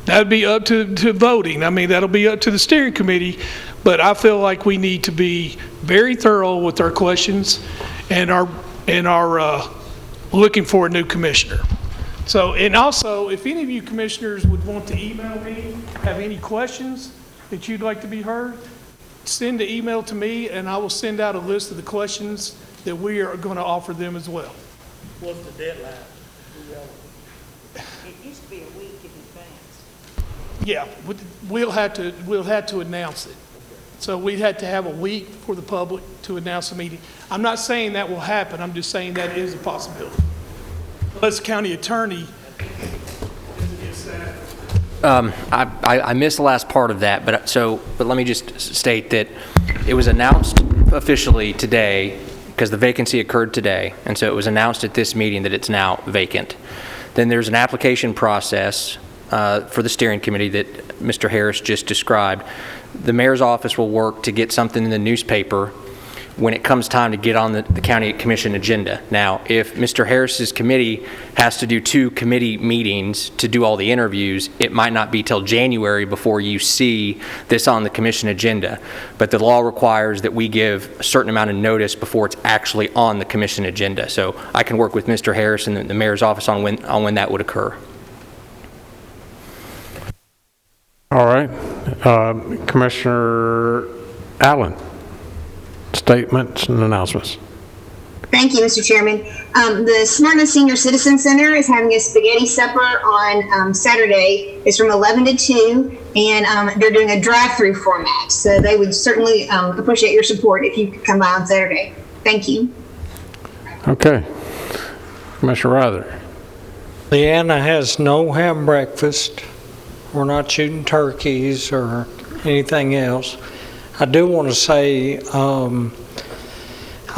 That would be up to voting. I mean, that'll be up to the steering committee, but I feel like we need to be very thorough with our questions and our looking for a new commissioner. So, and also, if any of you commissioners would want to email me, have any questions that you'd like to be heard, send the email to me and I will send out a list of the questions that we are going to offer them as well. What's the deadline? It used to be a week in advance. Yeah, we'll have to announce it. So we'd have to have a week for the public to announce a meeting. I'm not saying that will happen. I'm just saying that is a possibility. Unless the county attorney is against that. I missed the last part of that, but let me just state that it was announced officially today because the vacancy occurred today, and so it was announced at this meeting that it's now vacant. Then there's an application process for the steering committee that Mr. Harris just described. The mayor's office will work to get something in the newspaper when it comes time to get on the county commission agenda. Now, if Mr. Harris's committee has to do 2 committee meetings to do all the interviews, it might not be till January before you see this on the commission agenda. But the law requires that we give a certain amount of notice before it's actually on the commission agenda. So I can work with Mr. Harris and the mayor's office on when that would occur. All right. Commissioner Allen, statements and announcements. Thank you, Mr. Chairman. The Smyrna Senior Citizen Center is having a spaghetti supper on Saturday. It's from 11 to 2, and they're doing a drive-through format. So they would certainly appreciate your support if you could come by on Saturday. Thank you. Okay. Commissioner Rather. Leanna has no ham breakfast. We're not shooting turkeys or anything else. I do want to say, I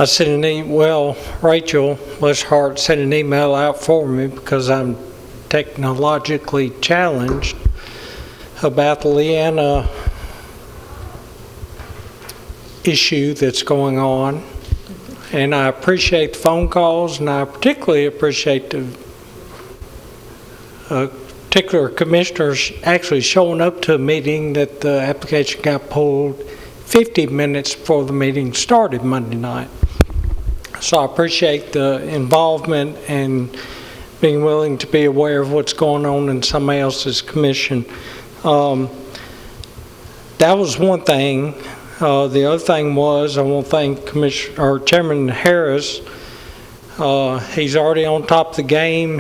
sent an email, Rachel Westhart sent an email out for me because I'm technologically challenged about the Leanna issue that's going on. And I appreciate the phone calls, and I particularly appreciate the particular commissioners actually showing up to a meeting that the application got pulled 50 minutes before the meeting started Monday night. So I appreciate the involvement and being willing to be aware of what's going on in somebody else's commission. That was one thing. The other thing was I want to thank Chairman Harris He's already on top of the game.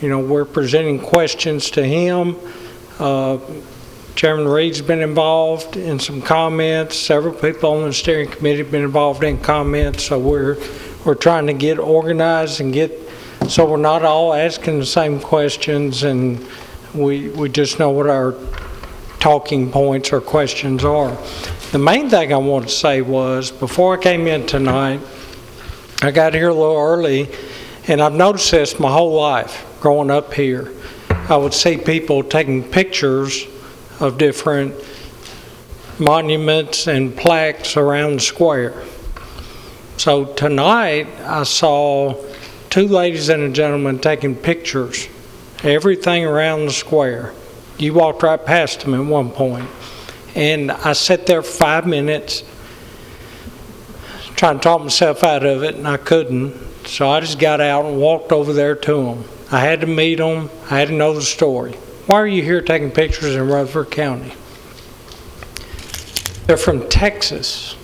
We're presenting questions to him. Chairman Reed's been involved in some comments. Several people on the steering committee have been involved in comments. So we're trying to get organized and so we're not all asking the same questions, and we just know what our talking points or questions are. The main thing I wanted to say was, before I came in tonight, I got here a little early, and I've noticed this my whole life growing up here. I would see people taking pictures of different monuments and plaques around the square. So tonight I saw 2 ladies and a gentleman taking pictures, everything around the square. You walked right past them at one point. And I sat there for 5 minutes trying to talk myself out of it, and I couldn't. So I just got out and walked over there to them. I had to meet them. I had to know the story. Why are you here taking pictures in Rutherford County? They're from Texas.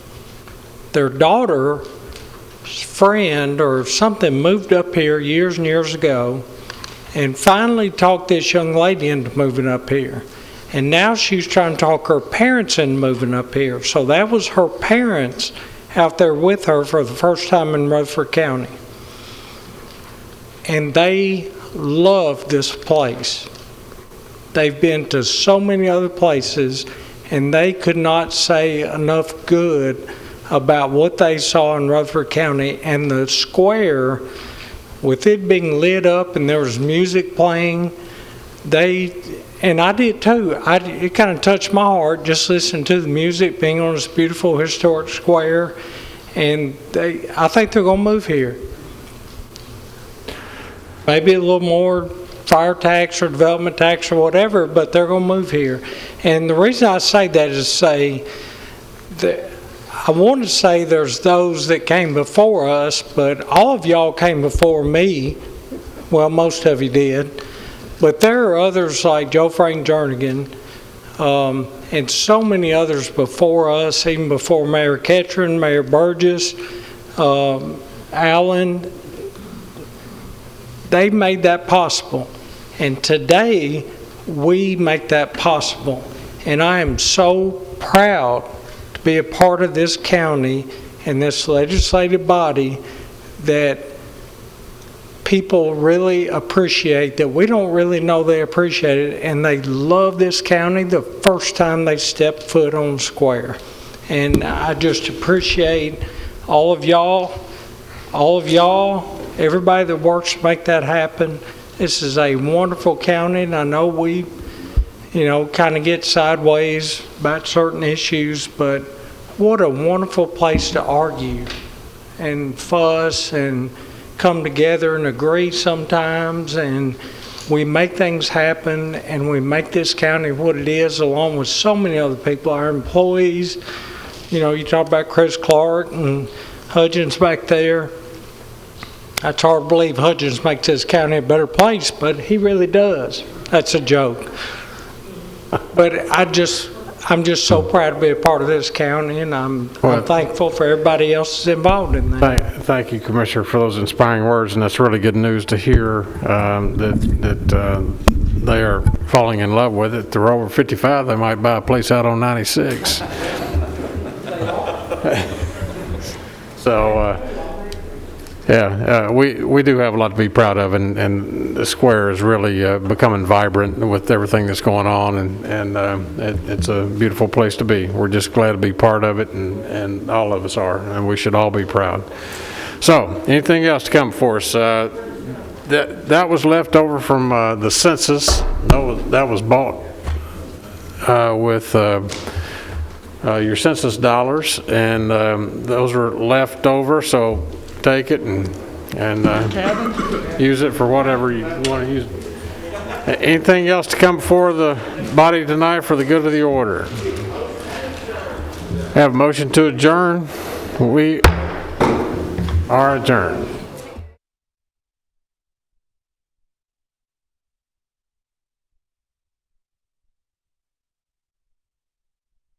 Their daughter's friend or something moved up here years and years ago and finally talked this young lady into moving up here. And now she's trying to talk her parents into moving up here. So that was her parents out there with her for the first time in Rutherford County. And they love this place. They've been to so many other places, and they could not say enough good about what they saw in Rutherford County. And the square, with it being lit up and there was music playing, and I did too. It kind of touched my heart just listening to the music, being on this beautiful historic square. And I think they're going to move here. Maybe a little more fire tax or development tax or whatever, but they're going to move here. And the reason I say that is to say that I want to say there's those that came before us, but all of y'all came before me. Well, most of you did. But there are others like Joe Frank Jernigan, and so many others before us, even before Mayor Ketron, Mayor Burgess, Allen. They made that possible. And today, we make that possible. And I am so proud to be a part of this county and this legislative body that people really appreciate, that we don't really know they appreciate it, and they love this county the first time they step foot on the square. And I just appreciate all of y'all, everybody that works to make that happen. This is a wonderful county, and I know we, kind of get sideways about certain issues, but what a wonderful place to argue and fuss and come together and agree sometimes, and we make things happen, and we make this county what it is, along with so many other people, our employees. You talk about Chris Clark and Hudgens back there. It's hard to believe Hudgens makes this county a better place, but he really does. That's a joke. But I'm just so proud to be a part of this county, and I'm thankful for everybody else that's involved in that. Thank you, Commissioner, for those inspiring words, and that's really good news to hear that they are falling in love with it. They're over 55, they might buy a place out on 96. So, we do have a lot to be proud of, and the square is really becoming vibrant with everything that's going on, and it's a beautiful place to be. We're just glad to be part of it, and all of us are, and we should all be proud. So, anything else to come for us? That was left over from the census. That was bought with your census dollars, and those were left over, so take it and use it for whatever you want to use it. Anything else to come before the body tonight for the good of the order? Have a motion to adjourn. We are adjourned.